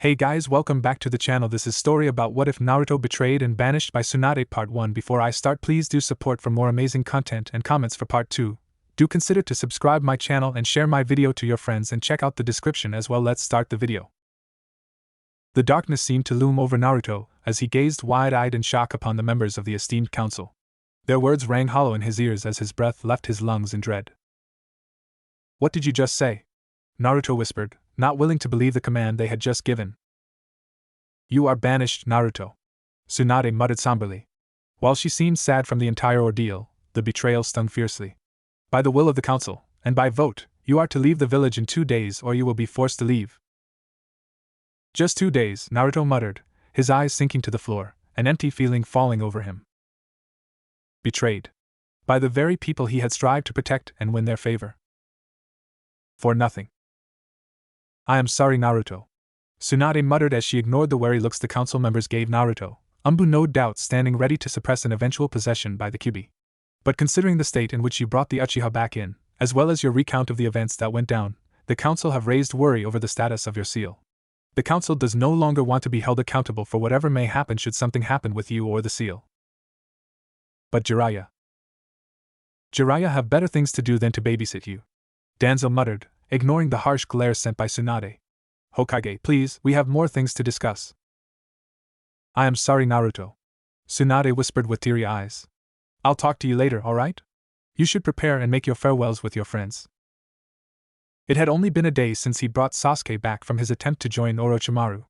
Hey guys, welcome back to the channel. This is story about what if Naruto betrayed and banished by Tsunade part 1. Before I start, please do support for more amazing content and comments for part 2. Do consider to subscribe my channel and share my video to your friends and check out the description as well. Let's start the video. The darkness seemed to loom over Naruto as he gazed wide-eyed in shock upon the members of the esteemed council. Their words rang hollow in his ears as his breath left his lungs in dread. "What did you just say?" Naruto whispered, not willing to believe the command they had just given. "You are banished, Naruto," Tsunade muttered somberly. While she seemed sad from the entire ordeal, the betrayal stung fiercely. "By the will of the council, and by vote, you are to leave the village in 2 days or you will be forced to leave." "Just 2 days," Naruto muttered, his eyes sinking to the floor, an empty feeling falling over him. Betrayed. By the very people he had strived to protect and win their favor. For nothing. "I am sorry, Naruto," Tsunade muttered as she ignored the wary looks the council members gave Naruto, no doubt standing ready to suppress an eventual possession by the Kyuubi. "But considering the state in which you brought the Uchiha back in, as well as your recount of the events that went down, the council have raised worry over the status of your seal. The council does no longer want to be held accountable for whatever may happen should something happen with you or the seal." "But Jiraiya have better things to do than to babysit you," Danzo muttered, ignoring the harsh glare sent by Tsunade. "Hokage, please, we have more things to discuss." "I am sorry, Naruto," Tsunade whispered with teary eyes. "I'll talk to you later, alright? You should prepare and make your farewells with your friends." It had only been a day since he brought Sasuke back from his attempt to join Orochimaru.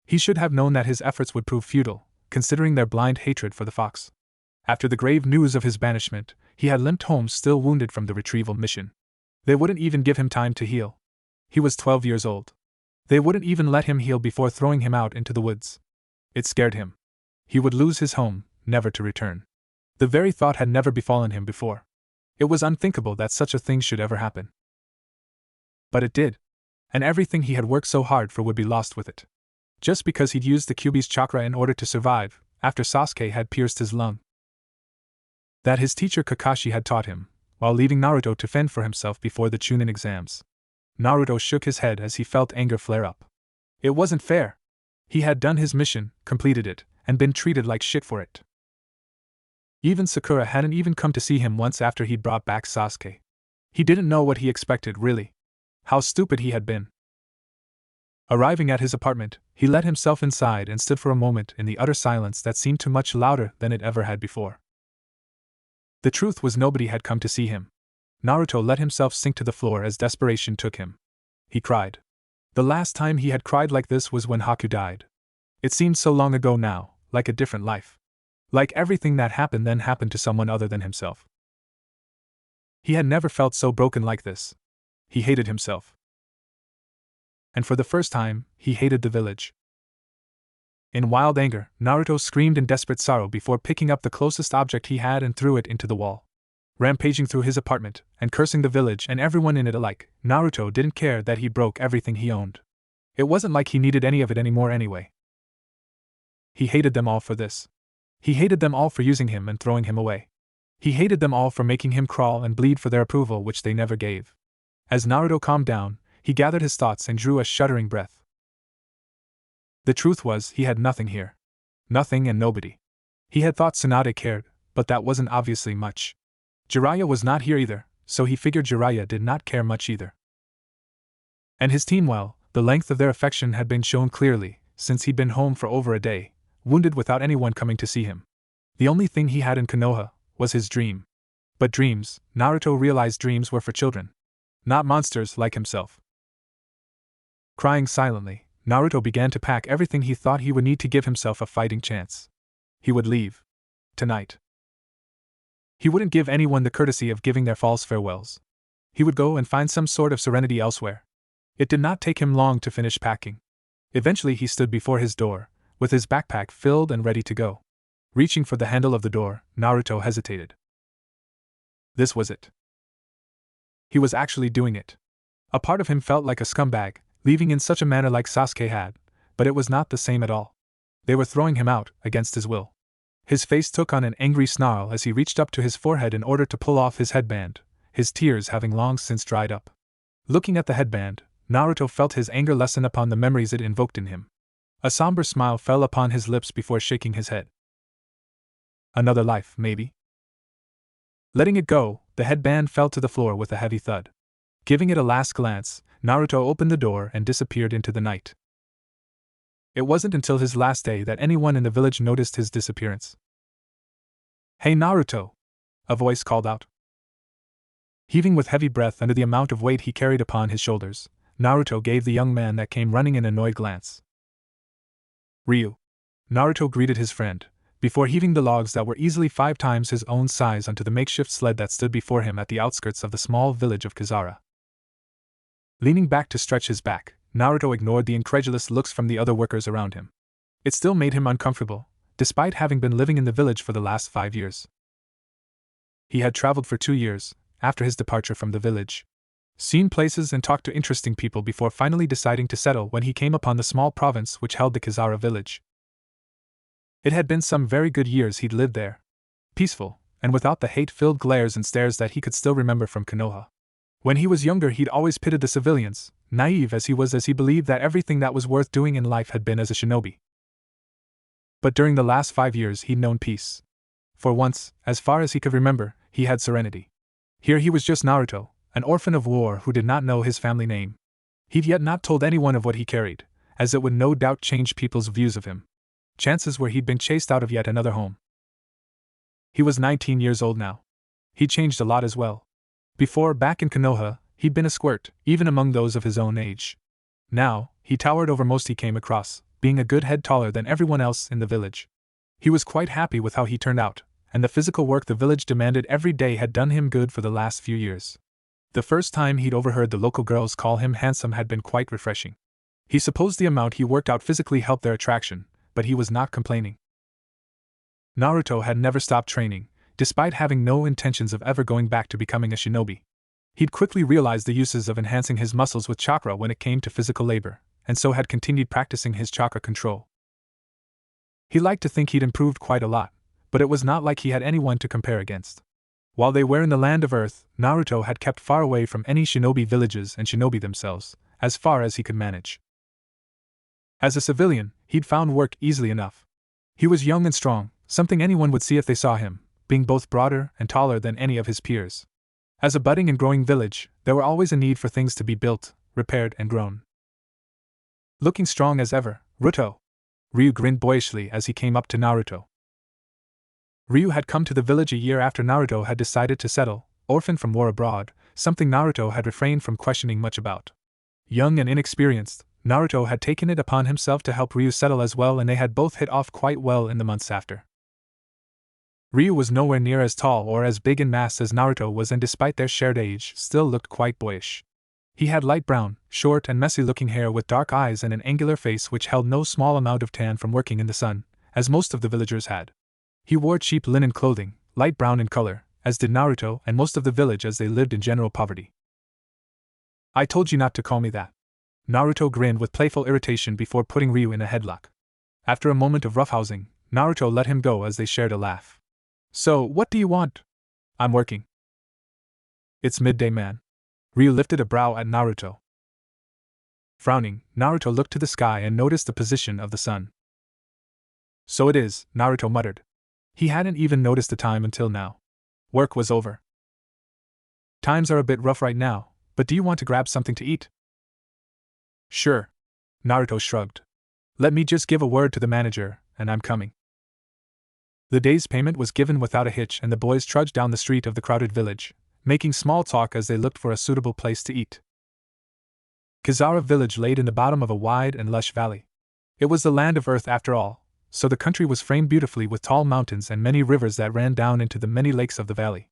He should have known that his efforts would prove futile, considering their blind hatred for the fox. After the grave news of his banishment, he had limped home still wounded from the retrieval mission. They wouldn't even give him time to heal. He was 12 years old. They wouldn't even let him heal before throwing him out into the woods. It scared him. He would lose his home, never to return. The very thought had never befallen him before. It was unthinkable that such a thing should ever happen. But it did. And everything he had worked so hard for would be lost with it. Just because he'd used the Kyuubi's chakra in order to survive, after Sasuke had pierced his lung. That his teacher Kakashi had taught him, while leaving Naruto to fend for himself before the Chunin exams. Naruto shook his head as he felt anger flare up. It wasn't fair. He had done his mission, completed it, and been treated like shit for it. Even Sakura hadn't even come to see him once after he'd brought back Sasuke. He didn't know what he expected, really. How stupid he had been. Arriving at his apartment, he let himself inside and stood for a moment in the utter silence that seemed too much louder than it ever had before. The truth was nobody had come to see him. Naruto let himself sink to the floor as desperation took him. He cried. The last time he had cried like this was when Haku died. It seemed so long ago now, like a different life. Like everything that happened then happened to someone other than himself. He had never felt so broken like this. He hated himself. And for the first time, he hated the village. In wild anger, Naruto screamed in desperate sorrow before picking up the closest object he had and threw it into the wall. Rampaging through his apartment, and cursing the village and everyone in it alike, Naruto didn't care that he broke everything he owned. It wasn't like he needed any of it anymore anyway. He hated them all for this. He hated them all for using him and throwing him away. He hated them all for making him crawl and bleed for their approval which they never gave. As Naruto calmed down, he gathered his thoughts and drew a shuddering breath. The truth was, he had nothing here. Nothing and nobody. He had thought Tsunade cared, but that wasn't obviously much. Jiraiya was not here either, so he figured Jiraiya did not care much either. And his team, well, the length of their affection had been shown clearly, since he'd been home for over a day, wounded without anyone coming to see him. The only thing he had in Konoha was his dream. But dreams, Naruto realized dreams were for children. Not monsters like himself. Crying silently, Naruto began to pack everything he thought he would need to give himself a fighting chance. He would leave. Tonight. He wouldn't give anyone the courtesy of giving their false farewells. He would go and find some sort of serenity elsewhere. It did not take him long to finish packing. Eventually he stood before his door, with his backpack filled and ready to go. Reaching for the handle of the door, Naruto hesitated. This was it. He was actually doing it. A part of him felt like a scumbag, leaving in such a manner like Sasuke had, but it was not the same at all. They were throwing him out, against his will. His face took on an angry snarl as he reached up to his forehead in order to pull off his headband, his tears having long since dried up. Looking at the headband, Naruto felt his anger lessen upon the memories it invoked in him. A somber smile fell upon his lips before shaking his head. Another life, maybe? Letting it go, the headband fell to the floor with a heavy thud. Giving it a last glance, Naruto opened the door and disappeared into the night. It wasn't until his last day that anyone in the village noticed his disappearance. "Hey Naruto!" a voice called out. Heaving with heavy breath under the amount of weight he carried upon his shoulders, Naruto gave the young man that came running an annoyed glance. "Ryu." Naruto greeted his friend, before heaving the logs that were easily 5 times his own size onto the makeshift sled that stood before him at the outskirts of the small village of Kizara. Leaning back to stretch his back, Naruto ignored the incredulous looks from the other workers around him. It still made him uncomfortable, despite having been living in the village for the last 5 years. He had traveled for 2 years, after his departure from the village, seen places and talked to interesting people before finally deciding to settle when he came upon the small province which held the Kizara village. It had been some very good years he'd lived there. Peaceful, and without the hate-filled glares and stares that he could still remember from Konoha. When he was younger he'd always pitted the civilians, naive as he was, as he believed that everything that was worth doing in life had been as a shinobi. But during the last 5 years he'd known peace. For once, as far as he could remember, he had serenity. Here he was just Naruto, an orphan of war who did not know his family name. He'd yet not told anyone of what he carried, as it would no doubt change people's views of him. Chances were he'd been chased out of yet another home. He was 19 years old now. He'd changed a lot as well. Before, back in Konoha, he'd been a squirt, even among those of his own age. Now, he towered over most he came across, being a good head taller than everyone else in the village. He was quite happy with how he turned out, and the physical work the village demanded every day had done him good for the last few years. The first time he'd overheard the local girls call him handsome had been quite refreshing. He supposed the amount he worked out physically helped their attraction, but he was not complaining. Naruto had never stopped training, despite having no intentions of ever going back to becoming a shinobi. He'd quickly realized the uses of enhancing his muscles with chakra when it came to physical labor, and so had continued practicing his chakra control. He liked to think he'd improved quite a lot, but it was not like he had anyone to compare against. While they were in the land of Earth, Naruto had kept far away from any shinobi villages and shinobi themselves, as far as he could manage. As a civilian, he'd found work easily enough. He was young and strong, something anyone would see if they saw him, being both broader and taller than any of his peers. As a budding and growing village, there were always a need for things to be built, repaired, and grown. Looking strong as ever, Ruto! Ryu grinned boyishly as he came up to Naruto. Ryu had come to the village a year after Naruto had decided to settle, orphaned from war abroad, something Naruto had refrained from questioning much about. Young and inexperienced, Naruto had taken it upon himself to help Ryu settle as well, and they had both hit off quite well in the months after. Ryu was nowhere near as tall or as big in mass as Naruto was, and despite their shared age, still looked quite boyish. He had light brown, short and messy-looking hair with dark eyes and an angular face which held no small amount of tan from working in the sun, as most of the villagers had. He wore cheap linen clothing, light brown in color, as did Naruto and most of the village, as they lived in general poverty. "I told you not to call me that." Naruto grinned with playful irritation before putting Ryu in a headlock. After a moment of roughhousing, Naruto let him go as they shared a laugh. "So, what do you want?" "I'm working." "It's midday, man." Ryu lifted a brow at Naruto. Frowning, Naruto looked to the sky and noticed the position of the sun. "So it is," Naruto muttered. He hadn't even noticed the time until now. Work was over. "Times are a bit rough right now, but do you want to grab something to eat?" "Sure." Naruto shrugged. "Let me just give a word to the manager, and I'm coming." The day's payment was given without a hitch, and the boys trudged down the street of the crowded village, making small talk as they looked for a suitable place to eat. Kizara village laid in the bottom of a wide and lush valley. It was the land of Earth after all, so the country was framed beautifully with tall mountains and many rivers that ran down into the many lakes of the valley.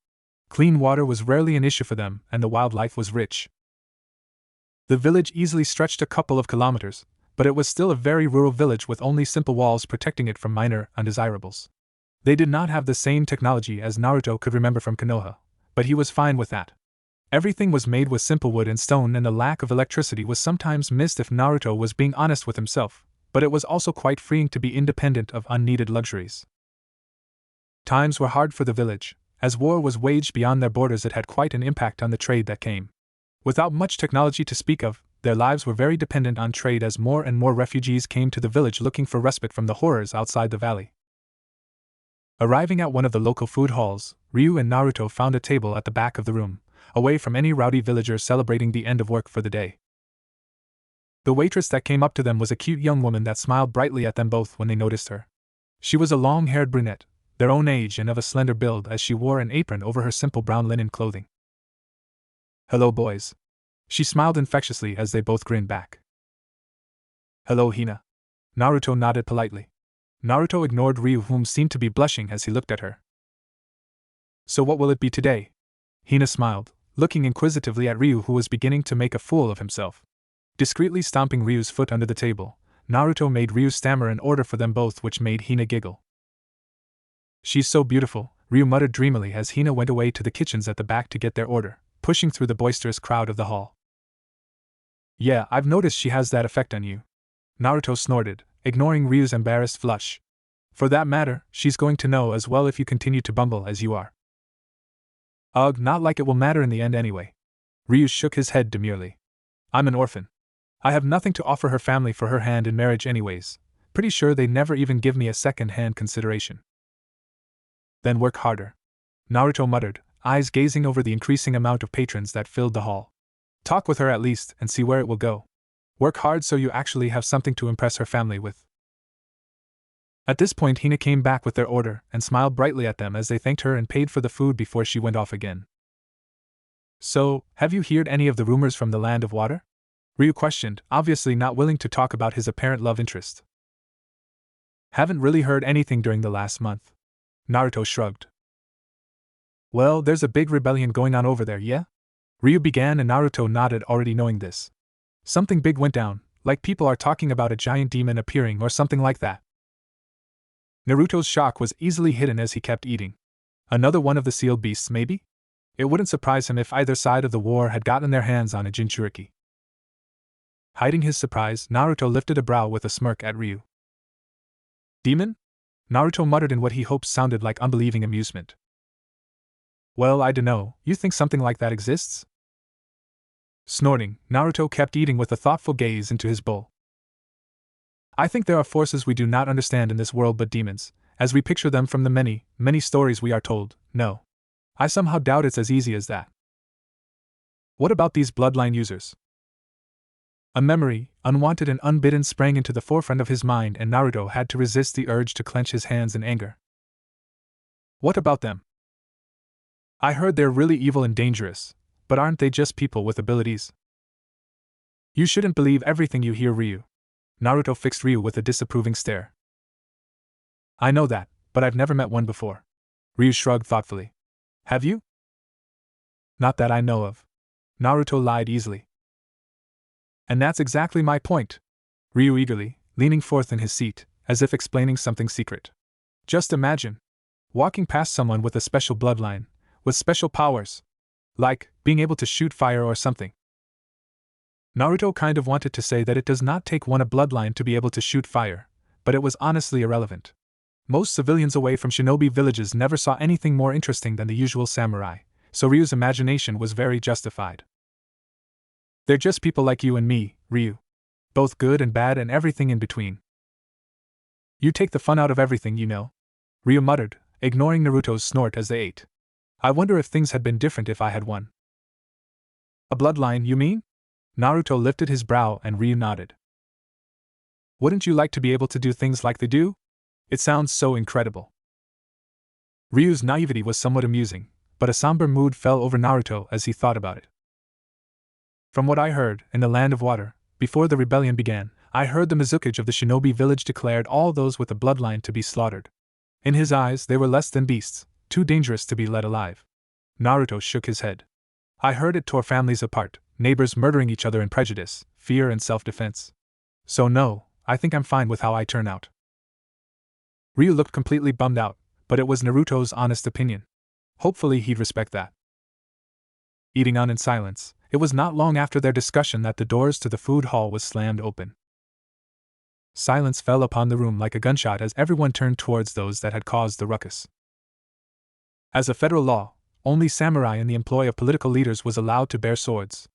Clean water was rarely an issue for them, and the wildlife was rich. The village easily stretched a couple of kilometers, but it was still a very rural village with only simple walls protecting it from minor undesirables. They did not have the same technology as Naruto could remember from Konoha, but he was fine with that. Everything was made with simple wood and stone, and the lack of electricity was sometimes missed if Naruto was being honest with himself, but it was also quite freeing to be independent of unneeded luxuries. Times were hard for the village. As war was waged beyond their borders, it had quite an impact on the trade that came. Without much technology to speak of, Their lives were very dependent on trade as more and more refugees came to the village looking for respite from the horrors outside the valley. Arriving at one of the local food halls, Ryu and Naruto found a table at the back of the room, away from any rowdy villagers celebrating the end of work for the day. The waitress that came up to them was a cute young woman that smiled brightly at them both when they noticed her. She was a long-haired brunette, their own age and of a slender build, as she wore an apron over her simple brown linen clothing. "Hello, boys." She smiled infectiously as they both grinned back. "Hello, Hina." Naruto nodded politely. Naruto ignored Ryu, whom seemed to be blushing as he looked at her. "So what will it be today?" Hina smiled, looking inquisitively at Ryu, who was beginning to make a fool of himself. Discreetly stomping Ryu's foot under the table, Naruto made Ryu stammer an order for them both, which made Hina giggle. "She's so beautiful," Ryu muttered dreamily as Hina went away to the kitchens at the back to get their order, pushing through the boisterous crowd of the hall. "Yeah, I've noticed she has that effect on you," Naruto snorted, ignoring Ryu's embarrassed flush. "For that matter, she's going to know as well if you continue to bumble as you are." "Ugh, not like it will matter in the end anyway." Ryu shook his head demurely. "I'm an orphan. I have nothing to offer her family for her hand in marriage anyways. Pretty sure they never even give me a second-hand consideration." "Then work harder," Naruto muttered, eyes gazing over the increasing amount of patrons that filled the hall. "Talk with her at least and see where it will go. Work hard so you actually have something to impress her family with." At this point, Hina came back with their order and smiled brightly at them as they thanked her and paid for the food before she went off again. "So, have you heard any of the rumors from the Land of Water?" Ryu questioned, obviously not willing to talk about his apparent love interest. "Haven't really heard anything during the last month." Naruto shrugged. "Well, there's a big rebellion going on over there, yeah?" Ryu began, and Naruto nodded, already knowing this. "Something big went down, like people are talking about a giant demon appearing or something like that." Naruto's shock was easily hidden as he kept eating. Another one of the sealed beasts, maybe? It wouldn't surprise him if either side of the war had gotten their hands on a Jinchuriki. Hiding his surprise, Naruto lifted a brow with a smirk at Ryu. "Demon?" Naruto muttered in what he hoped sounded like unbelieving amusement. "Well, I dunno, you think something like that exists?" Snorting, Naruto kept eating with a thoughtful gaze into his bowl. "I think there are forces we do not understand in this world but demons, as we picture them from the many, many stories we are told. No. I somehow doubt it's as easy as that." "What about these bloodline users?" A memory, unwanted and unbidden, sprang into the forefront of his mind, and Naruto had to resist the urge to clench his hands in anger. "What about them?" "I heard they're really evil and dangerous, but aren't they just people with abilities?" "You shouldn't believe everything you hear, Ryu." Naruto fixed Ryu with a disapproving stare. "I know that, but I've never met one before." Ryu shrugged thoughtfully. "Have you?" "Not that I know of." Naruto lied easily. "And that's exactly my point." Ryu eagerly, leaning forth in his seat, as if explaining something secret. "Just imagine walking past someone with a special bloodline, with special powers. Like, being able to shoot fire or something." Naruto kind of wanted to say that it does not take one a bloodline to be able to shoot fire, but it was honestly irrelevant. Most civilians away from shinobi villages never saw anything more interesting than the usual samurai, so Ryu's imagination was very justified. "They're just people like you and me, Ryu. Both good and bad and everything in between. You take the fun out of everything, you know," Ryu muttered, ignoring Naruto's snort as they ate. "I wonder if things had been different if I had one." "A bloodline, you mean?" Naruto lifted his brow and Ryu nodded. "Wouldn't you like to be able to do things like they do? It sounds so incredible." Ryu's naivety was somewhat amusing, but a somber mood fell over Naruto as he thought about it. "From what I heard, in the Land of Water, before the rebellion began, I heard the Mizukage of the shinobi village declared all those with a bloodline to be slaughtered. In his eyes, they were less than beasts, too dangerous to be let alive." Naruto shook his head. "I heard it tore families apart, neighbors murdering each other in prejudice, fear and self-defense. So no, I think I'm fine with how I turn out." Ryu looked completely bummed out, but it was Naruto's honest opinion. Hopefully he'd respect that. Eating on in silence, it was not long after their discussion that the doors to the food hall was slammed open. Silence fell upon the room like a gunshot as everyone turned towards those that had caused the ruckus. As a federal law, only samurai in the employ of political leaders was allowed to bear swords.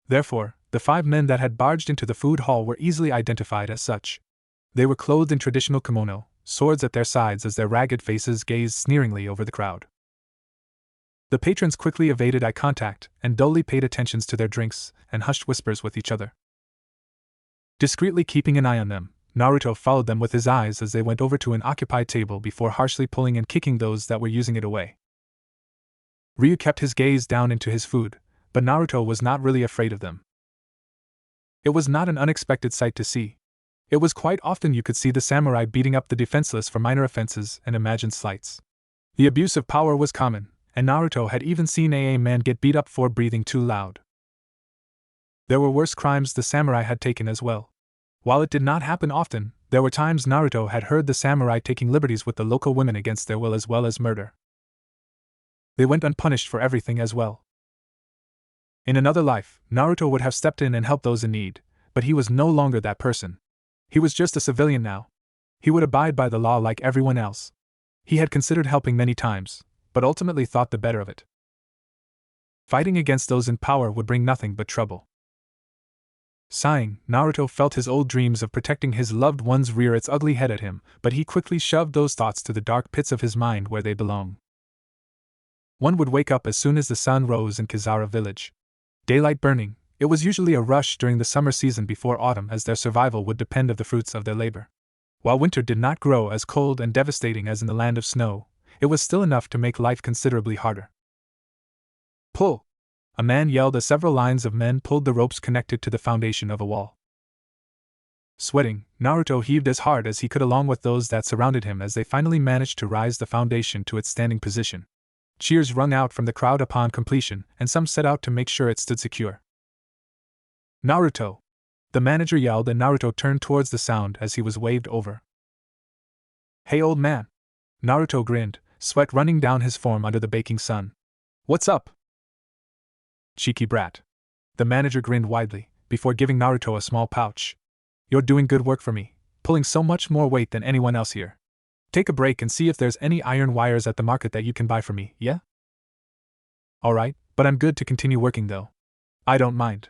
Therefore, The 5 men that had barged into the food hall were easily identified as such. They were clothed in traditional kimono, swords at their sides as their ragged faces gazed sneeringly over the crowd. The patrons quickly evaded eye contact and dully paid attentions to their drinks and hushed whispers with each other. Discreetly keeping an eye on them, Naruto followed them with his eyes as they went over to an occupied table before harshly pulling and kicking those that were using it away. Ryu kept his gaze down into his food, but Naruto was not really afraid of them. It was not an unexpected sight to see. It was quite often you could see the samurai beating up the defenseless for minor offenses and imagined slights. The abuse of power was common, and Naruto had even seen a man get beat up for breathing too loud. There were worse crimes the samurai had taken as well. While it did not happen often, there were times Naruto had heard the samurai taking liberties with the local women against their will as well as murder. They went unpunished for everything as well. In another life, Naruto would have stepped in and helped those in need, but he was no longer that person. He was just a civilian now. He would abide by the law like everyone else. He had considered helping many times, but ultimately thought the better of it. Fighting against those in power would bring nothing but trouble. Sighing, Naruto felt his old dreams of protecting his loved ones rear its ugly head at him, but he quickly shoved those thoughts to the dark pits of his mind where they belong. One would wake up as soon as the sun rose in Kizara village. Daylight burning, it was usually a rush during the summer season before autumn as their survival would depend on the fruits of their labor. While winter did not grow as cold and devastating as in the land of snow, it was still enough to make life considerably harder. Pull! A man yelled as several lines of men pulled the ropes connected to the foundation of a wall. Sweating, Naruto heaved as hard as he could along with those that surrounded him as they finally managed to raise the foundation to its standing position. Cheers rung out from the crowd upon completion, and some set out to make sure it stood secure. Naruto! The manager yelled, and Naruto turned towards the sound as he was waved over. Hey, old man! Naruto grinned, sweat running down his form under the baking sun. What's up? Cheeky brat. The manager grinned widely, before giving Naruto a small pouch. You're doing good work for me, pulling so much more weight than anyone else here. Take a break and see if there's any iron wires at the market that you can buy for me, yeah? Alright, but I'm good to continue working though. I don't mind.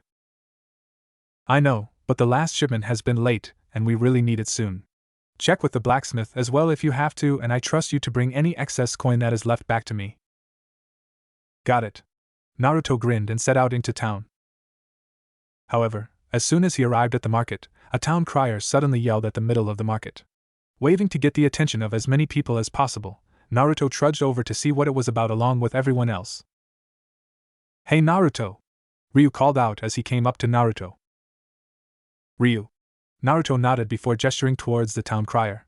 I know, but the last shipment has been late, and we really need it soon. Check with the blacksmith as well if you have to, and I trust you to bring any excess coin that is left back to me. Got it. Naruto grinned and set out into town. However, as soon as he arrived at the market, a town crier suddenly yelled at the middle of the market. Waving to get the attention of as many people as possible, Naruto trudged over to see what it was about along with everyone else. Hey Naruto! Ryu called out as he came up to Naruto. Ryu. Naruto nodded before gesturing towards the town crier.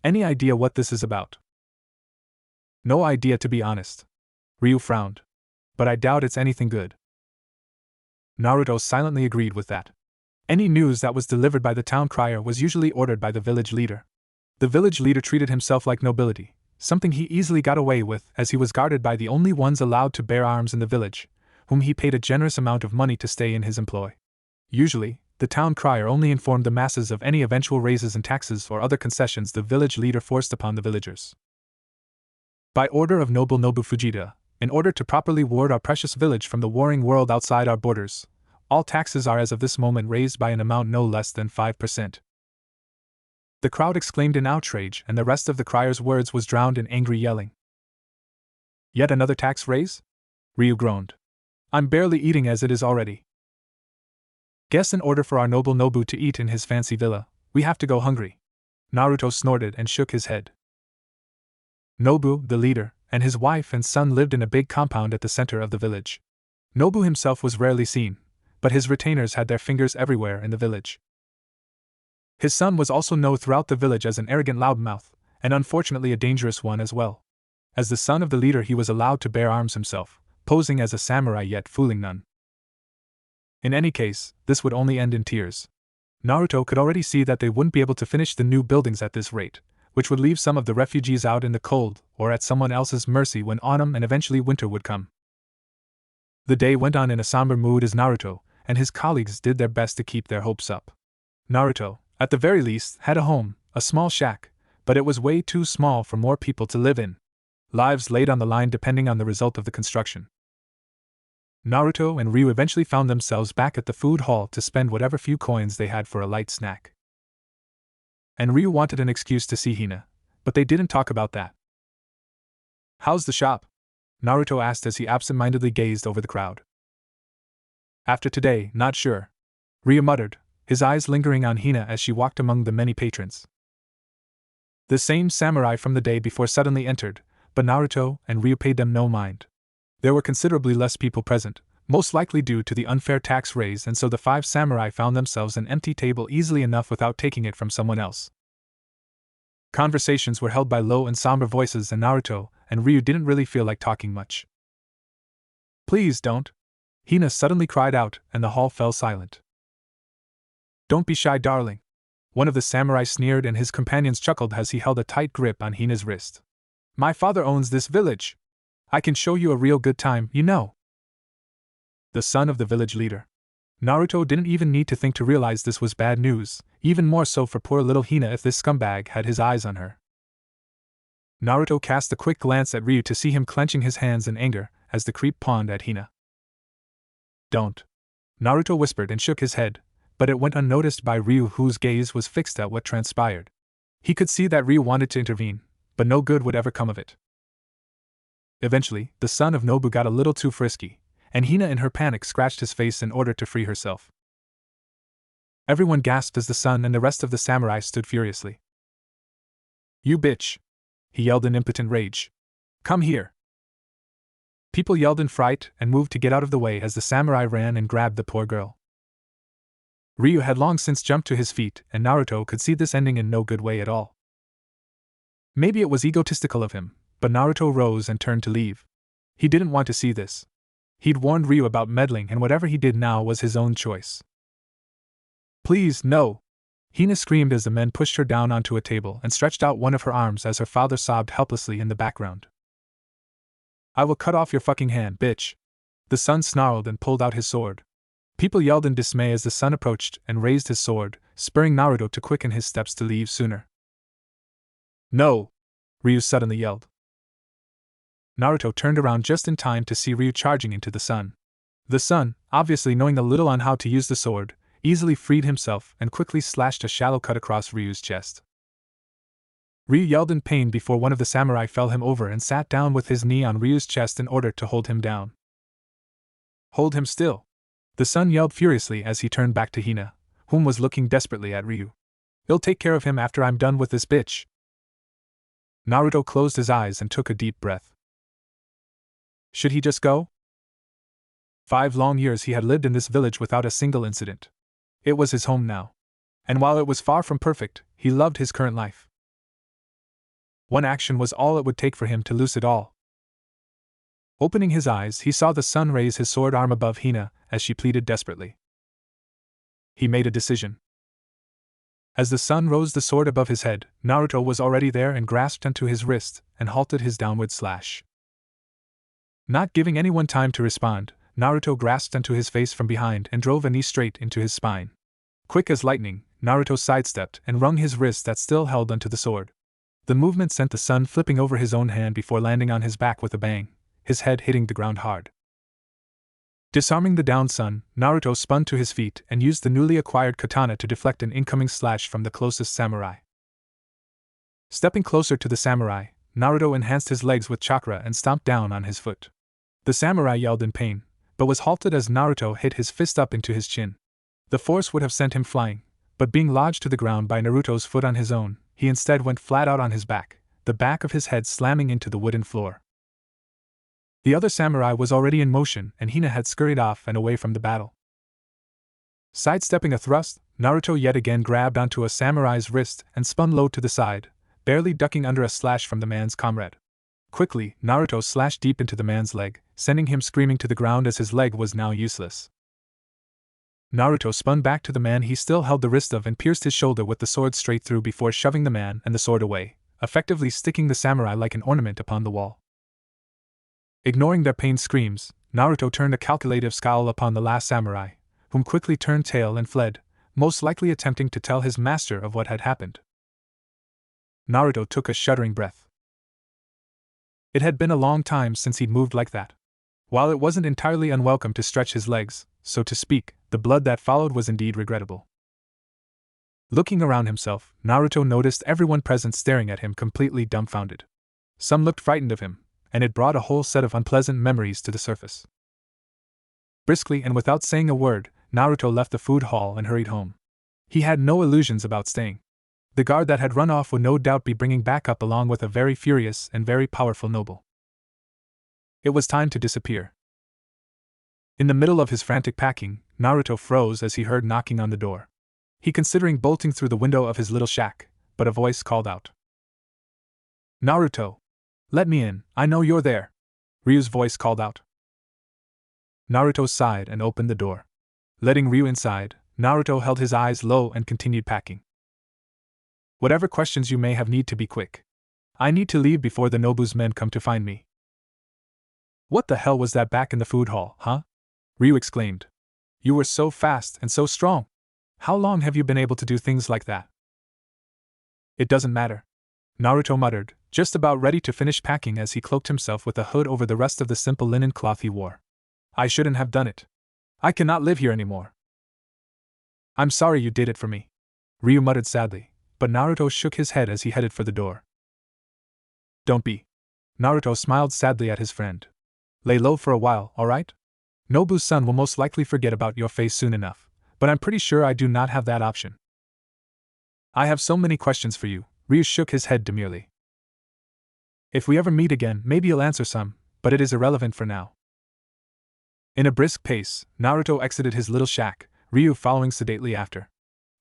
Any idea what this is about? No idea, to be honest. Ryu frowned. But I doubt it's anything good. Naruto silently agreed with that. Any news that was delivered by the town crier was usually ordered by the village leader. The village leader treated himself like nobility, something he easily got away with as he was guarded by the only ones allowed to bear arms in the village, whom he paid a generous amount of money to stay in his employ. Usually, the town crier only informed the masses of any eventual raises in taxes or other concessions the village leader forced upon the villagers. By order of Noble Nobu Fujita, in order to properly ward our precious village from the warring world outside our borders, all taxes are as of this moment raised by an amount no less than 5%. The crowd exclaimed in outrage, and the rest of the crier's words was drowned in angry yelling. Yet another tax raise? Ryu groaned. I'm barely eating as it is already. Guess in order for our noble Nobu to eat in his fancy villa, we have to go hungry. Naruto snorted and shook his head. Nobu, the leader, and his wife and son lived in a big compound at the center of the village. Nobu himself was rarely seen, but his retainers had their fingers everywhere in the village. His son was also known throughout the village as an arrogant loudmouth, and unfortunately a dangerous one as well. As the son of the leader, he was allowed to bear arms himself, posing as a samurai yet fooling none. In any case, this would only end in tears. Naruto could already see that they wouldn't be able to finish the new buildings at this rate, which would leave some of the refugees out in the cold or at someone else's mercy when autumn and eventually winter would come. The day went on in a somber mood as Naruto and his colleagues did their best to keep their hopes up. Naruto, at the very least, had a home, a small shack, but it was way too small for more people to live in. Lives laid on the line depending on the result of the construction. Naruto and Ryu eventually found themselves back at the food hall to spend whatever few coins they had for a light snack. And Ryu wanted an excuse to see Hina, but they didn't talk about that. "How's the shop?" Naruto asked as he absent-mindedly gazed over the crowd. "After today, not sure," Ryu muttered, his eyes lingering on Hina as she walked among the many patrons. The same samurai from the day before suddenly entered, but Naruto and Ryu paid them no mind. There were considerably less people present, most likely due to the unfair tax raise, and so the 5 samurai found themselves an empty table easily enough without taking it from someone else. Conversations were held by low and somber voices, and Naruto and Ryu didn't really feel like talking much. "Please don't," Hina suddenly cried out, and the hall fell silent. "Don't be shy, darling," one of the samurai sneered, and his companions chuckled as he held a tight grip on Hina's wrist. "My father owns this village. I can show you a real good time, you know." The son of the village leader. Naruto didn't even need to think to realize this was bad news, even more so for poor little Hina if this scumbag had his eyes on her. Naruto cast a quick glance at Ryu to see him clenching his hands in anger as the creep pawned at Hina. "Don't," Naruto whispered and shook his head, but it went unnoticed by Ryu, whose gaze was fixed at what transpired. He could see that Ryu wanted to intervene, but no good would ever come of it. Eventually, the son of Nobu got a little too frisky, and Hina in her panic scratched his face in order to free herself. Everyone gasped as the son and the rest of the samurai stood furiously. "You bitch!" he yelled in impotent rage. "Come here!" People yelled in fright and moved to get out of the way as the samurai ran and grabbed the poor girl. Ryu had long since jumped to his feet, and Naruto could see this ending in no good way at all. Maybe it was egotistical of him, but Naruto rose and turned to leave. He didn't want to see this. He'd warned Ryu about meddling, and whatever he did now was his own choice. "Please, no!" Hina screamed as the men pushed her down onto a table and stretched out one of her arms as her father sobbed helplessly in the background. "I will cut off your fucking hand, bitch!" The son snarled and pulled out his sword. People yelled in dismay as the son approached and raised his sword, spurring Naruto to quicken his steps to leave sooner. "No!" Ryu suddenly yelled. Naruto turned around just in time to see Ryu charging into the sun. The son, obviously knowing a little on how to use the sword, easily freed himself and quickly slashed a shallow cut across Ryu's chest. Ryu yelled in pain before one of the samurai fell him over and sat down with his knee on Ryu's chest in order to hold him down. "Hold him still!" The son yelled furiously as he turned back to Hina, whom was looking desperately at Ryu. "You'll take care of him after I'm done with this bitch." Naruto closed his eyes and took a deep breath. Should he just go? 5 long years he had lived in this village without a single incident. It was his home now. And while it was far from perfect, he loved his current life. One action was all it would take for him to lose it all. Opening his eyes, he saw the son raise his sword arm above Hina as she pleaded desperately. He made a decision. As the son rose the sword above his head, Naruto was already there and grasped onto his wrist and halted his downward slash. Not giving anyone time to respond, Naruto grasped onto his face from behind and drove a knee straight into his spine. Quick as lightning, Naruto sidestepped and wrung his wrist that still held onto the sword. The movement sent the son flipping over his own hand before landing on his back with a bang, his head hitting the ground hard. Disarming the downed son, Naruto spun to his feet and used the newly acquired katana to deflect an incoming slash from the closest samurai. Stepping closer to the samurai, Naruto enhanced his legs with chakra and stomped down on his foot. The samurai yelled in pain, but was halted as Naruto hit his fist up into his chin. The force would have sent him flying, but being lodged to the ground by Naruto's foot on his own, he instead went flat out on his back, the back of his head slamming into the wooden floor. The other samurai was already in motion, and Hina had scurried off and away from the battle. Sidestepping a thrust, Naruto yet again grabbed onto a samurai's wrist and spun low to the side, barely ducking under a slash from the man's comrade. Quickly, Naruto slashed deep into the man's leg, sending him screaming to the ground as his leg was now useless. Naruto spun back to the man he still held the wrist of and pierced his shoulder with the sword straight through before shoving the man and the sword away, effectively sticking the samurai like an ornament upon the wall. Ignoring their pained screams, Naruto turned a calculative scowl upon the last samurai, whom quickly turned tail and fled, most likely attempting to tell his master of what had happened. Naruto took a shuddering breath. It had been a long time since he'd moved like that. While it wasn't entirely unwelcome to stretch his legs, so to speak, the blood that followed was indeed regrettable. Looking around himself, Naruto noticed everyone present staring at him completely dumbfounded. Some looked frightened of him, and it brought a whole set of unpleasant memories to the surface. Briskly and without saying a word, Naruto left the food hall and hurried home. He had no illusions about staying. The guard that had run off would no doubt be bringing back up along with a very furious and very powerful noble. It was time to disappear. In the middle of his frantic packing, Naruto froze as he heard knocking on the door. He considering bolting through the window of his little shack, but a voice called out. Naruto! Let me in, I know you're there! Ryu's voice called out. Naruto sighed and opened the door. Letting Ryu inside, Naruto held his eyes low and continued packing. Whatever questions you may have need to be quick. I need to leave before the Nobu's men come to find me. What the hell was that back in the food hall, huh? Ryu exclaimed. You were so fast and so strong. How long have you been able to do things like that? It doesn't matter. Naruto muttered, just about ready to finish packing as he cloaked himself with a hood over the rest of the simple linen cloth he wore. I shouldn't have done it. I cannot live here anymore. I'm sorry you did it for me. Ryu muttered sadly, but Naruto shook his head as he headed for the door. Don't be. Naruto smiled sadly at his friend. Lay low for a while, alright? Nobu's son will most likely forget about your face soon enough, but I'm pretty sure I do not have that option. I have so many questions for you, Ryu shook his head demurely. If we ever meet again, maybe you'll answer some, but it is irrelevant for now. In a brisk pace, Naruto exited his little shack, Ryu following sedately after.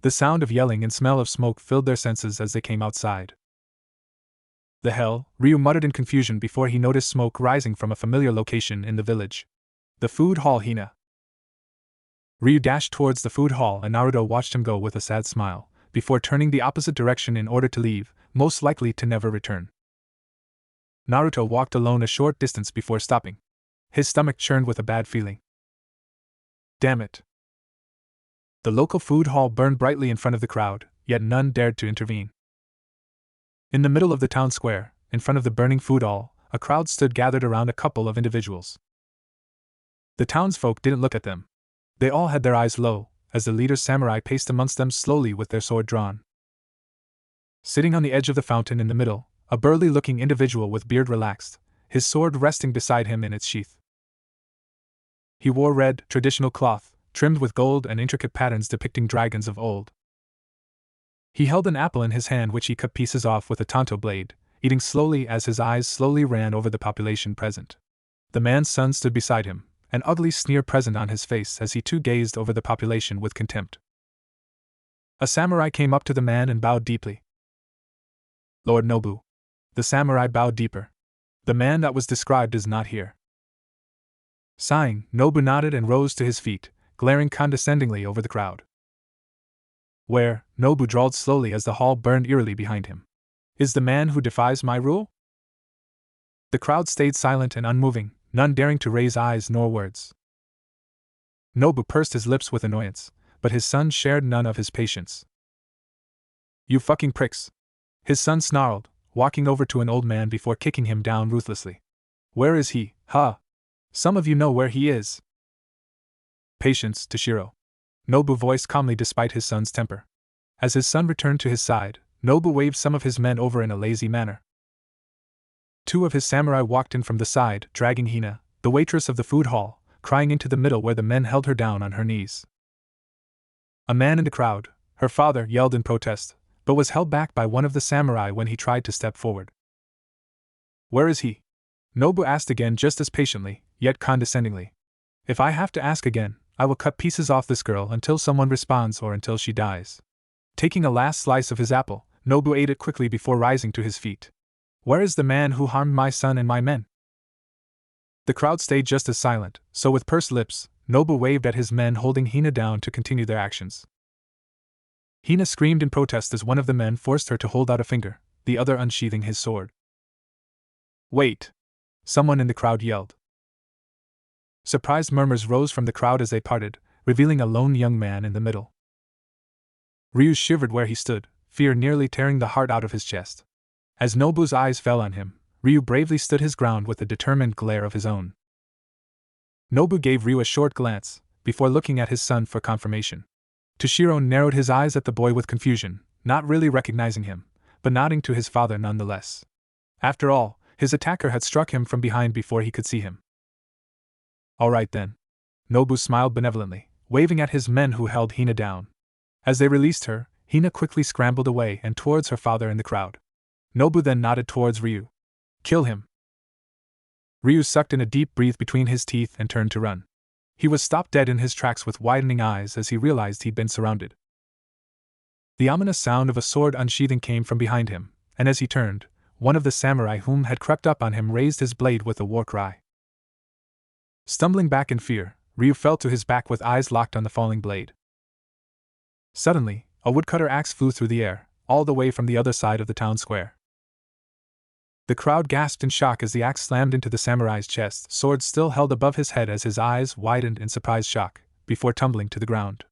The sound of yelling and smell of smoke filled their senses as they came outside. The hell, Ryu muttered in confusion before he noticed smoke rising from a familiar location in the village. The food hall Hina. Ryu dashed towards the food hall and Naruto watched him go with a sad smile, before turning the opposite direction in order to leave, most likely to never return. Naruto walked alone a short distance before stopping. His stomach churned with a bad feeling. Damn it. The local food hall burned brightly in front of the crowd, yet none dared to intervene. In the middle of the town square, in front of the burning food hall, a crowd stood gathered around a couple of individuals. The townsfolk didn't look at them. They all had their eyes low, as the leader's samurai paced amongst them slowly with their sword drawn. Sitting on the edge of the fountain in the middle, a burly-looking individual with beard relaxed, his sword resting beside him in its sheath. He wore red, traditional cloth, trimmed with gold and intricate patterns depicting dragons of old. He held an apple in his hand which he cut pieces off with a tanto blade, eating slowly as his eyes slowly ran over the population present. The man's son stood beside him, an ugly sneer present on his face as he too gazed over the population with contempt. A samurai came up to the man and bowed deeply. Lord Nobu. The samurai bowed deeper. The man that was described is not here. Sighing, Nobu nodded and rose to his feet, glaring condescendingly over the crowd. Where, Nobu drawled slowly as the hall burned eerily behind him. Is the man who defies my rule? The crowd stayed silent and unmoving, none daring to raise eyes nor words. Nobu pursed his lips with annoyance, but his son shared none of his patience. You fucking pricks! His son snarled, walking over to an old man before kicking him down ruthlessly. Where is he, huh? Some of you know where he is. Patience, Toshiro. Nobu voiced calmly despite his son's temper. As his son returned to his side, Nobu waved some of his men over in a lazy manner. Two of his samurai walked in from the side, dragging Hina, the waitress of the food hall, crying into the middle where the men held her down on her knees. A man in the crowd, her father, yelled in protest, but was held back by one of the samurai when he tried to step forward. Where is he? Nobu asked again just as patiently, yet condescendingly. If I have to ask again, I will cut pieces off this girl until someone responds or until she dies. Taking a last slice of his apple, Nobu ate it quickly before rising to his feet. Where is the man who harmed my son and my men? The crowd stayed just as silent, so with pursed lips, Nobu waved at his men holding Hina down to continue their actions. Hina screamed in protest as one of the men forced her to hold out a finger, the other unsheathing his sword. Wait! Someone in the crowd yelled. Surprised murmurs rose from the crowd as they parted, revealing a lone young man in the middle. Ryu shivered where he stood, fear nearly tearing the heart out of his chest. As Nobu's eyes fell on him, Ryu bravely stood his ground with a determined glare of his own. Nobu gave Ryu a short glance, before looking at his son for confirmation. Toshiro narrowed his eyes at the boy with confusion, not really recognizing him, but nodding to his father nonetheless. After all, his attacker had struck him from behind before he could see him. All right then. Nobu smiled benevolently, waving at his men who held Hina down. As they released her, Hina quickly scrambled away and towards her father in the crowd. Nobu then nodded towards Ryu. Kill him. Ryu sucked in a deep breath between his teeth and turned to run. He was stopped dead in his tracks with widening eyes as he realized he'd been surrounded. The ominous sound of a sword unsheathing came from behind him, and as he turned, one of the samurai whom had crept up on him raised his blade with a war cry. Stumbling back in fear, Ryu fell to his back with eyes locked on the falling blade. Suddenly, a woodcutter axe flew through the air, all the way from the other side of the town square. The crowd gasped in shock as the axe slammed into the samurai's chest, sword still held above his head as his eyes widened in surprised shock, before tumbling to the ground.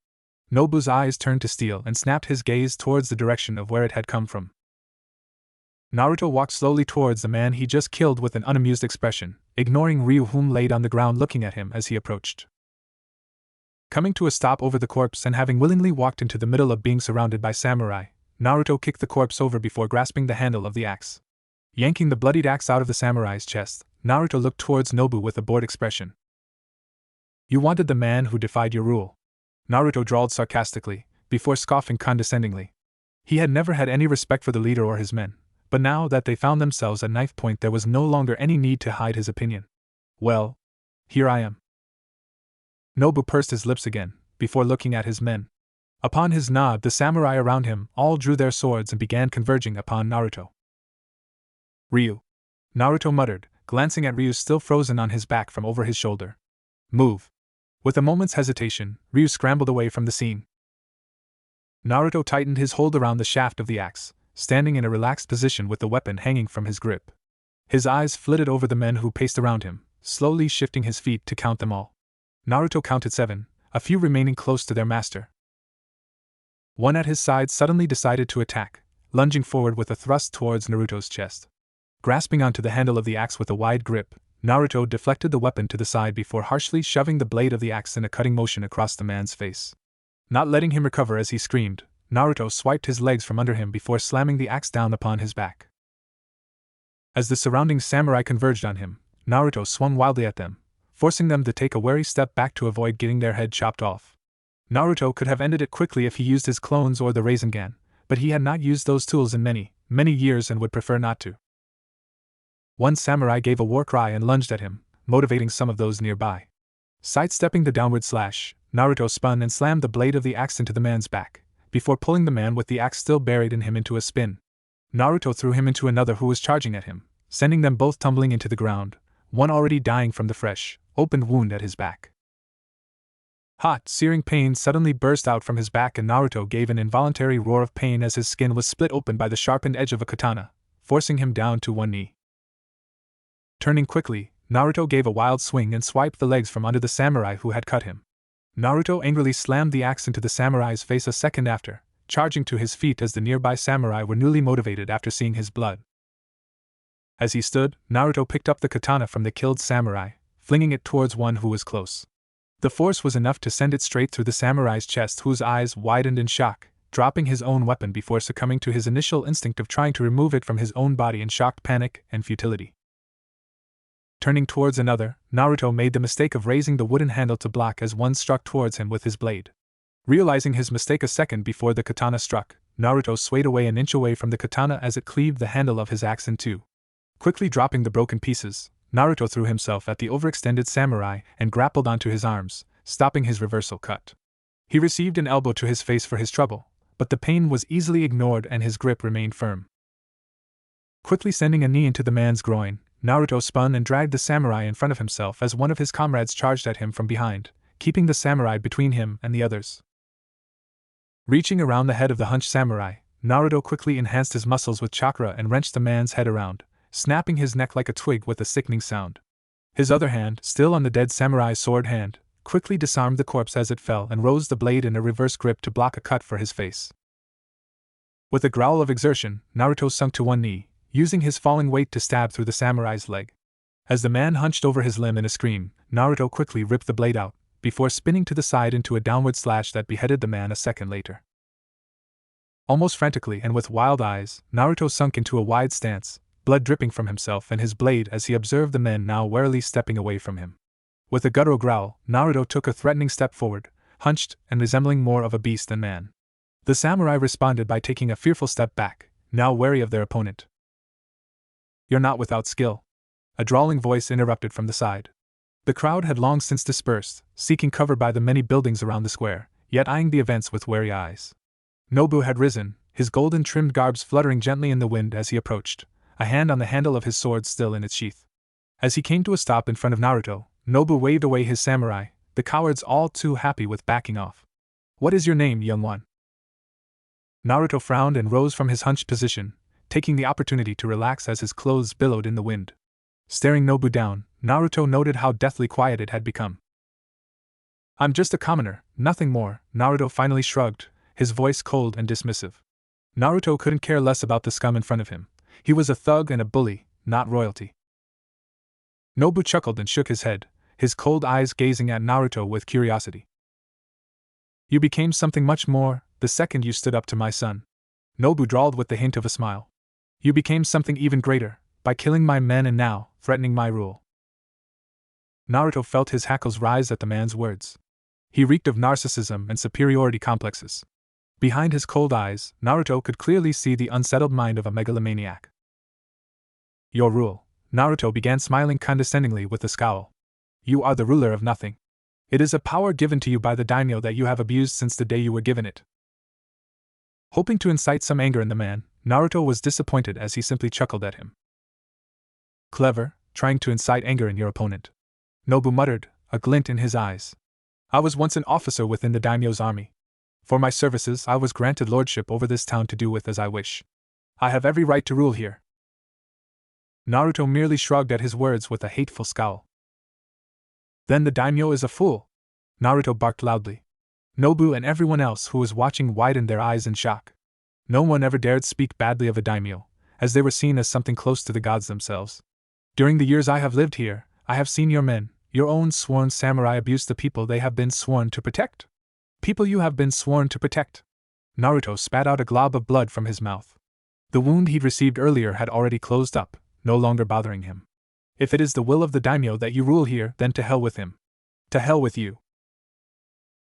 Nobu's eyes turned to steel and snapped his gaze towards the direction of where it had come from. Naruto walked slowly towards the man he just killed with an unamused expression, ignoring Ryu whom laid on the ground looking at him as he approached. Coming to a stop over the corpse and having willingly walked into the middle of being surrounded by samurai, Naruto kicked the corpse over before grasping the handle of the axe. Yanking the bloodied axe out of the samurai's chest, Naruto looked towards Nobu with a bored expression. You wanted the man who defied your rule. Naruto drawled sarcastically, before scoffing condescendingly. He had never had any respect for the leader or his men, but now that they found themselves at knife point there was no longer any need to hide his opinion. Well, here I am. Nobu pursed his lips again, before looking at his men. Upon his nod, the samurai around him all drew their swords and began converging upon Naruto. Ryu. Naruto muttered, glancing at Ryu still frozen on his back from over his shoulder. Move. With a moment's hesitation, Ryu scrambled away from the scene. Naruto tightened his hold around the shaft of the axe, standing in a relaxed position with the weapon hanging from his grip. His eyes flitted over the men who paced around him, slowly shifting his feet to count them all. Naruto counted 7, a few remaining close to their master. One at his side suddenly decided to attack, lunging forward with a thrust towards Naruto's chest. Grasping onto the handle of the axe with a wide grip, Naruto deflected the weapon to the side before harshly shoving the blade of the axe in a cutting motion across the man's face. Not letting him recover as he screamed, Naruto swiped his legs from under him before slamming the axe down upon his back. As the surrounding samurai converged on him, Naruto swung wildly at them, forcing them to take a wary step back to avoid getting their head chopped off. Naruto could have ended it quickly if he used his clones or the Rasengan, but he had not used those tools in many, many years and would prefer not to. One samurai gave a war cry and lunged at him, motivating some of those nearby. Sidestepping the downward slash, Naruto spun and slammed the blade of the axe into the man's back, before pulling the man with the axe still buried in him into a spin. Naruto threw him into another who was charging at him, sending them both tumbling into the ground, one already dying from the fresh, opened wound at his back. Hot, searing pain suddenly burst out from his back and Naruto gave an involuntary roar of pain as his skin was split open by the sharpened edge of a katana, forcing him down to one knee. Turning quickly, Naruto gave a wild swing and swiped the legs from under the samurai who had cut him. Naruto angrily slammed the axe into the samurai's face a second after, charging to his feet as the nearby samurai were newly motivated after seeing his blood. As he stood, Naruto picked up the katana from the killed samurai, flinging it towards one who was close. The force was enough to send it straight through the samurai's chest, whose eyes widened in shock, dropping his own weapon before succumbing to his initial instinct of trying to remove it from his own body in shocked panic and futility. Turning towards another, Naruto made the mistake of raising the wooden handle to block as one struck towards him with his blade. Realizing his mistake a second before the katana struck, Naruto swayed away an inch away from the katana as it cleaved the handle of his axe in two. Quickly dropping the broken pieces, Naruto threw himself at the overextended samurai and grappled onto his arms, stopping his reversal cut. He received an elbow to his face for his trouble, but the pain was easily ignored and his grip remained firm. Quickly sending a knee into the man's groin, Naruto spun and dragged the samurai in front of himself as one of his comrades charged at him from behind, keeping the samurai between him and the others. Reaching around the head of the hunched samurai, Naruto quickly enhanced his muscles with chakra and wrenched the man's head around, snapping his neck like a twig with a sickening sound. His other hand, still on the dead samurai's sword hand, quickly disarmed the corpse as it fell and rose the blade in a reverse grip to block a cut for his face. With a growl of exertion, Naruto sunk to one knee, using his falling weight to stab through the samurai's leg. As the man hunched over his limb in a scream, Naruto quickly ripped the blade out, before spinning to the side into a downward slash that beheaded the man a second later. Almost frantically and with wild eyes, Naruto sunk into a wide stance, blood dripping from himself and his blade as he observed the men now warily stepping away from him. With a guttural growl, Naruto took a threatening step forward, hunched and resembling more of a beast than man. The samurai responded by taking a fearful step back, now wary of their opponent. "You're not without skill," a drawling voice interrupted from the side. The crowd had long since dispersed, seeking cover by the many buildings around the square, yet eyeing the events with wary eyes. Nobu had risen, his golden-trimmed garbs fluttering gently in the wind as he approached, a hand on the handle of his sword still in its sheath. As he came to a stop in front of Naruto, Nobu waved away his samurai, the cowards all too happy with backing off. "What is your name, young one?" Naruto frowned and rose from his hunched position, taking the opportunity to relax as his clothes billowed in the wind. Staring Nobu down, Naruto noted how deathly quiet it had become. "I'm just a commoner, nothing more," Naruto finally shrugged, his voice cold and dismissive. Naruto couldn't care less about the scum in front of him. He was a thug and a bully, not royalty. Nobu chuckled and shook his head, his cold eyes gazing at Naruto with curiosity. "You became something much more, the second you stood up to my son," Nobu drawled with the hint of a smile. "You became something even greater, by killing my men and now, threatening my rule." Naruto felt his hackles rise at the man's words. He reeked of narcissism and superiority complexes. Behind his cold eyes, Naruto could clearly see the unsettled mind of a megalomaniac. "Your rule," Naruto began smiling condescendingly with a scowl. "You are the ruler of nothing. It is a power given to you by the daimyo that you have abused since the day you were given it." Hoping to incite some anger in the man, Naruto was disappointed as he simply chuckled at him. "Clever, trying to incite anger in your opponent," Nobu muttered, a glint in his eyes. "I was once an officer within the daimyo's army. For my services, I was granted lordship over this town to do with as I wish. I have every right to rule here." Naruto merely shrugged at his words with a hateful scowl. "Then the daimyo is a fool!" Naruto barked loudly. Nobu and everyone else who was watching widened their eyes in shock. No one ever dared speak badly of a daimyo, as they were seen as something close to the gods themselves. "During the years I have lived here, I have seen your men, your own sworn samurai, abuse the people they have been sworn to protect. People you have been sworn to protect." Naruto spat out a glob of blood from his mouth. The wound he'd received earlier had already closed up, no longer bothering him. "If it is the will of the daimyo that you rule here, then to hell with him. To hell with you."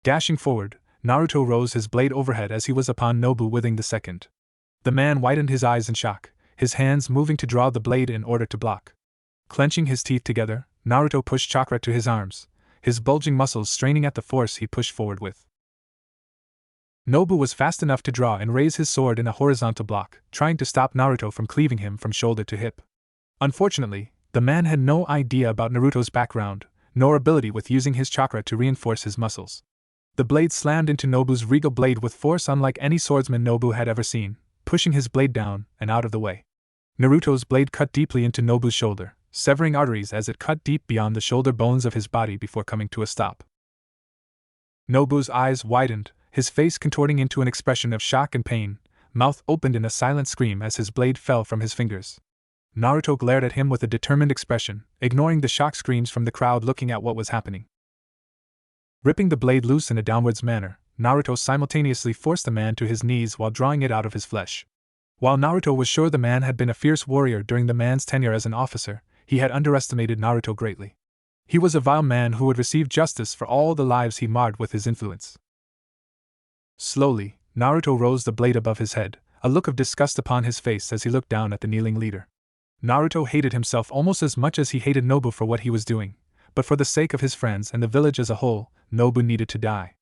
Dashing forward, Naruto rose his blade overhead as he was upon Nobu withing the second. The man widened his eyes in shock, his hands moving to draw the blade in order to block. Clenching his teeth together, Naruto pushed chakra to his arms, his bulging muscles straining at the force he pushed forward with. Nobu was fast enough to draw and raise his sword in a horizontal block, trying to stop Naruto from cleaving him from shoulder to hip. Unfortunately, the man had no idea about Naruto's background, nor ability with using his chakra to reinforce his muscles. The blade slammed into Nobu's regal blade with force unlike any swordsman Nobu had ever seen, pushing his blade down and out of the way. Naruto's blade cut deeply into Nobu's shoulder, severing arteries as it cut deep beyond the shoulder bones of his body before coming to a stop. Nobu's eyes widened, his face contorting into an expression of shock and pain, mouth opened in a silent scream as his blade fell from his fingers. Naruto glared at him with a determined expression, ignoring the shock screams from the crowd looking at what was happening. Ripping the blade loose in a downwards manner, Naruto simultaneously forced the man to his knees while drawing it out of his flesh. While Naruto was sure the man had been a fierce warrior during the man's tenure as an officer, he had underestimated Naruto greatly. He was a vile man who would receive justice for all the lives he marred with his influence. Slowly, Naruto rose the blade above his head, a look of disgust upon his face as he looked down at the kneeling leader. Naruto hated himself almost as much as he hated Nobu for what he was doing, but for the sake of his friends and the village as a whole, Nobu needed to die.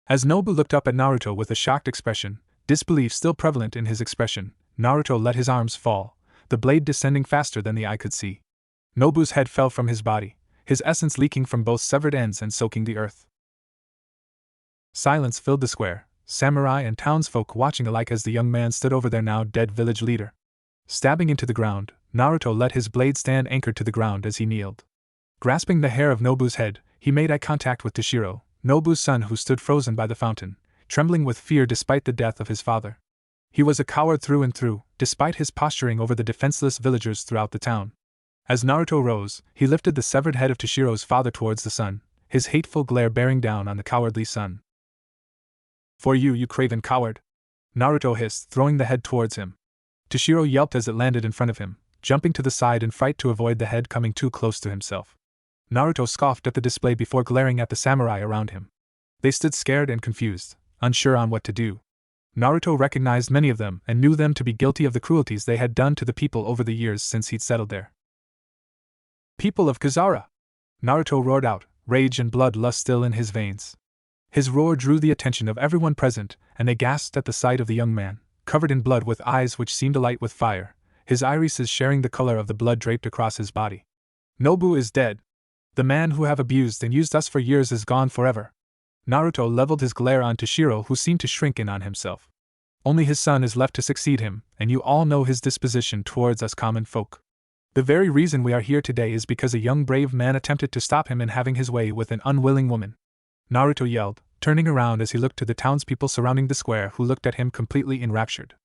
As Nobu looked up at Naruto with a shocked expression, disbelief still prevalent in his expression, Naruto let his arms fall, the blade descending faster than the eye could see. Nobu's head fell from his body, his essence leaking from both severed ends and soaking the earth. Silence filled the square, samurai and townsfolk watching alike as the young man stood over their now dead village leader. Stabbing into the ground, Naruto let his blade stand anchored to the ground as he kneeled. Grasping the hair of Nobu's head, he made eye contact with Toshiro, Nobu's son who stood frozen by the fountain, trembling with fear despite the death of his father. He was a coward through and through, despite his posturing over the defenseless villagers throughout the town. As Naruto rose, he lifted the severed head of Toshiro's father towards the sun, his hateful glare bearing down on the cowardly son. For you, you craven coward! Naruto hissed, throwing the head towards him. Toshiro yelped as it landed in front of him, jumping to the side in fright to avoid the head coming too close to himself. Naruto scoffed at the display before glaring at the samurai around him. They stood scared and confused, unsure on what to do. Naruto recognized many of them and knew them to be guilty of the cruelties they had done to the people over the years since he'd settled there. People of Kazara! Naruto roared out, rage and bloodlust still in his veins. His roar drew the attention of everyone present, and they gasped at the sight of the young man, covered in blood with eyes which seemed alight with fire, his irises sharing the color of the blood draped across his body. Nobu is dead. The man who have abused and used us for years is gone forever. Naruto leveled his glare on Toshiro, who seemed to shrink in on himself. Only his son is left to succeed him, and you all know his disposition towards us common folk. The very reason we are here today is because a young brave man attempted to stop him in having his way with an unwilling woman. Naruto yelled, turning around as he looked to the townspeople surrounding the square who looked at him completely enraptured.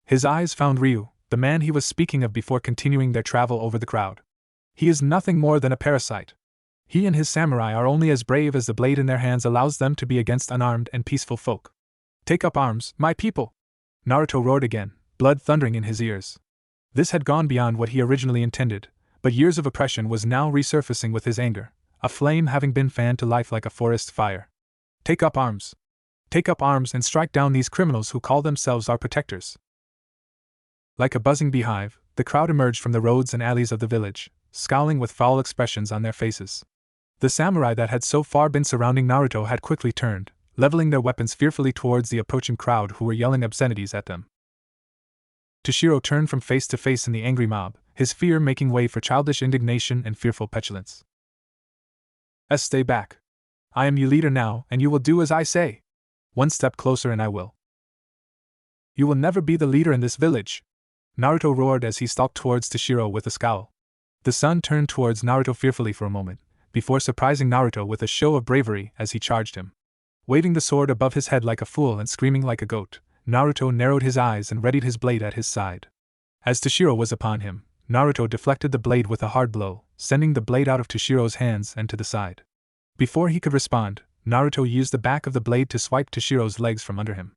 His eyes found Ryu, the man he was speaking of before continuing their travel over the crowd. He is nothing more than a parasite. He and his samurai are only as brave as the blade in their hands allows them to be against unarmed and peaceful folk. Take up arms, my people! Naruto roared again, blood thundering in his ears. This had gone beyond what he originally intended, but years of oppression was now resurfacing with his anger, a flame having been fanned to life like a forest fire. Take up arms! Take up arms and strike down these criminals who call themselves our protectors. Like a buzzing beehive, the crowd emerged from the roads and alleys of the village, scowling with foul expressions on their faces. The samurai that had so far been surrounding Naruto had quickly turned, leveling their weapons fearfully towards the approaching crowd who were yelling obscenities at them. Toshiro turned from face to face in the angry mob, his fear making way for childish indignation and fearful petulance. Stay back. I am your leader now, and you will do as I say. One step closer and I will. You will never be the leader in this village. Naruto roared as he stalked towards Toshiro with a scowl. The son turned towards Naruto fearfully for a moment, before surprising Naruto with a show of bravery as he charged him. Waving the sword above his head like a fool and screaming like a goat, Naruto narrowed his eyes and readied his blade at his side. As Toshiro was upon him, Naruto deflected the blade with a hard blow, sending the blade out of Toshiro's hands and to the side. Before he could respond, Naruto used the back of the blade to swipe Toshiro's legs from under him.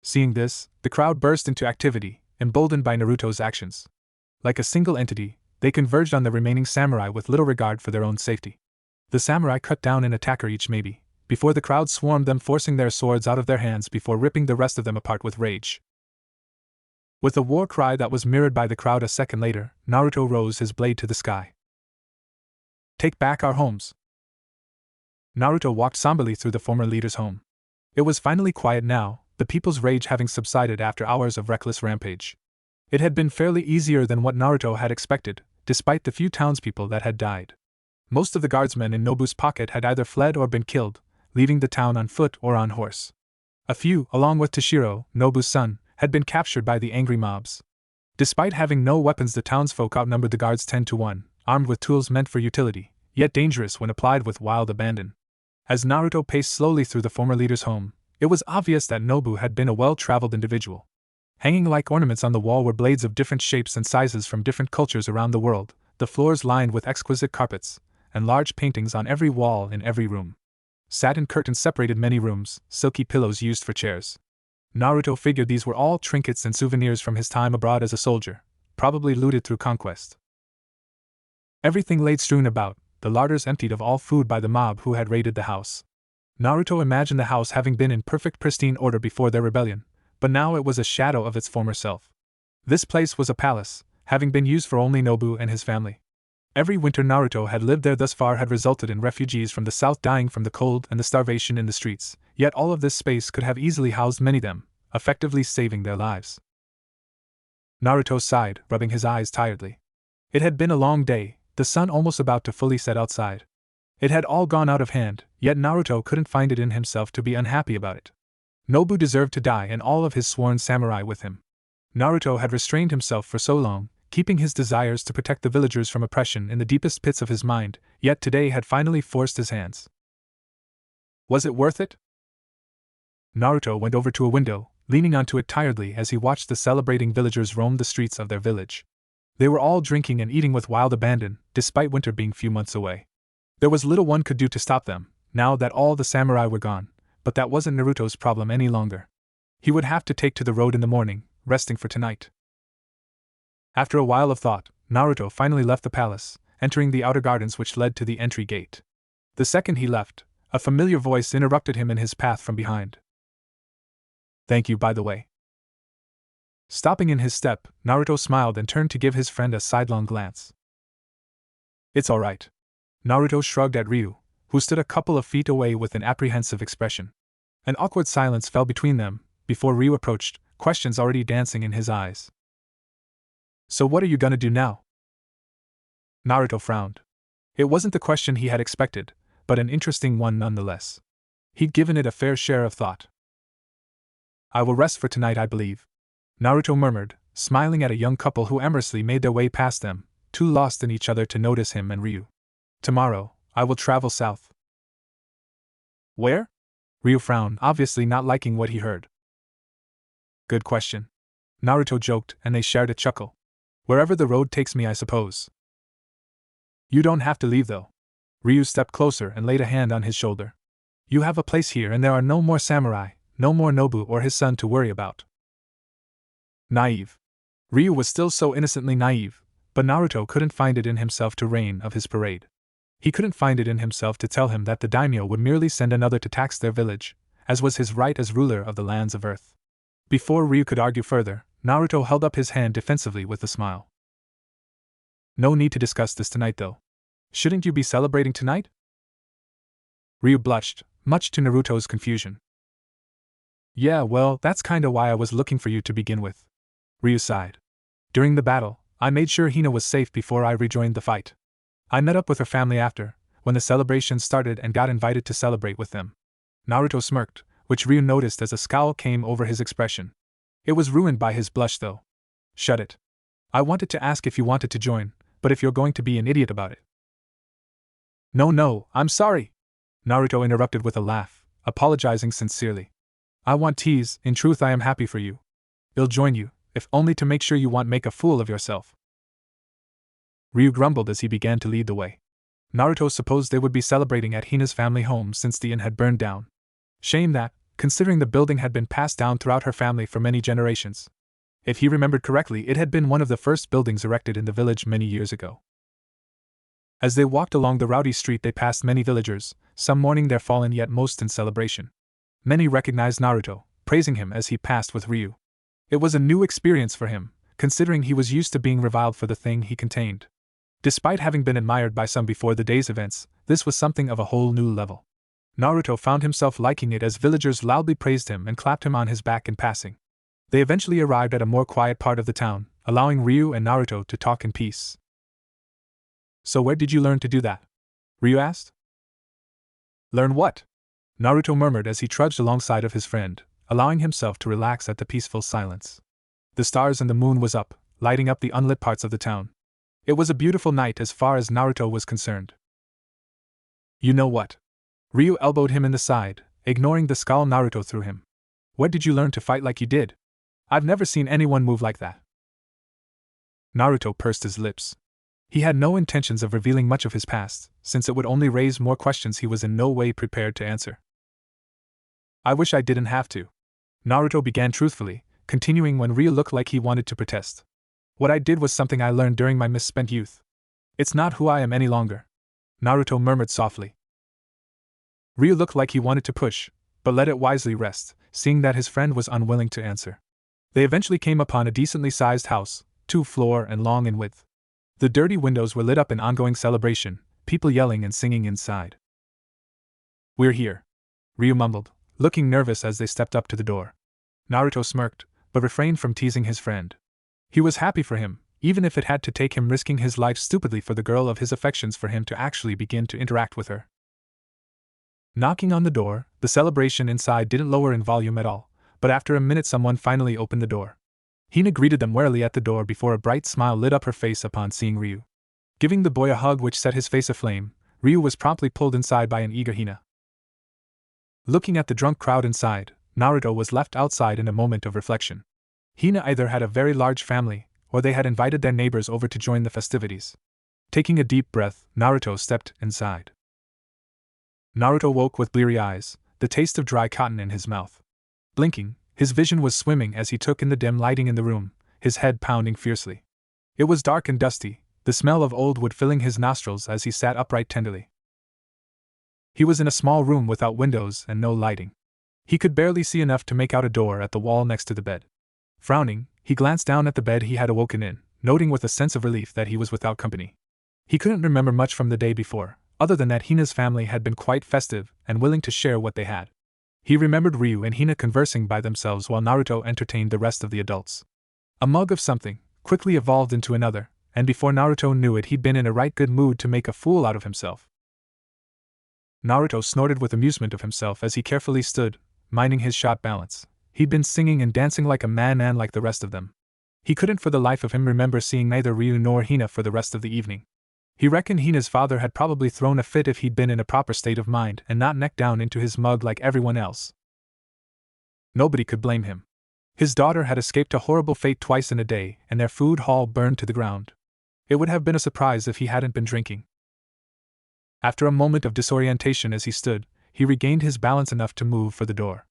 Seeing this, the crowd burst into activity, emboldened by Naruto's actions. Like a single entity, they converged on the remaining samurai with little regard for their own safety. The samurai cut down an attacker each maybe, before the crowd swarmed them, forcing their swords out of their hands before ripping the rest of them apart with rage. With a war cry that was mirrored by the crowd a second later, Naruto rose his blade to the sky. Take back our homes. Naruto walked somberly through the former leader's home. It was finally quiet now, the people's rage having subsided after hours of reckless rampage. It had been fairly easier than what Naruto had expected, despite the few townspeople that had died. Most of the guardsmen in Nobu's pocket had either fled or been killed, leaving the town on foot or on horse. A few, along with Toshiro, Nobu's son, had been captured by the angry mobs. Despite having no weapons, the townsfolk outnumbered the guards 10 to 1, armed with tools meant for utility, yet dangerous when applied with wild abandon. As Naruto paced slowly through the former leader's home, it was obvious that Nobu had been a well-traveled individual. Hanging like ornaments on the wall were blades of different shapes and sizes from different cultures around the world, the floors lined with exquisite carpets, and large paintings on every wall in every room. Satin curtains separated many rooms, silky pillows used for chairs. Naruto figured these were all trinkets and souvenirs from his time abroad as a soldier, probably looted through conquest. Everything laid strewn about, the larders emptied of all food by the mob who had raided the house. Naruto imagined the house having been in perfect pristine order before their rebellion, but now it was a shadow of its former self. This place was a palace, having been used for only Nobu and his family. Every winter Naruto had lived there thus far had resulted in refugees from the south dying from the cold and the starvation in the streets, yet all of this space could have easily housed many of them, effectively saving their lives. Naruto sighed, rubbing his eyes tiredly. It had been a long day, the sun almost about to fully set outside. It had all gone out of hand, yet Naruto couldn't find it in himself to be unhappy about it. Nobu deserved to die and all of his sworn samurai with him. Naruto had restrained himself for so long, keeping his desires to protect the villagers from oppression in the deepest pits of his mind, yet today had finally forced his hands. Was it worth it? Naruto went over to a window, leaning onto it tiredly as he watched the celebrating villagers roam the streets of their village. They were all drinking and eating with wild abandon, despite winter being few months away. There was little one could do to stop them, now that all the samurai were gone, but that wasn't Naruto's problem any longer. He would have to take to the road in the morning, resting for tonight. After a while of thought, Naruto finally left the palace, entering the outer gardens which led to the entry gate. The second he left, a familiar voice interrupted him in his path from behind. "Thank you, by the way." Stopping in his step, Naruto smiled and turned to give his friend a sidelong glance. "It's all right." Naruto shrugged at Ryu, who stood a couple of feet away with an apprehensive expression. An awkward silence fell between them, before Ryu approached, questions already dancing in his eyes. "So what are you gonna do now?" Naruto frowned. It wasn't the question he had expected, but an interesting one nonetheless. He'd given it a fair share of thought. "I will rest for tonight, I believe," Naruto murmured, smiling at a young couple who amorously made their way past them, too lost in each other to notice him and Ryu. "Tomorrow, I will travel south." "Where?" Ryu frowned, obviously not liking what he heard. "Good question." Naruto joked, and they shared a chuckle. "Wherever the road takes me, I suppose." "You don't have to leave, though." Ryu stepped closer and laid a hand on his shoulder. "You have a place here and there are no more samurai, no more Nobu or his son to worry about." Naive. Ryu was still so innocently naive, but Naruto couldn't find it in himself to rein of his parade. He couldn't find it in himself to tell him that the daimyo would merely send another to tax their village, as was his right as ruler of the lands of Earth. Before Ryu could argue further, Naruto held up his hand defensively with a smile. "No need to discuss this tonight, though. Shouldn't you be celebrating tonight?" Ryu blushed, much to Naruto's confusion. "Yeah, well, that's kinda why I was looking for you to begin with." Ryu sighed. "During the battle, I made sure Hina was safe before I rejoined the fight. I met up with her family after, when the celebration started, and got invited to celebrate with them." Naruto smirked, which Ryu noticed as a scowl came over his expression. It was ruined by his blush, though. "Shut it. I wanted to ask if you wanted to join, but if you're going to be an idiot about it." No, I'm sorry," Naruto interrupted with a laugh, apologizing sincerely. "I want tease, in truth I am happy for you. I'll join you, if only to make sure you won't make a fool of yourself." Ryu grumbled as he began to lead the way. Naruto supposed they would be celebrating at Hina's family home since the inn had burned down. Shame that, considering the building had been passed down throughout her family for many generations. If he remembered correctly, it had been one of the first buildings erected in the village many years ago. As they walked along the rowdy street, they passed many villagers, some mourning their fallen, yet most in celebration. Many recognized Naruto, praising him as he passed with Ryu. It was a new experience for him, considering he was used to being reviled for the thing he contained. Despite having been admired by some before the day's events, this was something of a whole new level. Naruto found himself liking it as villagers loudly praised him and clapped him on his back in passing. They eventually arrived at a more quiet part of the town, allowing Ryu and Naruto to talk in peace. "So where did you learn to do that?" Ryu asked. "Learn what?" Naruto murmured as he trudged alongside of his friend, allowing himself to relax at the peaceful silence. The stars and the moon was up, lighting up the unlit parts of the town. It was a beautiful night as far as Naruto was concerned. "You know what?" Ryu elbowed him in the side, ignoring the scowl Naruto threw him. "Where did you learn to fight like you did? I've never seen anyone move like that." Naruto pursed his lips. He had no intentions of revealing much of his past, since it would only raise more questions he was in no way prepared to answer. "I wish I didn't have to," Naruto began truthfully, continuing when Ryu looked like he wanted to protest. "What I did was something I learned during my misspent youth. It's not who I am any longer," Naruto murmured softly. Ryu looked like he wanted to push, but let it wisely rest, seeing that his friend was unwilling to answer. They eventually came upon a decently sized house, 2-floor and long in width. The dirty windows were lit up in ongoing celebration, people yelling and singing inside. "We're here," Ryu mumbled, looking nervous as they stepped up to the door. Naruto smirked, but refrained from teasing his friend. He was happy for him, even if it had to take him risking his life stupidly for the girl of his affections for him to actually begin to interact with her. Knocking on the door, the celebration inside didn't lower in volume at all, but after a minute someone finally opened the door. Hina greeted them warily at the door before a bright smile lit up her face upon seeing Ryu. Giving the boy a hug which set his face aflame, Ryu was promptly pulled inside by an eager Hina. Looking at the drunk crowd inside, Naruto was left outside in a moment of reflection. Hina either had a very large family, or they had invited their neighbors over to join the festivities. Taking a deep breath, Naruto stepped inside. Naruto woke with bleary eyes, the taste of dry cotton in his mouth. Blinking, his vision was swimming as he took in the dim lighting in the room, his head pounding fiercely. It was dark and dusty, the smell of old wood filling his nostrils as he sat upright tenderly. He was in a small room without windows and no lighting. He could barely see enough to make out a door at the wall next to the bed. Frowning, he glanced down at the bed he had awoken in, noting with a sense of relief that he was without company. He couldn't remember much from the day before, other than that Hina's family had been quite festive and willing to share what they had. He remembered Ryu and Hina conversing by themselves while Naruto entertained the rest of the adults. A mug of something quickly evolved into another, and before Naruto knew it, he'd been in a right good mood to make a fool out of himself. Naruto snorted with amusement of himself as he carefully stood, minding his shot balance. He'd been singing and dancing like a man like the rest of them. He couldn't for the life of him remember seeing neither Ryu nor Hina for the rest of the evening. He reckoned Hina's father had probably thrown a fit if he'd been in a proper state of mind and not neck down into his mug like everyone else. Nobody could blame him. His daughter had escaped a horrible fate twice in a day, and their food hall burned to the ground. It would have been a surprise if he hadn't been drinking. After a moment of disorientation as he stood, he regained his balance enough to move for the door.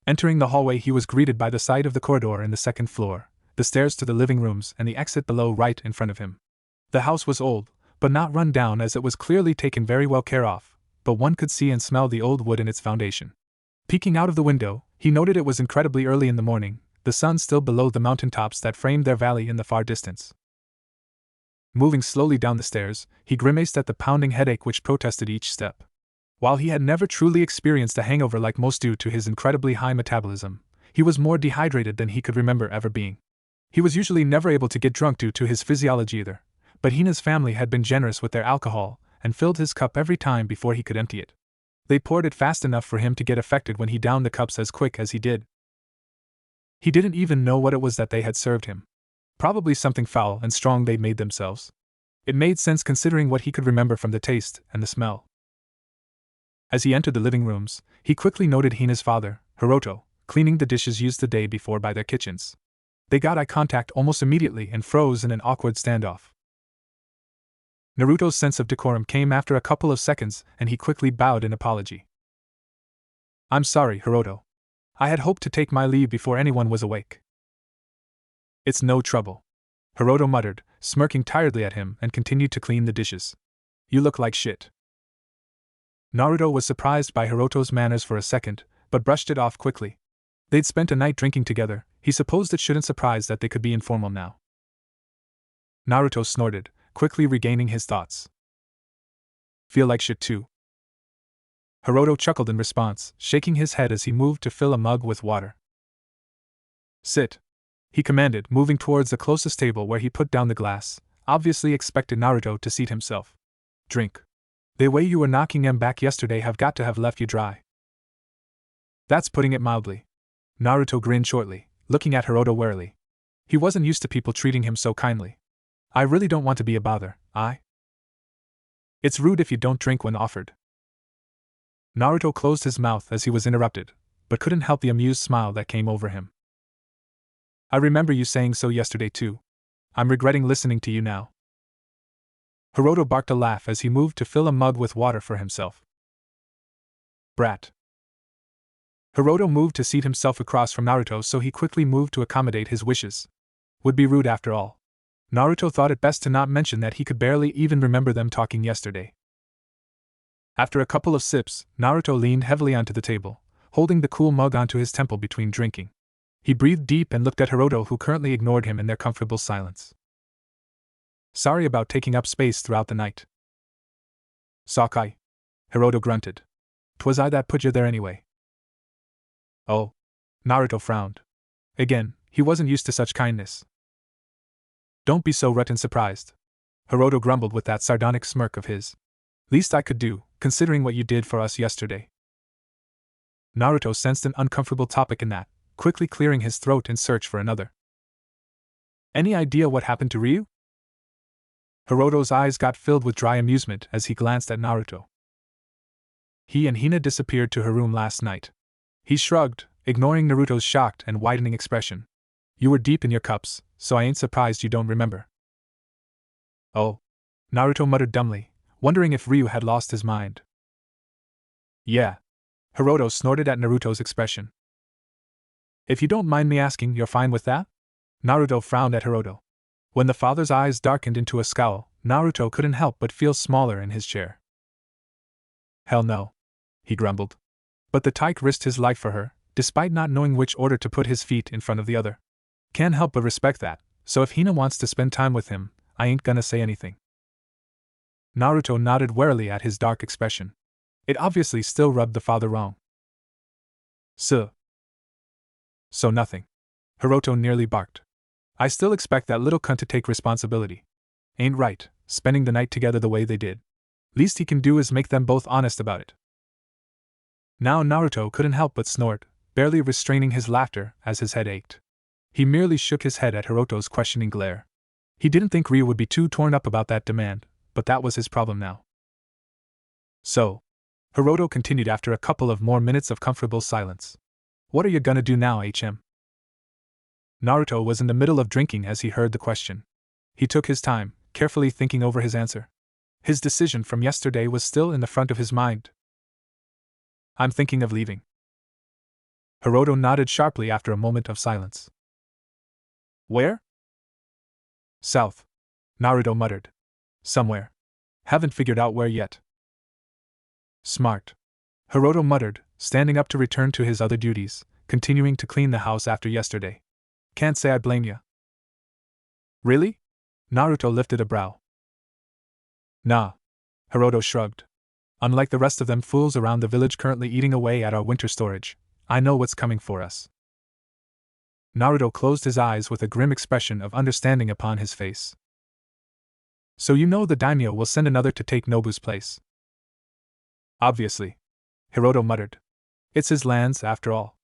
Entering the hallway, he was greeted by the sight of the corridor in the second floor, the stairs to the living rooms, and the exit below right in front of him. The house was old, but not run down, as it was clearly taken very well care of, but one could see and smell the old wood in its foundation. Peeking out of the window, he noted it was incredibly early in the morning, the sun still below the mountain tops that framed their valley in the far distance. Moving slowly down the stairs, he grimaced at the pounding headache which protested each step. While he had never truly experienced a hangover like most due to his incredibly high metabolism, he was more dehydrated than he could remember ever being. He was usually never able to get drunk due to his physiology either, but Hina's family had been generous with their alcohol and filled his cup every time before he could empty it. They poured it fast enough for him to get affected when he downed the cups as quick as he did. He didn't even know what it was that they had served him. Probably something foul and strong they'd made themselves. It made sense considering what he could remember from the taste and the smell. As he entered the living rooms, he quickly noted Hina's father, Hiroto, cleaning the dishes used the day before by their kitchens. They got eye contact almost immediately and froze in an awkward standoff. Naruto's sense of decorum came after a couple of seconds, and he quickly bowed in apology. "I'm sorry, Hiroto. I had hoped to take my leave before anyone was awake." "It's no trouble," Hiroto muttered, smirking tiredly at him, and continued to clean the dishes. "You look like shit." Naruto was surprised by Hiroto's manners for a second, but brushed it off quickly. They'd spent a night drinking together, he supposed it shouldn't surprise that they could be informal now. Naruto snorted, quickly regaining his thoughts. "Feel like shit too?" Hiroto chuckled in response, shaking his head as he moved to fill a mug with water. "Sit," he commanded, moving towards the closest table where he put down the glass, obviously expected Naruto to seat himself. "Drink. The way you were knocking him back yesterday have got to have left you dry." "That's putting it mildly." Naruto grinned shortly, looking at Hiroto warily. He wasn't used to people treating him so kindly. "I really don't want to be a bother, It's rude if you don't drink when offered." Naruto closed his mouth as he was interrupted, but couldn't help the amused smile that came over him. "I remember you saying so yesterday too. I'm regretting listening to you now." Hiroto barked a laugh as he moved to fill a mug with water for himself. "Brat." Hiroto moved to seat himself across from Naruto, so he quickly moved to accommodate his wishes. Would be rude after all. Naruto thought it best to not mention that he could barely even remember them talking yesterday. After a couple of sips, Naruto leaned heavily onto the table, holding the cool mug onto his temple between drinking. He breathed deep and looked at Hiroto, who currently ignored him in their comfortable silence. "Sorry about taking up space throughout the night." "Sakai," Hiroto grunted. "'Twas I that put you there anyway." "Oh." Naruto frowned. Again, he wasn't used to such kindness. "Don't be so rotten surprised," Hiroto grumbled with that sardonic smirk of his. "Least I could do, considering what you did for us yesterday." Naruto sensed an uncomfortable topic in that, quickly clearing his throat in search for another. "Any idea what happened to Ryu?" Hiroto's eyes got filled with dry amusement as he glanced at Naruto. "He and Hina disappeared to her room last night." He shrugged, ignoring Naruto's shocked and widening expression. You were deep in your cups, so I ain't surprised you don't remember. Oh. Naruto muttered dumbly, wondering if Ryu had lost his mind. Yeah. Hiroto snorted at Naruto's expression. If you don't mind me asking, you're fine with that? Naruto frowned at Hiroto. When the father's eyes darkened into a scowl, Naruto couldn't help but feel smaller in his chair. Hell no. He grumbled. But the tyke risked his life for her, despite not knowing which order to put his feet in front of the other. Can't help but respect that, so if Hina wants to spend time with him, I ain't gonna say anything. Naruto nodded warily at his dark expression. It obviously still rubbed the father wrong. So nothing. Hiroto nearly barked. I still expect that little cunt to take responsibility. Ain't right, spending the night together the way they did. Least he can do is make them both honest about it. Now Naruto couldn't help but snort, barely restraining his laughter as his head ached. He merely shook his head at Hiroto's questioning glare. He didn't think Ryu would be too torn up about that demand, but that was his problem now. So, Hiroto continued after a couple of more minutes of comfortable silence. What are you gonna do now, HM? Naruto was in the middle of drinking as he heard the question. He took his time, carefully thinking over his answer. His decision from yesterday was still in the front of his mind. I'm thinking of leaving. Hiroto nodded sharply after a moment of silence. Where? South. Naruto muttered. Somewhere. Haven't figured out where yet. Smart. Hiroto muttered, standing up to return to his other duties, continuing to clean the house after yesterday. Can't say I blame ya. Really? Naruto lifted a brow. Nah. Hiroto shrugged. Unlike the rest of them fools around the village currently eating away at our winter storage, I know what's coming for us. Naruto closed his eyes with a grim expression of understanding upon his face. So you know the daimyo will send another to take Nobu's place? Obviously. Hiroto muttered. It's his lands, after all.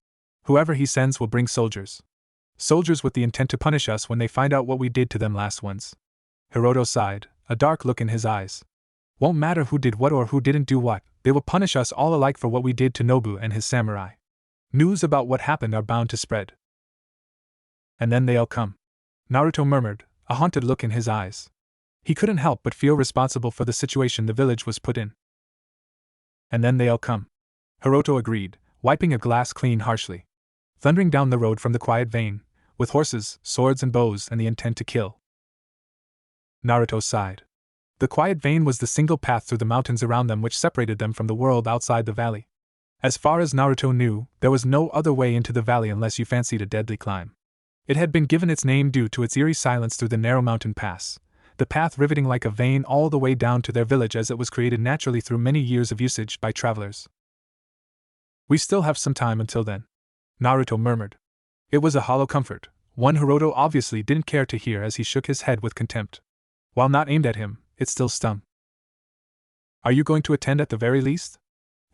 Whoever he sends will bring soldiers. Soldiers with the intent to punish us when they find out what we did to them last once. Hiroto sighed, a dark look in his eyes. Won't matter who did what or who didn't do what, they will punish us all alike for what we did to Nobu and his samurai. News about what happened are bound to spread. And then they'll come. Naruto murmured, a haunted look in his eyes. He couldn't help but feel responsible for the situation the village was put in. And then they'll come. Hiroto agreed, wiping a glass clean harshly. Thundering down the road from the quiet vein, with horses, swords and bows and the intent to kill. Naruto sighed. The quiet vein was the single path through the mountains around them which separated them from the world outside the valley. As far as Naruto knew, there was no other way into the valley unless you fancied a deadly climb. It had been given its name due to its eerie silence through the narrow mountain pass, the path riveting like a vein all the way down to their village as it was created naturally through many years of usage by travelers. We still have some time until then, Naruto murmured. It was a hollow comfort, one Hiroto obviously didn't care to hear as he shook his head with contempt. While not aimed at him, it still stung. Are you going to attend at the very least?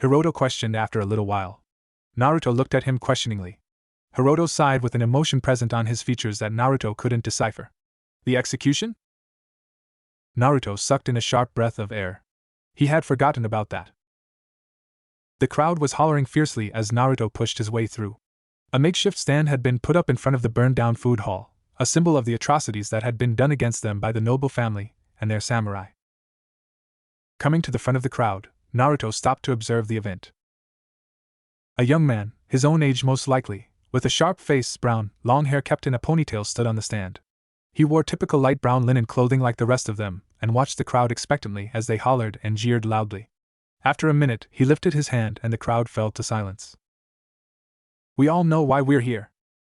Hiroto questioned after a little while. Naruto looked at him questioningly. Hiroto sighed with an emotion present on his features that Naruto couldn't decipher. The execution? Naruto sucked in a sharp breath of air. He had forgotten about that. The crowd was hollering fiercely as Naruto pushed his way through. A makeshift stand had been put up in front of the burned-down food hall, a symbol of the atrocities that had been done against them by the noble family and their samurai. Coming to the front of the crowd, Naruto stopped to observe the event. A young man, his own age most likely, with a sharp face, brown, long hair kept in a ponytail stood on the stand. He wore typical light brown linen clothing like the rest of them, and watched the crowd expectantly as they hollered and jeered loudly. After a minute, he lifted his hand and the crowd fell to silence. We all know why we're here,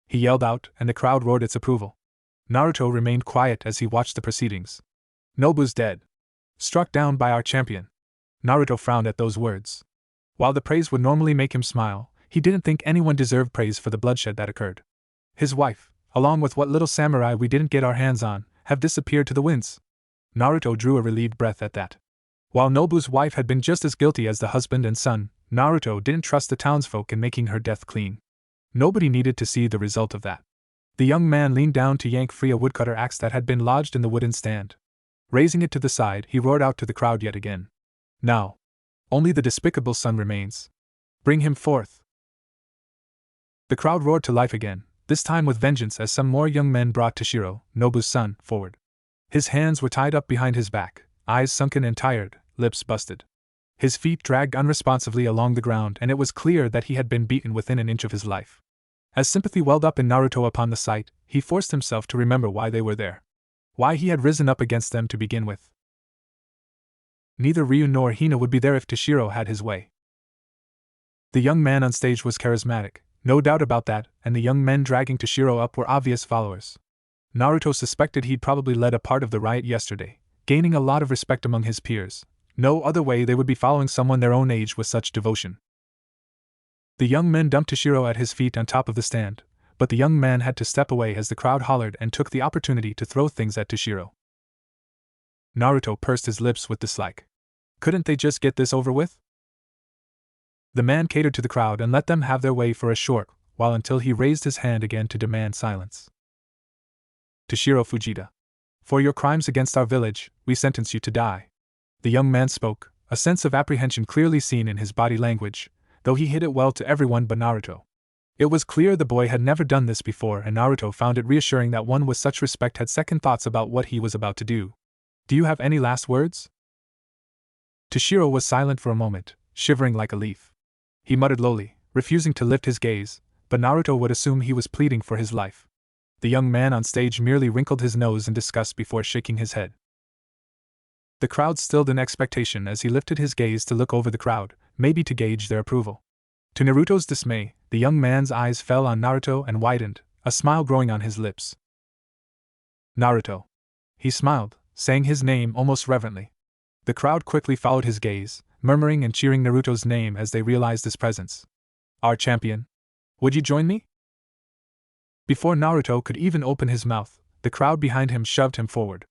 he yelled out, and the crowd roared its approval. Naruto remained quiet as he watched the proceedings. Nobu's dead. Struck down by our champion. Naruto frowned at those words. While the praise would normally make him smile, he didn't think anyone deserved praise for the bloodshed that occurred. His wife, along with what little samurai we didn't get our hands on, have disappeared to the winds. Naruto drew a relieved breath at that. While Nobu's wife had been just as guilty as the husband and son, Naruto didn't trust the townsfolk in making her death clean. Nobody needed to see the result of that. The young man leaned down to yank free a woodcutter axe that had been lodged in the wooden stand. Raising it to the side, he roared out to the crowd yet again. Now, only the despicable son remains. Bring him forth. The crowd roared to life again, this time with vengeance as some more young men brought Toshiro, Nobu's son, forward. His hands were tied up behind his back, eyes sunken and tired, lips busted. His feet dragged unresponsively along the ground, and it was clear that he had been beaten within an inch of his life. As sympathy welled up in Naruto upon the sight, he forced himself to remember why they were there. Why he had risen up against them to begin with. Neither Ryu nor Hina would be there if Toshiro had his way. The young man on stage was charismatic, no doubt about that, and the young men dragging Toshiro up were obvious followers. Naruto suspected he'd probably led a part of the riot yesterday, gaining a lot of respect among his peers. No other way they would be following someone their own age with such devotion. The young men dumped Toshiro at his feet on top of the stand, but the young man had to step away as the crowd hollered and took the opportunity to throw things at Toshiro. Naruto pursed his lips with dislike. Couldn't they just get this over with? The man catered to the crowd and let them have their way for a short while until he raised his hand again to demand silence. Toshiro Fujita. For your crimes against our village, we sentence you to die. The young man spoke, a sense of apprehension clearly seen in his body language, though he hid it well to everyone but Naruto. It was clear the boy had never done this before, and Naruto found it reassuring that one with such respect had second thoughts about what he was about to do. Do you have any last words? Toshiro was silent for a moment, shivering like a leaf. He muttered lowly, refusing to lift his gaze, but Naruto would assume he was pleading for his life. The young man on stage merely wrinkled his nose in disgust before shaking his head. The crowd stilled in expectation as he lifted his gaze to look over the crowd, maybe to gauge their approval. To Naruto's dismay, the young man's eyes fell on Naruto and widened, a smile growing on his lips. Naruto. He smiled, saying his name almost reverently. The crowd quickly followed his gaze, murmuring and cheering Naruto's name as they realized his presence. Our champion. Would you join me? Before Naruto could even open his mouth, the crowd behind him shoved him forward.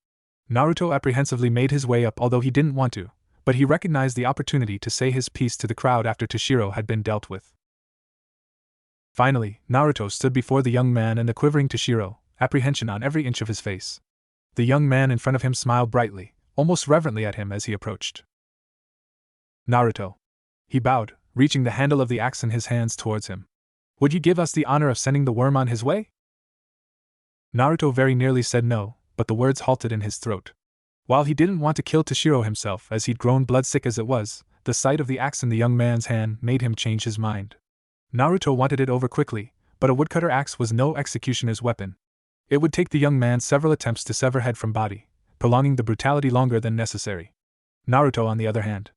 Naruto apprehensively made his way up, although he didn't want to, but he recognized the opportunity to say his piece to the crowd after Toshiro had been dealt with. Finally, Naruto stood before the young man and the quivering Toshiro, apprehension on every inch of his face. The young man in front of him smiled brightly, almost reverently at him as he approached. Naruto. He bowed, reaching the handle of the axe in his hands towards him. Would you give us the honor of sending the worm on his way? Naruto very nearly said no, but the words halted in his throat. While he didn't want to kill Toshiro himself as he'd grown bloodsick as it was, the sight of the axe in the young man's hand made him change his mind. Naruto wanted it over quickly, but a woodcutter axe was no executioner's weapon. It would take the young man several attempts to sever head from body, prolonging the brutality longer than necessary. Naruto, on the other hand.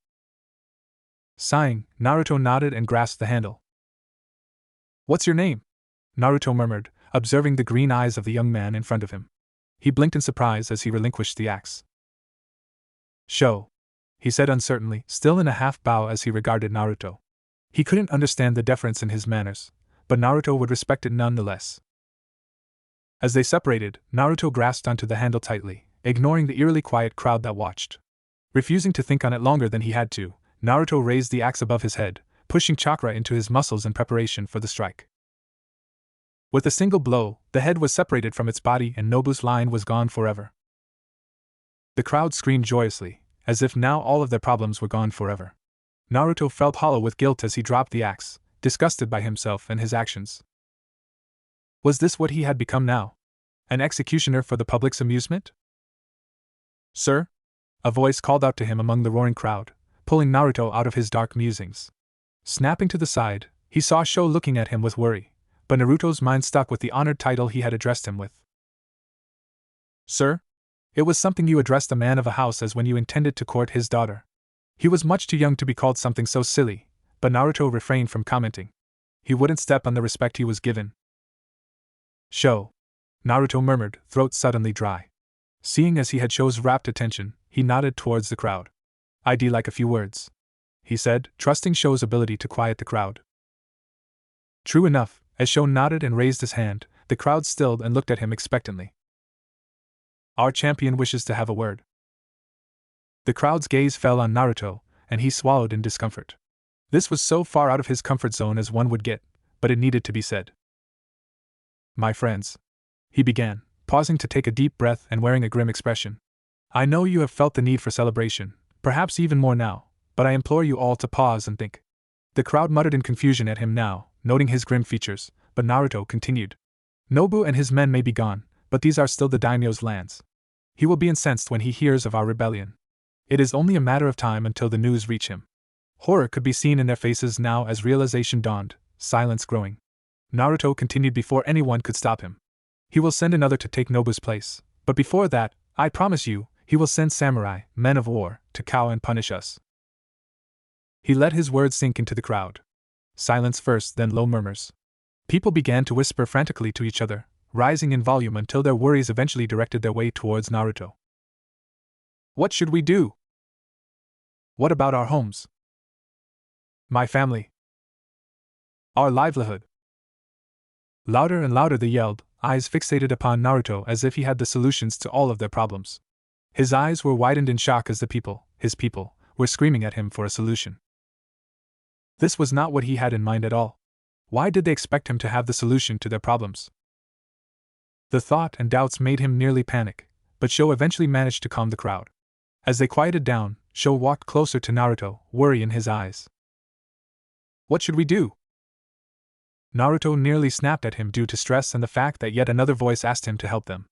Sighing, Naruto nodded and grasped the handle. What's your name? Naruto murmured, observing the green eyes of the young man in front of him. He blinked in surprise as he relinquished the axe. Sho, he said uncertainly, still in a half bow as he regarded Naruto. He couldn't understand the deference in his manners, but Naruto would respect it nonetheless. As they separated, Naruto grasped onto the handle tightly, ignoring the eerily quiet crowd that watched. Refusing to think on it longer than he had to, Naruto raised the axe above his head, pushing chakra into his muscles in preparation for the strike. With a single blow, the head was separated from its body and Nobu's line was gone forever. The crowd screamed joyously, as if now all of their problems were gone forever. Naruto felt hollow with guilt as he dropped the axe, disgusted by himself and his actions. Was this what he had become now? An executioner for the public's amusement? Sir? A voice called out to him among the roaring crowd, pulling Naruto out of his dark musings. Snapping to the side, he saw Sho looking at him with worry, but Naruto's mind stuck with the honored title he had addressed him with. Sir? It was something you addressed a man of a house as when you intended to court his daughter. He was much too young to be called something so silly, but Naruto refrained from commenting. He wouldn't step on the respect he was given. Sho, Naruto murmured, throat suddenly dry. Seeing as he had Sho's rapt attention, he nodded towards the crowd. I'd like a few words, he said, trusting Sho's ability to quiet the crowd. True enough, as Sho nodded and raised his hand, the crowd stilled and looked at him expectantly. Our champion wishes to have a word. The crowd's gaze fell on Naruto, and he swallowed in discomfort. This was so far out of his comfort zone as one would get, but it needed to be said. My friends, he began, pausing to take a deep breath and wearing a grim expression. I know you have felt the need for celebration, perhaps even more now, but I implore you all to pause and think. The crowd muttered in confusion at him now, noting his grim features, but Naruto continued. Nobu and his men may be gone, but these are still the daimyo's lands. He will be incensed when he hears of our rebellion. It is only a matter of time until the news reach him." Horror could be seen in their faces now as realization dawned, silence growing. Naruto continued before anyone could stop him. "He will send another to take Nobu's place, but before that, I promise you, he will send samurai, men of war, to Kao and punish us." He let his words sink into the crowd. Silence first, then low murmurs. People began to whisper frantically to each other, rising in volume until their worries eventually directed their way towards Naruto. "What should we do? What about our homes? My family? Our livelihood?" Louder and louder they yelled, eyes fixated upon Naruto as if he had the solutions to all of their problems. His eyes were widened in shock as the people, his people, were screaming at him for a solution. This was not what he had in mind at all. Why did they expect him to have the solution to their problems? The thought and doubts made him nearly panic, but Sho eventually managed to calm the crowd. As they quieted down, Sho walked closer to Naruto, worry in his eyes. "What should we do?" Naruto nearly snapped at him due to stress and the fact that yet another voice asked him to help them.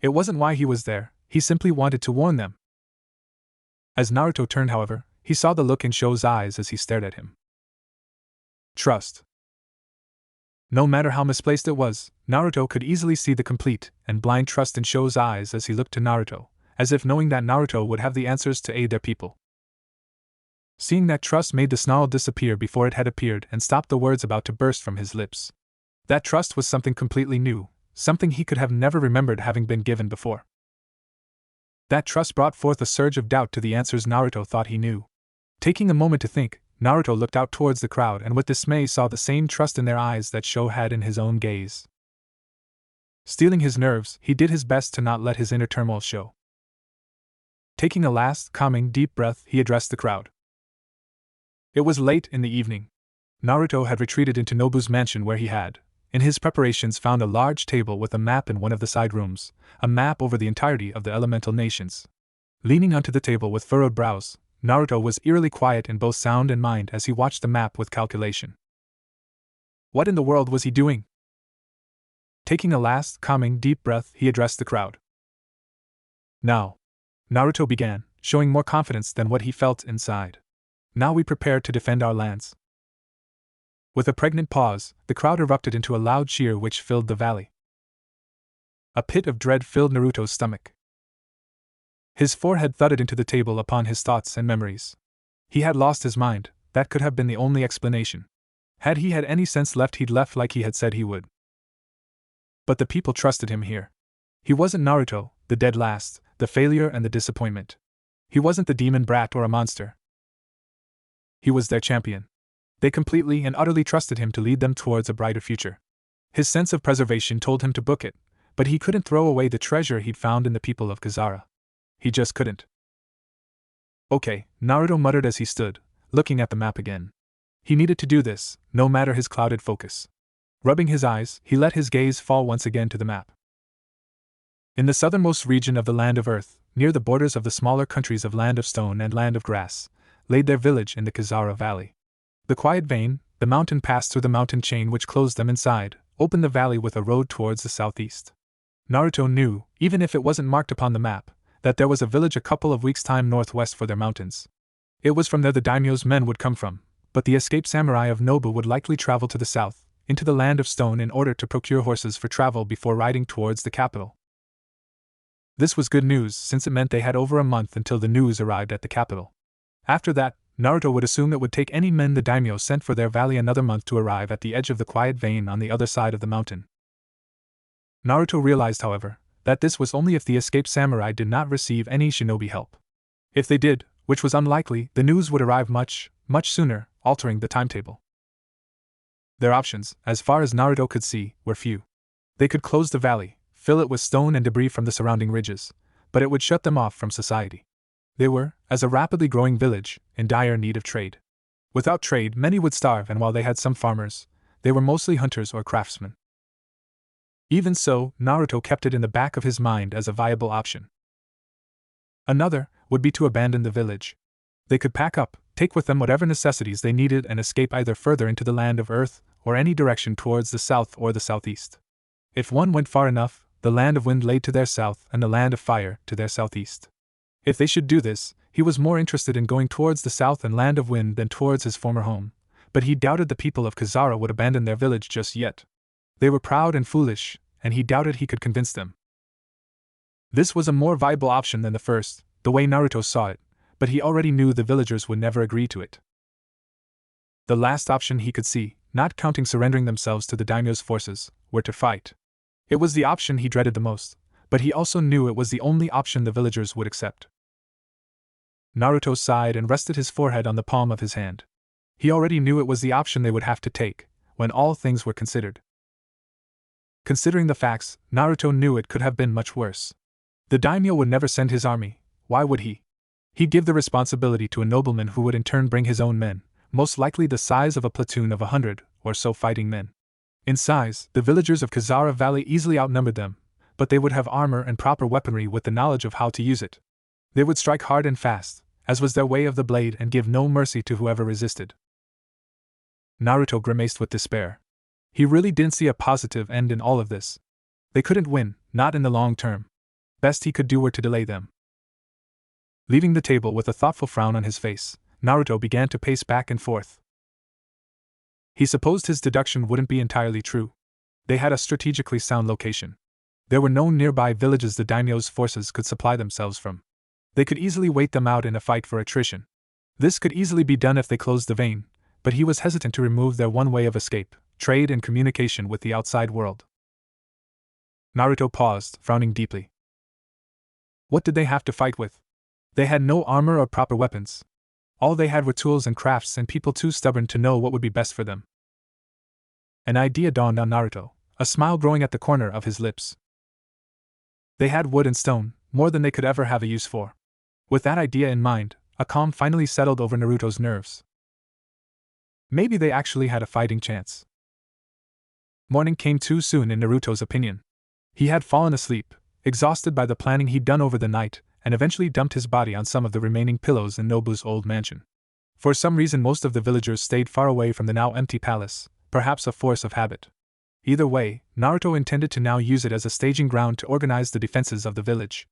It wasn't why he was there, he simply wanted to warn them. As Naruto turned, however, he saw the look in Sho's eyes as he stared at him. Trust. No matter how misplaced it was, Naruto could easily see the complete and blind trust in Sho's eyes as he looked to Naruto, as if knowing that Naruto would have the answers to aid their people. Seeing that trust made the snarl disappear before it had appeared and stopped the words about to burst from his lips. That trust was something completely new, something he could have never remembered having been given before. That trust brought forth a surge of doubt to the answers Naruto thought he knew. Taking a moment to think, Naruto looked out towards the crowd and with dismay saw the same trust in their eyes that Sho had in his own gaze. Steeling his nerves, he did his best to not let his inner turmoil show. Taking a last, calming, deep breath, he addressed the crowd. It was late in the evening. Naruto had retreated into Nobu's mansion where he had, in his preparations, found a large table with a map in one of the side rooms, a map over the entirety of the elemental nations. Leaning onto the table with furrowed brows, Naruto was eerily quiet in both sound and mind as he watched the map with calculation. What in the world was he doing? Taking a last, calming, deep breath, he addressed the crowd. "Now," Naruto began, showing more confidence than what he felt inside. "Now we prepare to defend our lands." With a pregnant pause, the crowd erupted into a loud cheer which filled the valley. A pit of dread filled Naruto's stomach. His forehead thudded into the table upon his thoughts and memories. He had lost his mind, that could have been the only explanation. Had he had any sense left, he'd left like he had said he would. But the people trusted him here. He wasn't Naruto, the dead last, the failure and the disappointment. He wasn't the demon brat or a monster. He was their champion. They completely and utterly trusted him to lead them towards a brighter future. His sense of preservation told him to book it, but he couldn't throw away the treasure he'd found in the people of Kazara. He just couldn't. "Okay," Naruto muttered as he stood, looking at the map again. He needed to do this, no matter his clouded focus. Rubbing his eyes, he let his gaze fall once again to the map. In the southernmost region of the Land of Earth, near the borders of the smaller countries of Land of Stone and Land of Grass, laid their village in the Kazara Valley. The quiet vein, the mountain passed through the mountain chain which closed them inside, opened the valley with a road towards the southeast. Naruto knew, even if it wasn't marked upon the map, that there was a village a couple of weeks' time northwest for their mountains. It was from there the daimyo's men would come from, but the escaped samurai of Nobu would likely travel to the south, into the Land of Stone in order to procure horses for travel before riding towards the capital. This was good news since it meant they had over a month until the news arrived at the capital. After that, Naruto would assume it would take any men the daimyo sent for their valley another month to arrive at the edge of the quiet vein on the other side of the mountain. Naruto realized, however, that this was only if the escaped samurai did not receive any shinobi help. If they did, which was unlikely, the news would arrive much, much sooner, altering the timetable. Their options, as far as Naruto could see, were few. They could close the valley, fill it with stone and debris from the surrounding ridges, but it would shut them off from society. They were, as a rapidly growing village, in dire need of trade. Without trade, many would starve, and while they had some farmers, they were mostly hunters or craftsmen. Even so, Naruto kept it in the back of his mind as a viable option. Another would be to abandon the village. They could pack up, take with them whatever necessities they needed, and escape either further into the Land of Earth or any direction towards the south or the southeast. If one went far enough, the land of wind lay to their south and the land of fire to their southeast. If they should do this, he was more interested in going towards the south and land of wind than towards his former home, but he doubted the people of Kazara would abandon their village just yet. They were proud and foolish, and he doubted he could convince them. This was a more viable option than the first, the way Naruto saw it, but he already knew the villagers would never agree to it. The last option he could see, not counting surrendering themselves to the daimyo's forces, were to fight. It was the option he dreaded the most, but he also knew it was the only option the villagers would accept. Naruto sighed and rested his forehead on the palm of his hand. He already knew it was the option they would have to take, when all things were considered. Considering the facts, Naruto knew it could have been much worse. The daimyo would never send his army. Why would he? He'd give the responsibility to a nobleman who would in turn bring his own men, most likely the size of a platoon of 100 or so fighting men. In size, the villagers of Kazara Valley easily outnumbered them, but they would have armor and proper weaponry with the knowledge of how to use it. They would strike hard and fast, as was their way of the blade, and give no mercy to whoever resisted. Naruto grimaced with despair. He really didn't see a positive end in all of this. They couldn't win, not in the long term. Best he could do were to delay them. Leaving the table with a thoughtful frown on his face, Naruto began to pace back and forth. He supposed his deduction wouldn't be entirely true. They had a strategically sound location. There were no nearby villages the daimyo's forces could supply themselves from. They could easily wait them out in a fight for attrition. This could easily be done if they closed the vein, but he was hesitant to remove their one way of escape, trade and communication with the outside world. Naruto paused, frowning deeply. What did they have to fight with? They had no armor or proper weapons. All they had were tools and crafts and people too stubborn to know what would be best for them. An idea dawned on Naruto, a smile growing at the corner of his lips. They had wood and stone, more than they could ever have a use for. With that idea in mind, a calm finally settled over Naruto's nerves. Maybe they actually had a fighting chance. Morning came too soon in Naruto's opinion. He had fallen asleep, exhausted by the planning he'd done over the night, and eventually dumped his body on some of the remaining pillows in Nobu's old mansion. For some reason most of the villagers stayed far away from the now empty palace, perhaps a force of habit. Either way, Naruto intended to now use it as a staging ground to organize the defenses of the village.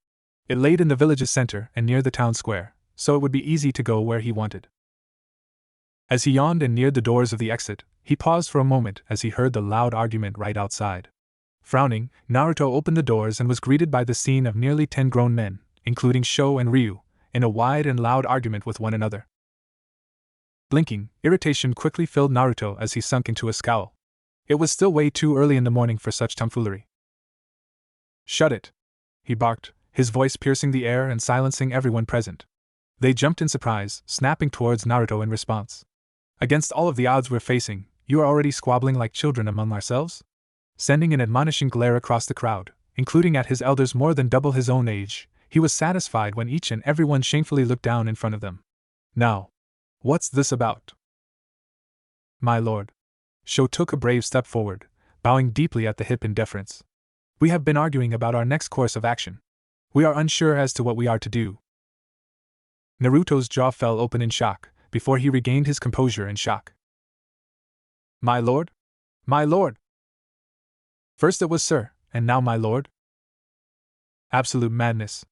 It laid in the village's center and near the town square, so it would be easy to go where he wanted. As he yawned and neared the doors of the exit, he paused for a moment as he heard the loud argument right outside. Frowning, Naruto opened the doors and was greeted by the scene of nearly 10 grown men, including Sho and Ryu, in a wide and loud argument with one another. Blinking, irritation quickly filled Naruto as he sunk into a scowl. It was still way too early in the morning for such tomfoolery. "Shut it!" he barked, his voice piercing the air and silencing everyone present. They jumped in surprise, snapping towards Naruto in response. "Against all of the odds we're facing, you are already squabbling like children among ourselves?" Sending an admonishing glare across the crowd, including at his elders more than double his own age, he was satisfied when each and everyone shamefully looked down in front of them. "Now, what's this about?" "My lord." Sho took a brave step forward, bowing deeply at the hip in deference. "We have been arguing about our next course of action. We are unsure as to what we are to do." Naruto's jaw fell open in shock, before he regained his composure in shock. "My lord? My lord! First it was sir, and now my lord?" Absolute madness.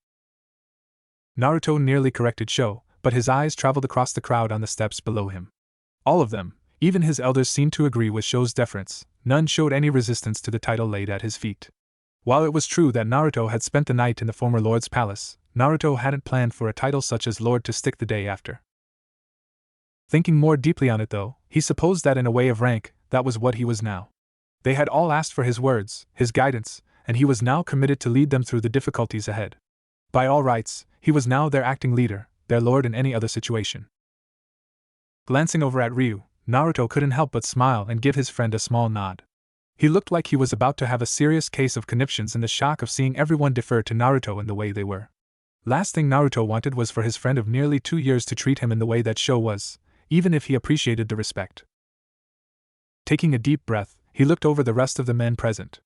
Naruto nearly corrected Sho, but his eyes traveled across the crowd on the steps below him. All of them, even his elders, seemed to agree with Sho's deference. None showed any resistance to the title laid at his feet. While it was true that Naruto had spent the night in the former lord's palace, Naruto hadn't planned for a title such as lord to stick the day after. Thinking more deeply on it though, he supposed that in a way of rank, that was what he was now. They had all asked for his words, his guidance, and he was now committed to lead them through the difficulties ahead. By all rights, he was now their acting leader, their lord in any other situation. Glancing over at Ryu, Naruto couldn't help but smile and give his friend a small nod. He looked like he was about to have a serious case of conniptions in the shock of seeing everyone defer to Naruto in the way they were. Last thing Naruto wanted was for his friend of nearly 2 years to treat him in the way that Sho was, even if he appreciated the respect. Taking a deep breath, he looked over the rest of the men present.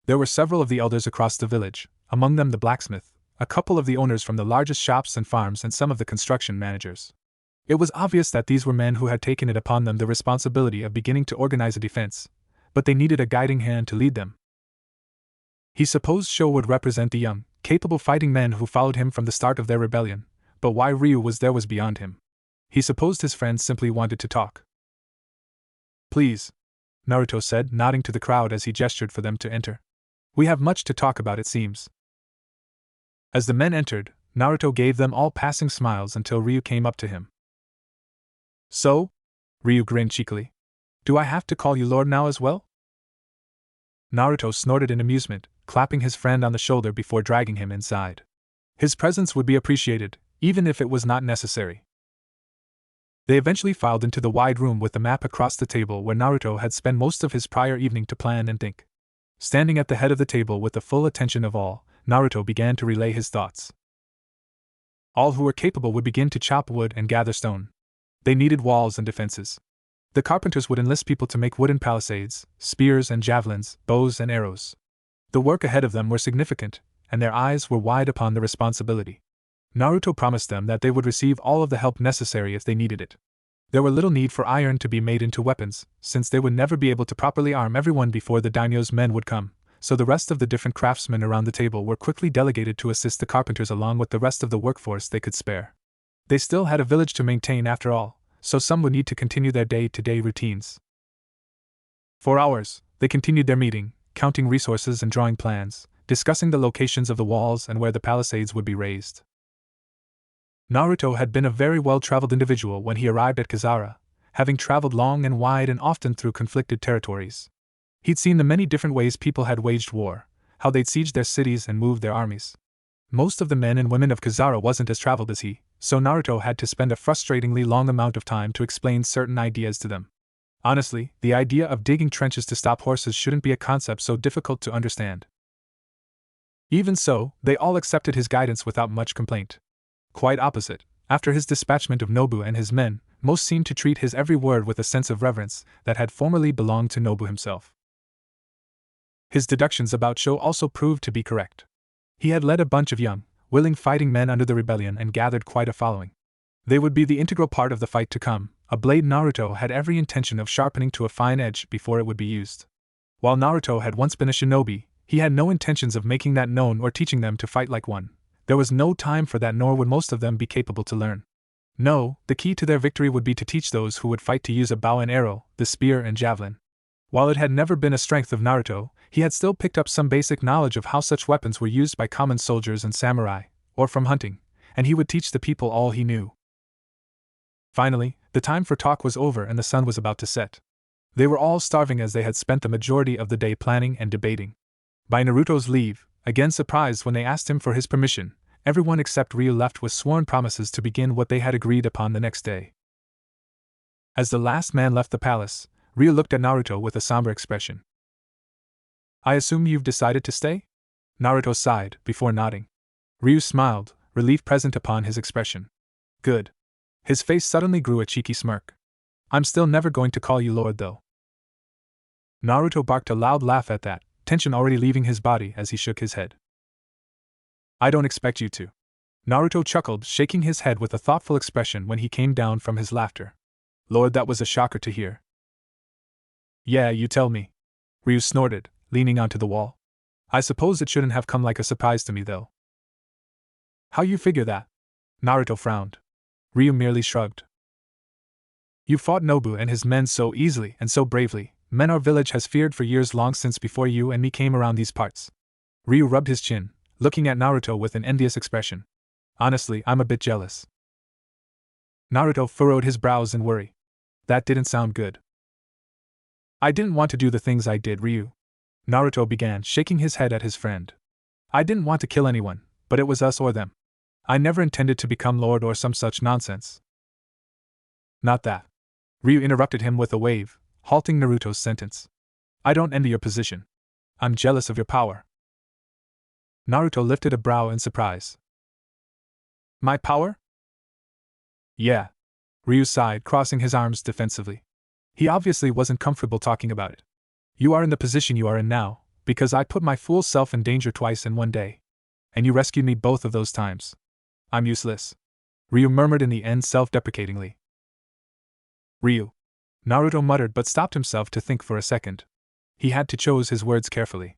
There were several of the elders across the village, among them the blacksmith, a couple of the owners from the largest shops and farms, and some of the construction managers. It was obvious that these were men who had taken it upon them the responsibility of beginning to organize a defense, but they needed a guiding hand to lead them. He supposed Sho would represent the young, capable fighting men who followed him from the start of their rebellion, but why Ryu was there was beyond him. He supposed his friends simply wanted to talk. Please, Naruto said, nodding to the crowd as he gestured for them to enter. We have much to talk about, it seems. As the men entered, Naruto gave them all passing smiles until Ryu came up to him. So? Ryu grinned cheekily. Do I have to call you Lord now as well? Naruto snorted in amusement, clapping his friend on the shoulder before dragging him inside. His presence would be appreciated, even if it was not necessary. They eventually filed into the wide room with the map across the table where Naruto had spent most of his prior evening to plan and think. Standing at the head of the table with the full attention of all, Naruto began to relay his thoughts. All who were capable would begin to chop wood and gather stone. They needed walls and defenses. The carpenters would enlist people to make wooden palisades, spears and javelins, bows and arrows. The work ahead of them were significant, and their eyes were wide upon the responsibility. Naruto promised them that they would receive all of the help necessary if they needed it. There were little need for iron to be made into weapons, since they would never be able to properly arm everyone before the daimyo's men would come, so the rest of the different craftsmen around the table were quickly delegated to assist the carpenters along with the rest of the workforce they could spare. They still had a village to maintain after all, so some would need to continue their day-to-day routines. For hours, they continued their meeting, counting resources and drawing plans, discussing the locations of the walls and where the palisades would be raised. Naruto had been a very well-traveled individual when he arrived at Kazara, having traveled long and wide and often through conflicted territories. He'd seen the many different ways people had waged war, how they'd sieged their cities and moved their armies. Most of the men and women of Kazara wasn't as traveled as he, so Naruto had to spend a frustratingly long amount of time to explain certain ideas to them. Honestly, the idea of digging trenches to stop horses shouldn't be a concept so difficult to understand. Even so, they all accepted his guidance without much complaint. Quite opposite, after his dispatchment of Nobu and his men, most seemed to treat his every word with a sense of reverence that had formerly belonged to Nobu himself. His deductions about Sho also proved to be correct. He had led a bunch of young, willing fighting men under the rebellion and gathered quite a following. They would be the integral part of the fight to come, a blade Naruto had every intention of sharpening to a fine edge before it would be used. While Naruto had once been a shinobi, he had no intentions of making that known or teaching them to fight like one. There was no time for that, nor would most of them be capable to learn. No, the key to their victory would be to teach those who would fight to use a bow and arrow, the spear and javelin. While it had never been a strength of Naruto, he had still picked up some basic knowledge of how such weapons were used by common soldiers and samurai, or from hunting, and he would teach the people all he knew. Finally, the time for talk was over and the sun was about to set. They were all starving as they had spent the majority of the day planning and debating. By Naruto's leave, again surprised when they asked him for his permission, everyone except Ryu left with sworn promises to begin what they had agreed upon the next day. As the last man left the palace, Ryu looked at Naruto with a somber expression. I assume you've decided to stay? Naruto sighed, before nodding. Ryu smiled, relief present upon his expression. Good. His face suddenly grew a cheeky smirk. I'm still never going to call you Lord, though. Naruto barked a loud laugh at that, tension already leaving his body as he shook his head. I don't expect you to. Naruto chuckled, shaking his head with a thoughtful expression when he came down from his laughter. Lord, that was a shocker to hear. Yeah, you tell me. Ryu snorted, leaning onto the wall. I suppose it shouldn't have come like a surprise to me, though. How you figure that? Naruto frowned. Ryu merely shrugged. You fought Nobu and his men so easily and so bravely, men our village has feared for years long since before you and me came around these parts. Ryu rubbed his chin, looking at Naruto with an envious expression. Honestly, I'm a bit jealous. Naruto furrowed his brows in worry. That didn't sound good. I didn't want to do the things I did, Ryu. Naruto began, shaking his head at his friend. I didn't want to kill anyone, but it was us or them. I never intended to become Lord or some such nonsense. Not that. Ryu interrupted him with a wave, halting Naruto's sentence. I don't envy your position. I'm jealous of your power. Naruto lifted a brow in surprise. My power? Yeah. Ryu sighed, crossing his arms defensively. He obviously wasn't comfortable talking about it. You are in the position you are in now, because I put my fool self in danger twice in one day. And you rescued me both of those times. I'm useless. Ryu murmured in the end self-deprecatingly. Ryu. Naruto muttered but stopped himself to think for a second. He had to choose his words carefully.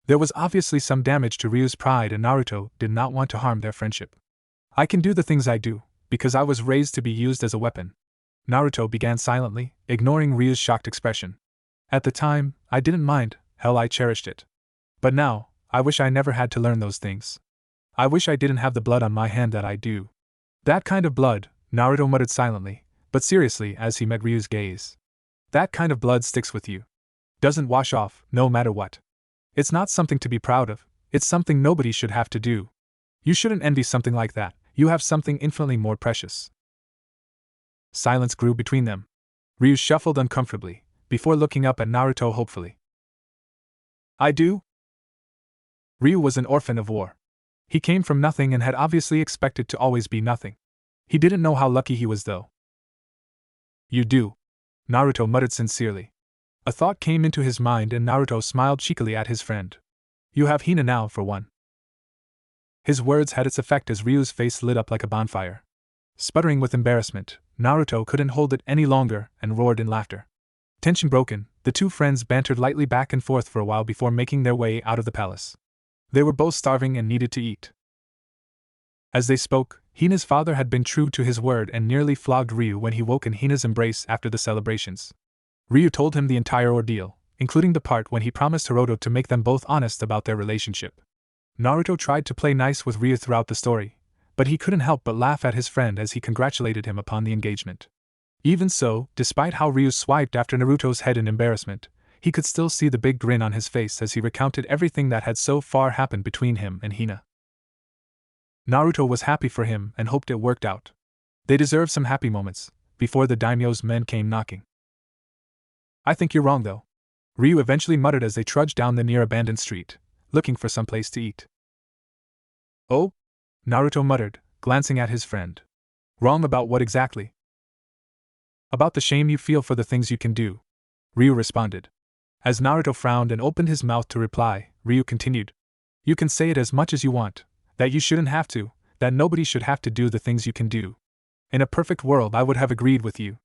There was obviously some damage to Ryu's pride, and Naruto did not want to harm their friendship. I can do the things I do, because I was raised to be used as a weapon. Naruto began silently, ignoring Ryu's shocked expression. At the time, I didn't mind, hell, I cherished it. But now, I wish I never had to learn those things. I wish I didn't have the blood on my hand that I do. That kind of blood, Naruto muttered silently, but seriously as he met Ryu's gaze. That kind of blood sticks with you. Doesn't wash off, no matter what. It's not something to be proud of, it's something nobody should have to do. You shouldn't envy something like that, you have something infinitely more precious. Silence grew between them. Ryu shuffled uncomfortably, before looking up at Naruto hopefully. I do? Ryu was an orphan of war. He came from nothing and had obviously expected to always be nothing. He didn't know how lucky he was though. You do? Naruto muttered sincerely. A thought came into his mind and Naruto smiled cheekily at his friend. You have Hina now, for one. His words had its effect as Ryu's face lit up like a bonfire. Sputtering with embarrassment, Naruto couldn't hold it any longer and roared in laughter. Tension broken, the two friends bantered lightly back and forth for a while before making their way out of the palace. They were both starving and needed to eat. As they spoke, Hina's father had been true to his word and nearly flogged Ryu when he woke in Hina's embrace after the celebrations. Ryu told him the entire ordeal, including the part when he promised Hiroto to make them both honest about their relationship. Naruto tried to play nice with Ryu throughout the story, but he couldn't help but laugh at his friend as he congratulated him upon the engagement. Even so, despite how Ryu swiped after Naruto's head in embarrassment, he could still see the big grin on his face as he recounted everything that had so far happened between him and Hina. Naruto was happy for him and hoped it worked out. They deserved some happy moments, before the daimyo's men came knocking. I think you're wrong though, Ryu eventually muttered as they trudged down the near-abandoned street, looking for some place to eat. Oh? Naruto muttered, glancing at his friend. Wrong about what exactly? About the shame you feel for the things you can do, Ryu responded. As Naruto frowned and opened his mouth to reply, Ryu continued. You can say it as much as you want, that you shouldn't have to, that nobody should have to do the things you can do. In a perfect world I would have agreed with you.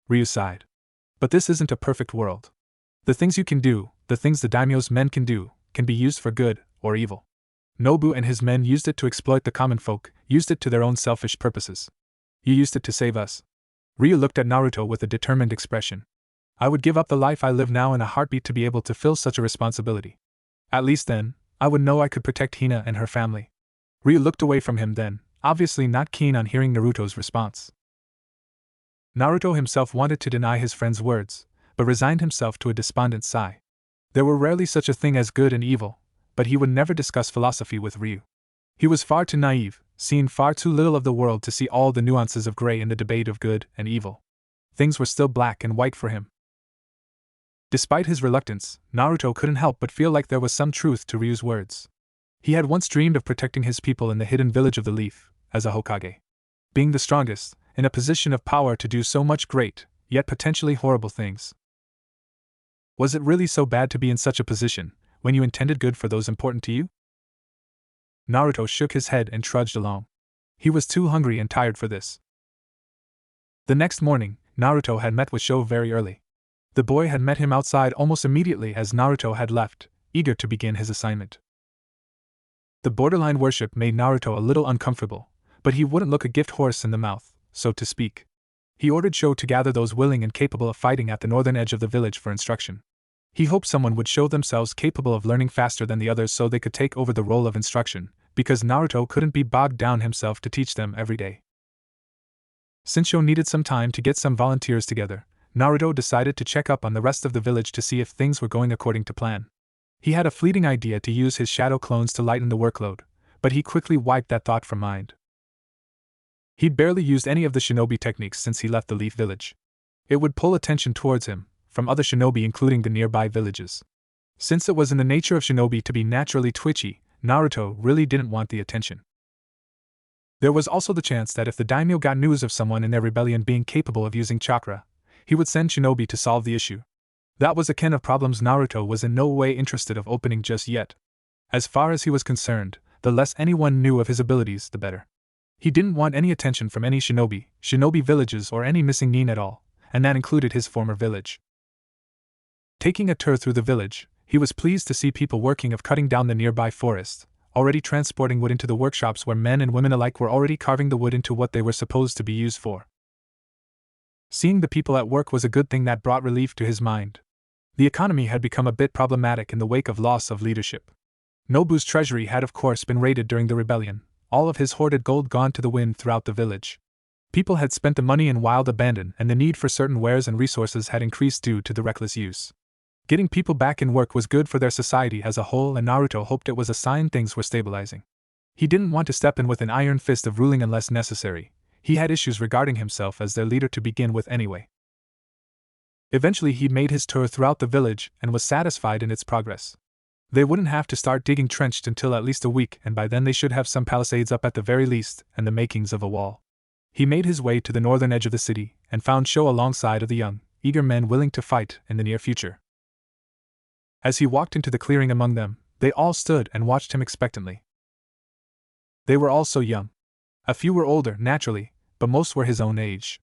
Ryu sighed. But this isn't a perfect world. The things you can do, the things the daimyo's men can do, can be used for good or evil. Nobu and his men used it to exploit the common folk, used it to their own selfish purposes. You used it to save us. Ryu looked at Naruto with a determined expression. I would give up the life I live now in a heartbeat to be able to fill such a responsibility. At least then, I would know I could protect Hina and her family. Ryu looked away from him then, obviously not keen on hearing Naruto's response. Naruto himself wanted to deny his friend's words, but resigned himself to a despondent sigh. There were rarely such a thing as good and evil, but he would never discuss philosophy with Ryu. He was far too naive, seen far too little of the world to see all the nuances of gray in the debate of good and evil. Things were still black and white for him. Despite his reluctance, Naruto couldn't help but feel like there was some truth to Ryu's words. He had once dreamed of protecting his people in the hidden village of the Leaf, as a Hokage. Being the strongest, in a position of power to do so much great, yet potentially horrible things. Was it really so bad to be in such a position, when you intended good for those important to you? Naruto shook his head and trudged along. He was too hungry and tired for this. The next morning, Naruto had met with Sho very early. The boy had met him outside almost immediately as Naruto had left, eager to begin his assignment. The borderline worship made Naruto a little uncomfortable, but he wouldn't look a gift horse in the mouth, so to speak. He ordered Sho to gather those willing and capable of fighting at the northern edge of the village for instruction. He hoped someone would show themselves capable of learning faster than the others so they could take over the role of instruction, because Naruto couldn't be bogged down himself to teach them every day. Since Sho needed some time to get some volunteers together, Naruto decided to check up on the rest of the village to see if things were going according to plan. He had a fleeting idea to use his shadow clones to lighten the workload, but he quickly wiped that thought from mind. He'd barely used any of the shinobi techniques since he left the Leaf Village. It would pull attention towards him, from other shinobi including the nearby villages. Since it was in the nature of shinobi to be naturally twitchy, Naruto really didn't want the attention. There was also the chance that if the daimyo got news of someone in their rebellion being capable of using chakra, he would send shinobi to solve the issue. That was a ken of problems Naruto was in no way interested of opening just yet. As far as he was concerned, the less anyone knew of his abilities, the better. He didn't want any attention from any shinobi villages or any missing nin at all, and that included his former village. Taking a tour through the village, He was pleased to see people working of cutting down the nearby forest, already transporting wood into the workshops where men and women alike were already carving the wood into what they were supposed to be used for. Seeing the people at work was a good thing that brought relief to his mind. The economy had become a bit problematic in the wake of loss of leadership. Nobu's treasury had of course been raided during the rebellion, all of his hoarded gold gone to the wind throughout the village. People had spent the money in wild abandon, and the need for certain wares and resources had increased due to the reckless use. Getting people back in work was good for their society as a whole, and Naruto hoped it was a sign things were stabilizing. He didn't want to step in with an iron fist of ruling unless necessary. He had issues regarding himself as their leader to begin with anyway. Eventually he made his tour throughout the village and was satisfied in its progress. They wouldn't have to start digging trenched until at least a week, and by then they should have some palisades up at the very least, and the makings of a wall. He made his way to the northern edge of the city, and found Sho alongside of the young, eager men willing to fight in the near future. As he walked into the clearing among them, they all stood and watched him expectantly. They were all so young. A few were older, naturally, but most were his own age.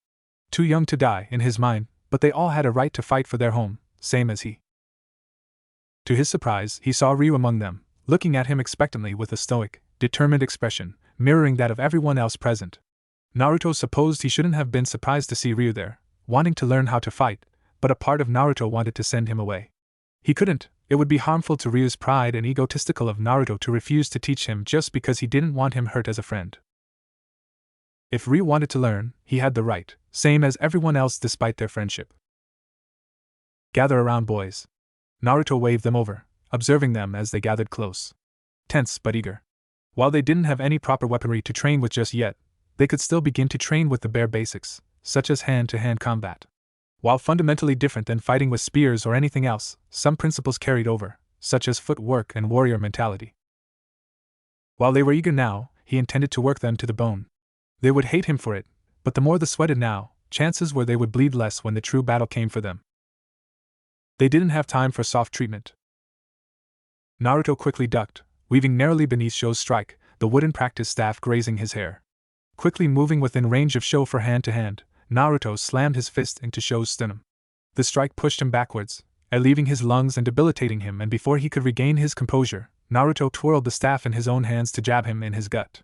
Too young to die, in his mind, but they all had a right to fight for their home, same as he. To his surprise, he saw Ryu among them, looking at him expectantly with a stoic, determined expression, mirroring that of everyone else present. Naruto supposed he shouldn't have been surprised to see Ryu there, wanting to learn how to fight, but a part of Naruto wanted to send him away. He couldn't. It would be harmful to Ryu's pride and egotistical of Naruto to refuse to teach him just because he didn't want him hurt as a friend. If Ryu wanted to learn, he had the right, same as everyone else despite their friendship. Gather around, boys. Naruto waved them over, observing them as they gathered close. Tense but eager. While they didn't have any proper weaponry to train with just yet, they could still begin to train with the bare basics, such as hand-to-hand combat. While fundamentally different than fighting with spears or anything else, some principles carried over, such as footwork and warrior mentality. While they were eager now, he intended to work them to the bone. They would hate him for it, but the more they sweated now, chances were they would bleed less when the true battle came for them. They didn't have time for soft treatment. Naruto quickly ducked, weaving narrowly beneath Sho's strike, the wooden practice staff grazing his hair. Quickly moving within range of Sho for hand-to-hand, Naruto slammed his fist into Sho's sternum. The strike pushed him backwards, leaving his lungs and debilitating him, and before he could regain his composure, Naruto twirled the staff in his own hands to jab him in his gut.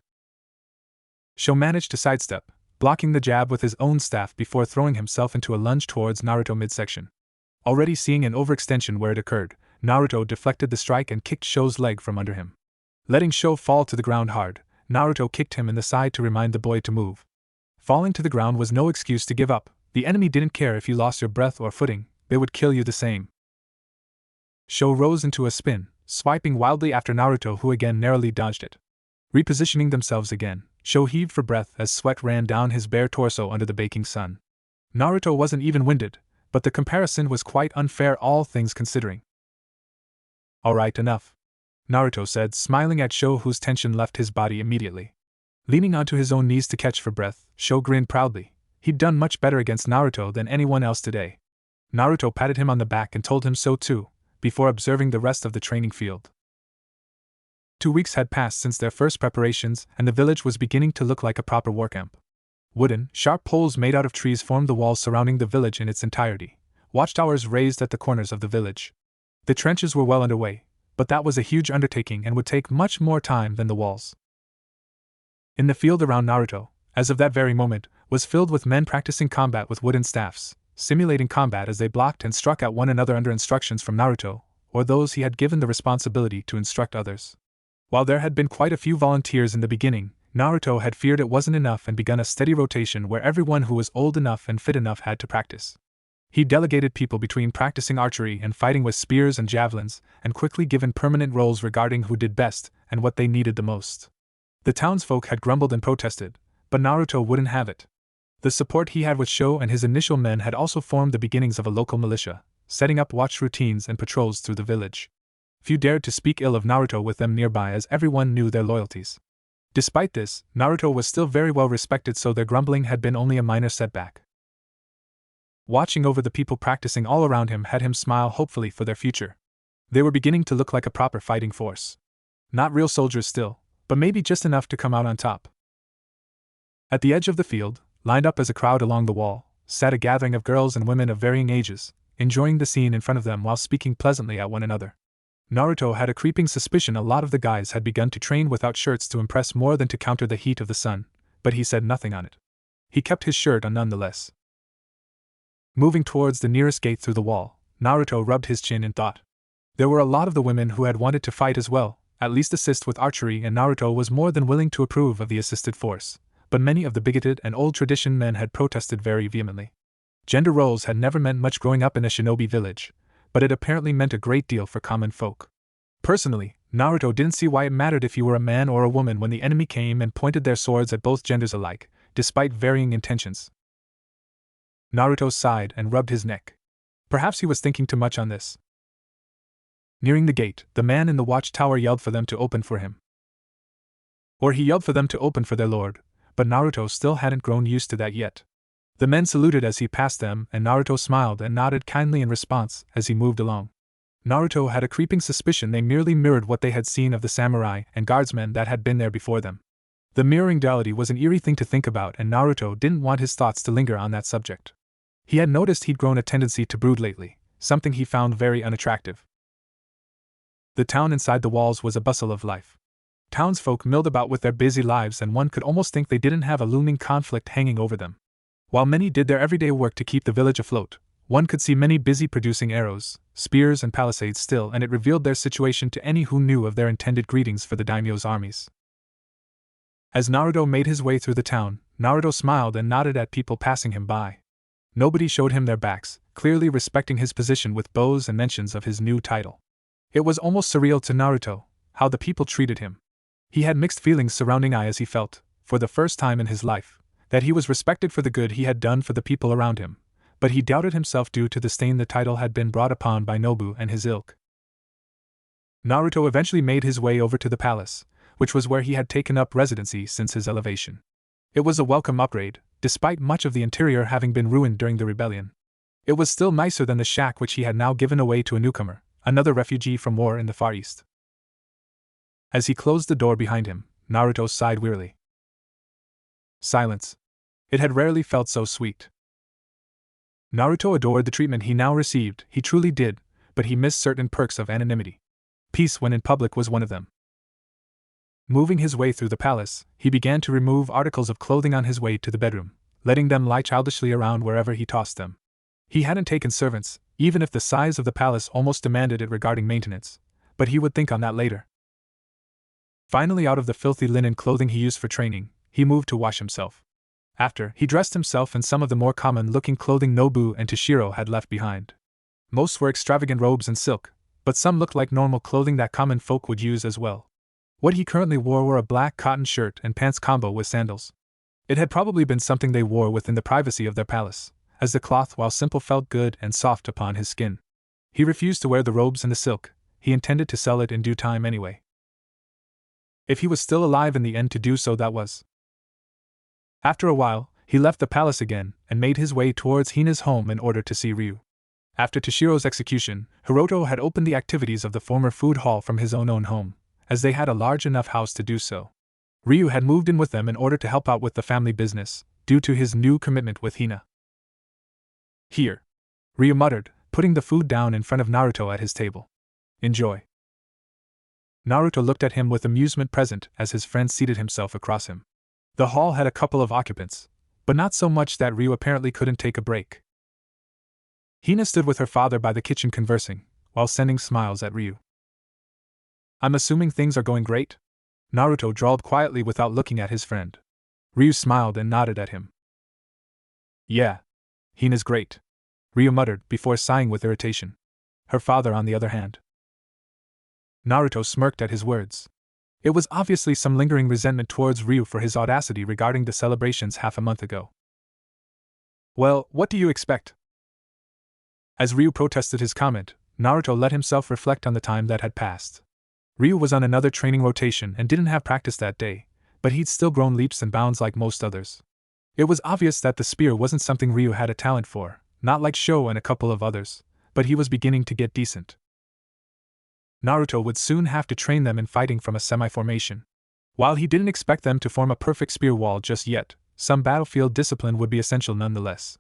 Sho managed to sidestep, blocking the jab with his own staff before throwing himself into a lunge towards Naruto midsection. Already seeing an overextension where it occurred, Naruto deflected the strike and kicked Sho's leg from under him. Letting Sho fall to the ground hard, Naruto kicked him in the side to remind the boy to move. Falling to the ground was no excuse to give up. The enemy didn't care if you lost your breath or footing, they would kill you the same. Sho rose into a spin, swiping wildly after Naruto, who again narrowly dodged it. Repositioning themselves again, Sho heaved for breath as sweat ran down his bare torso under the baking sun. Naruto wasn't even winded, but the comparison was quite unfair all things considering. Alright, enough, Naruto said, smiling at Sho, whose tension left his body immediately. Leaning onto his own knees to catch for breath, Sho grinned proudly. He'd done much better against Naruto than anyone else today. Naruto patted him on the back and told him so too, before observing the rest of the training field. 2 weeks had passed since their first preparations, and the village was beginning to look like a proper war camp. Wooden, sharp poles made out of trees formed the walls surrounding the village in its entirety, watchtowers raised at the corners of the village. The trenches were well underway, but that was a huge undertaking and would take much more time than the walls. In the field around Naruto, as of that very moment, was filled with men practicing combat with wooden staffs, simulating combat as they blocked and struck at one another under instructions from Naruto, or those he had given the responsibility to instruct others. While there had been quite a few volunteers in the beginning, Naruto had feared it wasn't enough and begun a steady rotation where everyone who was old enough and fit enough had to practice. He delegated people between practicing archery and fighting with spears and javelins, and quickly given permanent roles regarding who did best and what they needed the most. The townsfolk had grumbled and protested, but Naruto wouldn't have it. The support he had with Sho and his initial men had also formed the beginnings of a local militia, setting up watch routines and patrols through the village. Few dared to speak ill of Naruto with them nearby, as everyone knew their loyalties. Despite this, Naruto was still very well respected, so their grumbling had been only a minor setback. Watching over the people practicing all around him had him smile hopefully for their future. They were beginning to look like a proper fighting force. Not real soldiers still, but maybe just enough to come out on top. At the edge of the field, lined up as a crowd along the wall, sat a gathering of girls and women of varying ages, enjoying the scene in front of them while speaking pleasantly at one another. Naruto had a creeping suspicion a lot of the guys had begun to train without shirts to impress more than to counter the heat of the sun, but he said nothing on it. He kept his shirt on nonetheless. Moving towards the nearest gate through the wall, Naruto rubbed his chin in thought. There were a lot of the women who had wanted to fight as well, at least assist with archery, and Naruto was more than willing to approve of the assisted force, but many of the bigoted and old tradition men had protested very vehemently. Gender roles had never meant much growing up in a shinobi village, but it apparently meant a great deal for common folk. Personally, Naruto didn't see why it mattered if you were a man or a woman when the enemy came and pointed their swords at both genders alike, despite varying intentions. Naruto sighed and rubbed his neck. Perhaps he was thinking too much on this. Nearing the gate, the man in the watchtower yelled for them to open for him. Or he yelled for them to open for their lord, but Naruto still hadn't grown used to that yet. The men saluted as he passed them, and Naruto smiled and nodded kindly in response as he moved along. Naruto had a creeping suspicion they merely mirrored what they had seen of the samurai and guardsmen that had been there before them. The mirroring duality was an eerie thing to think about, and Naruto didn't want his thoughts to linger on that subject. He had noticed he'd grown a tendency to brood lately, something he found very unattractive. The town inside the walls was a bustle of life. Townsfolk milled about with their busy lives, and one could almost think they didn't have a looming conflict hanging over them. While many did their everyday work to keep the village afloat, one could see many busy producing arrows, spears, and palisades still, and it revealed their situation to any who knew of their intended greetings for the daimyo's armies. As Naruto made his way through the town, Naruto smiled and nodded at people passing him by. Nobody showed him their backs, clearly respecting his position with bows and mentions of his new title. It was almost surreal to Naruto, how the people treated him. He had mixed feelings surrounding Ai as he felt, for the first time in his life, that he was respected for the good he had done for the people around him, but he doubted himself due to the stain the title had been brought upon by Nobu and his ilk. Naruto eventually made his way over to the palace, which was where he had taken up residency since his elevation. It was a welcome upgrade, despite much of the interior having been ruined during the rebellion. It was still nicer than the shack which he had now given away to a newcomer, another refugee from war in the Far East. As he closed the door behind him, Naruto sighed wearily. Silence. It had rarely felt so sweet. Naruto adored the treatment he now received, he truly did, but he missed certain perks of anonymity. Peace when in public was one of them. Moving his way through the palace, he began to remove articles of clothing on his way to the bedroom, letting them lie childishly around wherever he tossed them. He hadn't taken servants, even if the size of the palace almost demanded it regarding maintenance, but he would think on that later. Finally, out of the filthy linen clothing he used for training, he moved to wash himself. After, he dressed himself in some of the more common-looking clothing Nobu and Toshiro had left behind. Most were extravagant robes and silk, but some looked like normal clothing that common folk would use as well. What he currently wore were a black cotton shirt and pants combo with sandals. It had probably been something they wore within the privacy of their palace, as the cloth, while simple, felt good and soft upon his skin. He refused to wear the robes and the silk, he intended to sell it in due time anyway. If he was still alive in the end to do so, that was. After a while, he left the palace again and made his way towards Hina's home in order to see Ryu. After Toshiro's execution, Hiroto had opened the activities of the former food hall from his own home, as they had a large enough house to do so. Ryu had moved in with them in order to help out with the family business, due to his new commitment with Hina. Here, Ryu muttered, putting the food down in front of Naruto at his table. Enjoy. Naruto looked at him with amusement present as his friend seated himself across him. The hall had a couple of occupants, but not so much that Ryu apparently couldn't take a break. Hina stood with her father by the kitchen conversing, while sending smiles at Ryu. I'm assuming things are going great? Naruto drawled quietly without looking at his friend. Ryu smiled and nodded at him. Yeah. Hina's great. Ryu muttered before sighing with irritation. Her father, on the other hand. Naruto smirked at his words. It was obviously some lingering resentment towards Ryu for his audacity regarding the celebrations half a month ago. Well, what do you expect? As Ryu protested his comment, Naruto let himself reflect on the time that had passed. Ryu was on another training rotation and didn't have practice that day, but he'd still grown leaps and bounds like most others. It was obvious that the spear wasn't something Ryu had a talent for, not like Sho and a couple of others, but he was beginning to get decent. Naruto would soon have to train them in fighting from a semi-formation. While he didn't expect them to form a perfect spear wall just yet, some battlefield discipline would be essential nonetheless.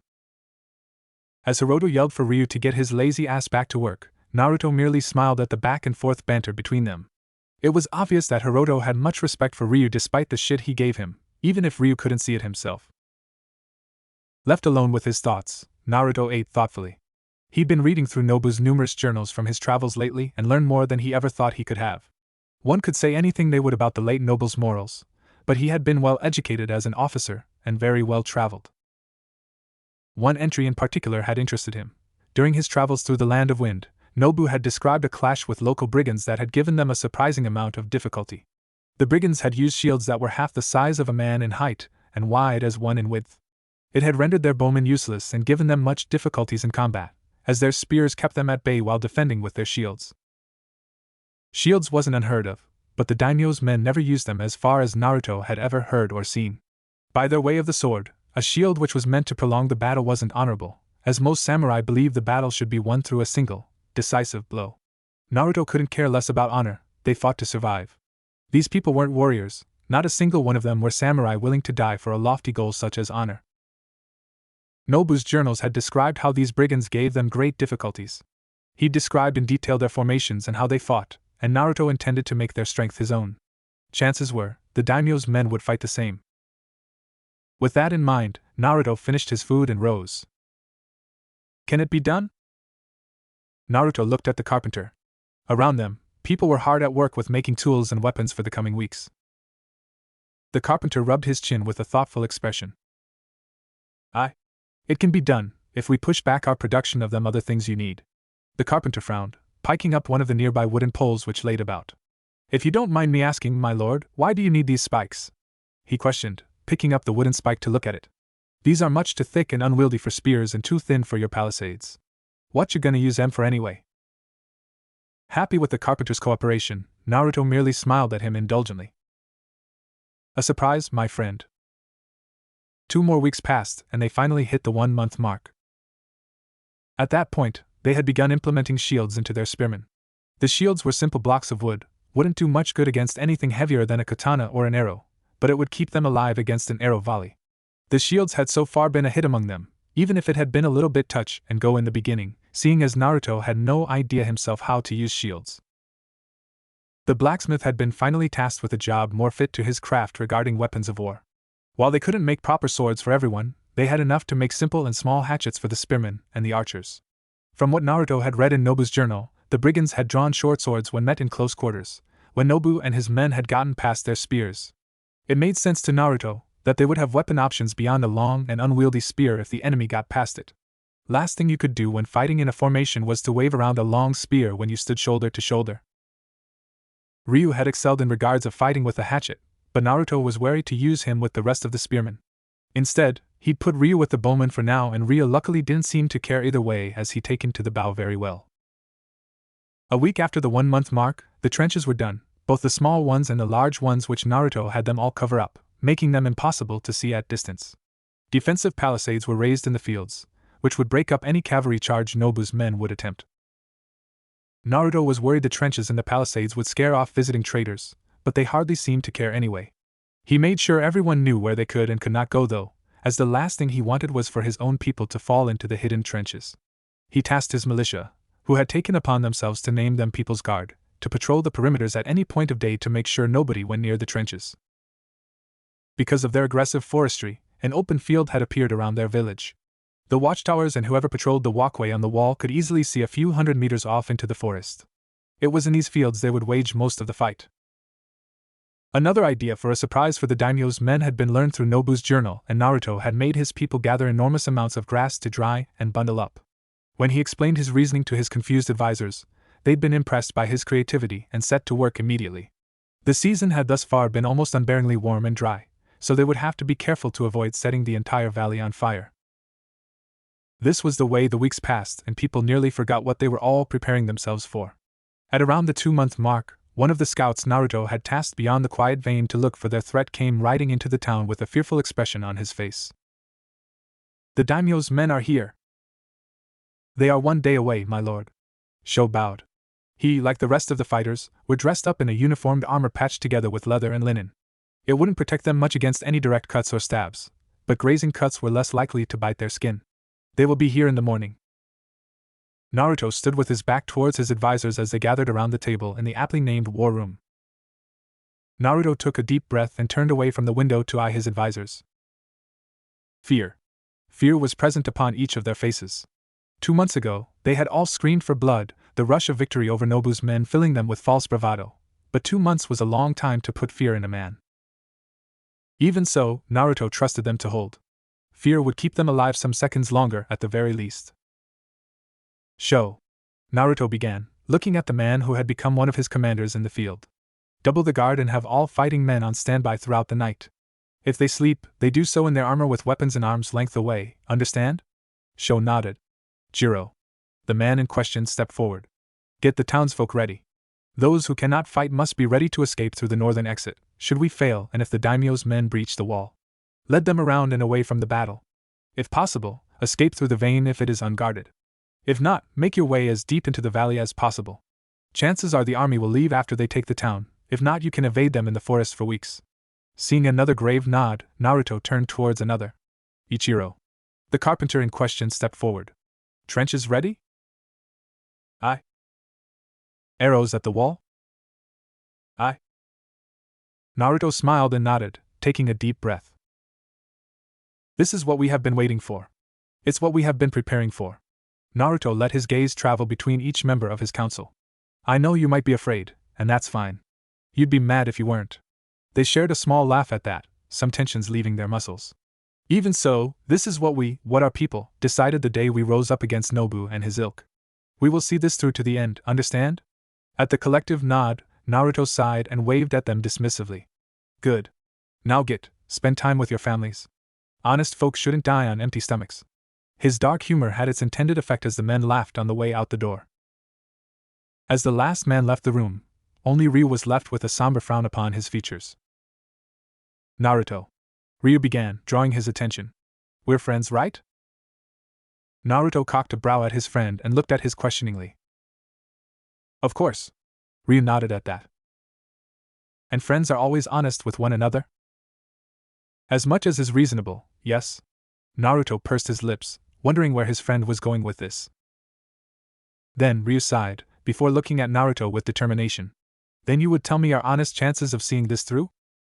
As Hiroto yelled for Ryu to get his lazy ass back to work, Naruto merely smiled at the back-and-forth banter between them. It was obvious that Hiroto had much respect for Ryu despite the shit he gave him, even if Ryu couldn't see it himself. Left alone with his thoughts, Naruto ate thoughtfully. He'd been reading through Nobu's numerous journals from his travels lately and learned more than he ever thought he could have. One could say anything they would about the late noble's morals, but he had been well educated as an officer and very well traveled. One entry in particular had interested him. During his travels through the Land of Wind, Nobu had described a clash with local brigands that had given them a surprising amount of difficulty. The brigands had used shields that were half the size of a man in height and wide as one in width. It had rendered their bowmen useless and given them much difficulties in combat, as their spears kept them at bay while defending with their shields. Shields wasn't unheard of, but the daimyo's men never used them as far as Naruto had ever heard or seen. By their way of the sword, a shield which was meant to prolong the battle wasn't honorable, as most samurai believed the battle should be won through a single, decisive blow. Naruto couldn't care less about honor, they fought to survive. These people weren't warriors, not a single one of them were samurai willing to die for a lofty goal such as honor. Nobu's journals had described how these brigands gave them great difficulties. He described in detail their formations and how they fought, and Naruto intended to make their strength his own. Chances were, the daimyo's men would fight the same. With that in mind, Naruto finished his food and rose. Can it be done? Naruto looked at the carpenter. Around them, people were hard at work with making tools and weapons for the coming weeks. The carpenter rubbed his chin with a thoughtful expression. It can be done, if we push back our production of them other things you need. The carpenter frowned, piking up one of the nearby wooden poles which laid about. If you don't mind me asking, my lord, why do you need these spikes? He questioned, picking up the wooden spike to look at it. These are much too thick and unwieldy for spears and too thin for your palisades. What you gonna use them for anyway? Happy with the carpenter's cooperation, Naruto merely smiled at him indulgently. A surprise, my friend. 2 more weeks passed, and they finally hit the 1-month mark. At that point, they had begun implementing shields into their spearmen. The shields were simple blocks of wood, wouldn't do much good against anything heavier than a katana or an arrow, but it would keep them alive against an arrow volley. The shields had so far been a hit among them, even if it had been a little bit touch and go in the beginning, seeing as Naruto had no idea himself how to use shields. The blacksmith had been finally tasked with a job more fit to his craft regarding weapons of war. While they couldn't make proper swords for everyone, they had enough to make simple and small hatchets for the spearmen and the archers. From what Naruto had read in Nobu's journal, the brigands had drawn short swords when met in close quarters, when Nobu and his men had gotten past their spears. It made sense to Naruto that they would have weapon options beyond a long and unwieldy spear if the enemy got past it. Last thing you could do when fighting in a formation was to wave around a long spear when you stood shoulder to shoulder. Ryu had excelled in regards of fighting with a hatchet, but Naruto was wary to use him with the rest of the spearmen. Instead, he'd put Ryu with the bowman for now, and Ryu luckily didn't seem to care either way as he'd taken to the bow very well. A week after the 1-month mark, the trenches were done, both the small ones and the large ones which Naruto had them all cover up, making them impossible to see at distance. Defensive palisades were raised in the fields, which would break up any cavalry charge Nobu's men would attempt. Naruto was worried the trenches and the palisades would scare off visiting traders, but they hardly seemed to care anyway. He made sure everyone knew where they could and could not go though, as the last thing he wanted was for his own people to fall into the hidden trenches. He tasked his militia, who had taken upon themselves to name them People's Guard, to patrol the perimeters at any point of day to make sure nobody went near the trenches. Because of their aggressive forestry, an open field had appeared around their village. The watchtowers and whoever patrolled the walkway on the wall could easily see a few hundred meters off into the forest. It was in these fields they would wage most of the fight. Another idea for a surprise for the daimyo's men had been learned through Nobu's journal, and Naruto had made his people gather enormous amounts of grass to dry and bundle up. When he explained his reasoning to his confused advisors, they'd been impressed by his creativity and set to work immediately. The season had thus far been almost unbearingly warm and dry, so they would have to be careful to avoid setting the entire valley on fire. This was the way the weeks passed, and people nearly forgot what they were all preparing themselves for. At around the 2-month mark, one of the scouts Naruto had tasked beyond the quiet vein to look for their threat came riding into the town with a fearful expression on his face. The daimyo's men are here. They are 1 day away, my lord. Sho bowed. He, like the rest of the fighters, were dressed up in a uniformed armor patched together with leather and linen. It wouldn't protect them much against any direct cuts or stabs, but grazing cuts were less likely to bite their skin. They will be here in the morning. Naruto stood with his back towards his advisors as they gathered around the table in the aptly named war room. Naruto took a deep breath and turned away from the window to eye his advisors. Fear. Fear was present upon each of their faces. 2 months ago, they had all screamed for blood, the rush of victory over Nobu's men filling them with false bravado. But 2 months was a long time to put fear in a man. Even so, Naruto trusted them to hold. Fear would keep them alive some seconds longer at the very least. Show. Naruto began, looking at the man who had become one of his commanders in the field. Double the guard and have all fighting men on standby throughout the night. If they sleep, they do so in their armor with weapons an arm's length away, understand? Sho nodded. Jiro. The man in question stepped forward. Get the townsfolk ready. Those who cannot fight must be ready to escape through the northern exit, should we fail and if the daimyo's men breach the wall. Lead them around and away from the battle. If possible, escape through the vein if it is unguarded. If not, make your way as deep into the valley as possible. Chances are the army will leave after they take the town, if not you can evade them in the forest for weeks. Seeing another grave nod, Naruto turned towards another. Ichiro. The carpenter in question stepped forward. Trenches ready? Aye. Arrows at the wall? Aye. Naruto smiled and nodded, taking a deep breath. This is what we have been waiting for. It's what we have been preparing for. Naruto let his gaze travel between each member of his council. I know you might be afraid, and that's fine. You'd be mad if you weren't. They shared a small laugh at that, some tensions leaving their muscles. Even so, this is what our people, decided the day we rose up against Nobu and his ilk. We will see this through to the end, understand? At the collective nod, Naruto sighed and waved at them dismissively. Good. Now spend time with your families. Honest folks shouldn't die on empty stomachs. His dark humor had its intended effect as the men laughed on the way out the door. As the last man left the room, only Ryu was left with a somber frown upon his features. Naruto. Ryu began, drawing his attention. We're friends, right? Naruto cocked a brow at his friend and looked at his questioningly. Of course. Ryu nodded at that. And friends are always honest with one another? As much as is reasonable, yes. Naruto pursed his lips, wondering where his friend was going with this. Then Ryu sighed, before looking at Naruto with determination. Then you would tell me our honest chances of seeing this through?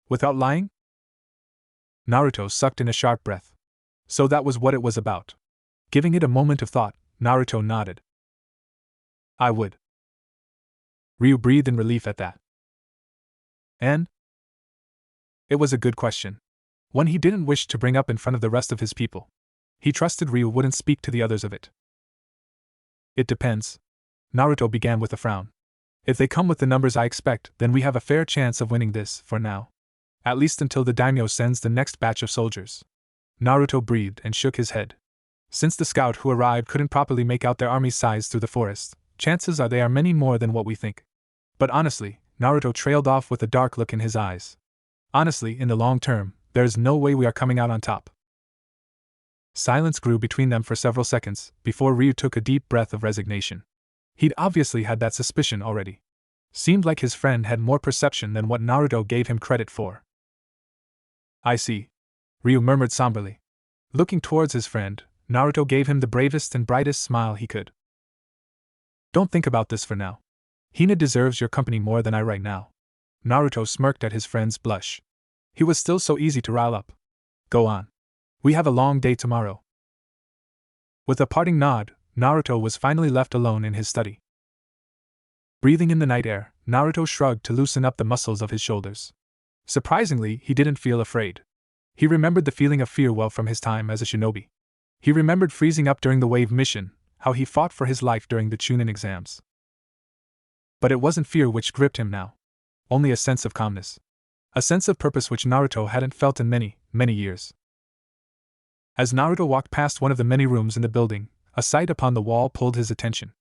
Without lying? Naruto sucked in a sharp breath. So that was what it was about. Giving it a moment of thought, Naruto nodded. I would. Ryu breathed in relief at that. And? It was a good question. One he didn't wish to bring up in front of the rest of his people. He trusted Ryu wouldn't speak to the others of it. It depends. Naruto began with a frown. If they come with the numbers I expect, then we have a fair chance of winning this, for now. At least until the daimyo sends the next batch of soldiers. Naruto breathed and shook his head. Since the scout who arrived couldn't properly make out their army's size through the forest, chances are they are many more than what we think. But honestly, Naruto trailed off with a dark look in his eyes. Honestly, in the long term, there is no way we are coming out on top. Silence grew between them for several seconds, before Ryu took a deep breath of resignation. He'd obviously had that suspicion already. Seemed like his friend had more perception than what Naruto gave him credit for. I see. Ryu murmured somberly. Looking towards his friend, Naruto gave him the bravest and brightest smile he could. Don't think about this for now. Hina deserves your company more than I right now. Naruto smirked at his friend's blush. He was still so easy to rile up. Go on. We have a long day tomorrow. With a parting nod, Naruto was finally left alone in his study. Breathing in the night air, Naruto shrugged to loosen up the muscles of his shoulders. Surprisingly, he didn't feel afraid. He remembered the feeling of fear well from his time as a shinobi. He remembered freezing up during the wave mission, how he fought for his life during the Chunin exams. But it wasn't fear which gripped him now. Only a sense of calmness. A sense of purpose which Naruto hadn't felt in many, many years. As Naruto walked past one of the many rooms in the building, a sight upon the wall pulled his attention.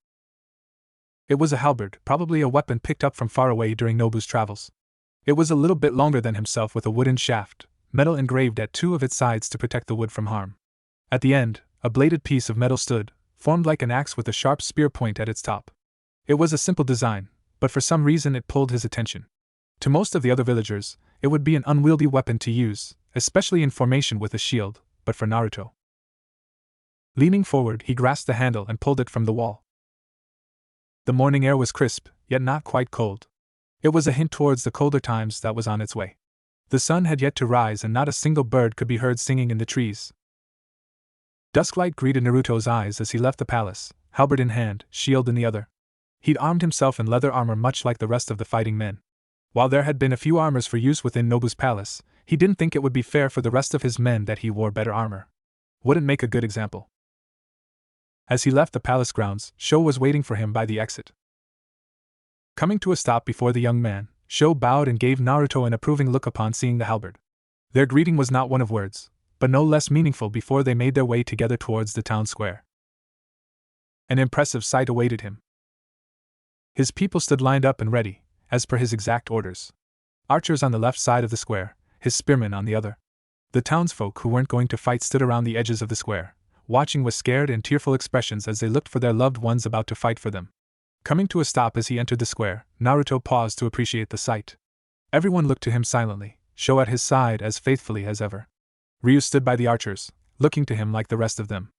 It was a halberd, probably a weapon picked up from far away during Nobu's travels. It was a little bit longer than himself with a wooden shaft, metal engraved at two of its sides to protect the wood from harm. At the end, a bladed piece of metal stood, formed like an axe with a sharp spear point at its top. It was a simple design, but for some reason it pulled his attention. To most of the other villagers, it would be an unwieldy weapon to use, especially in formation with a shield, but for Naruto. Leaning forward, he grasped the handle and pulled it from the wall. The morning air was crisp, yet not quite cold. It was a hint towards the colder times that was on its way. The sun had yet to rise and not a single bird could be heard singing in the trees. Dusklight greeted Naruto's eyes as he left the palace, halberd in hand, shield in the other. He'd armed himself in leather armor much like the rest of the fighting men. While there had been a few armors for use within Nobu's palace, he didn't think it would be fair for the rest of his men that he wore better armor. Wouldn't make a good example. As he left the palace grounds, Sho was waiting for him by the exit. Coming to a stop before the young man, Sho bowed and gave Naruto an approving look upon seeing the halberd. Their greeting was not one of words, but no less meaningful before they made their way together towards the town square. An impressive sight awaited him. His people stood lined up and ready, as per his exact orders. Archers on the left side of the square, his spearmen on the other. The townsfolk who weren't going to fight stood around the edges of the square, watching with scared and tearful expressions as they looked for their loved ones about to fight for them. Coming to a stop as he entered the square, Naruto paused to appreciate the sight. Everyone looked to him silently, Sho at his side as faithfully as ever. Ryu stood by the archers, looking to him like the rest of them.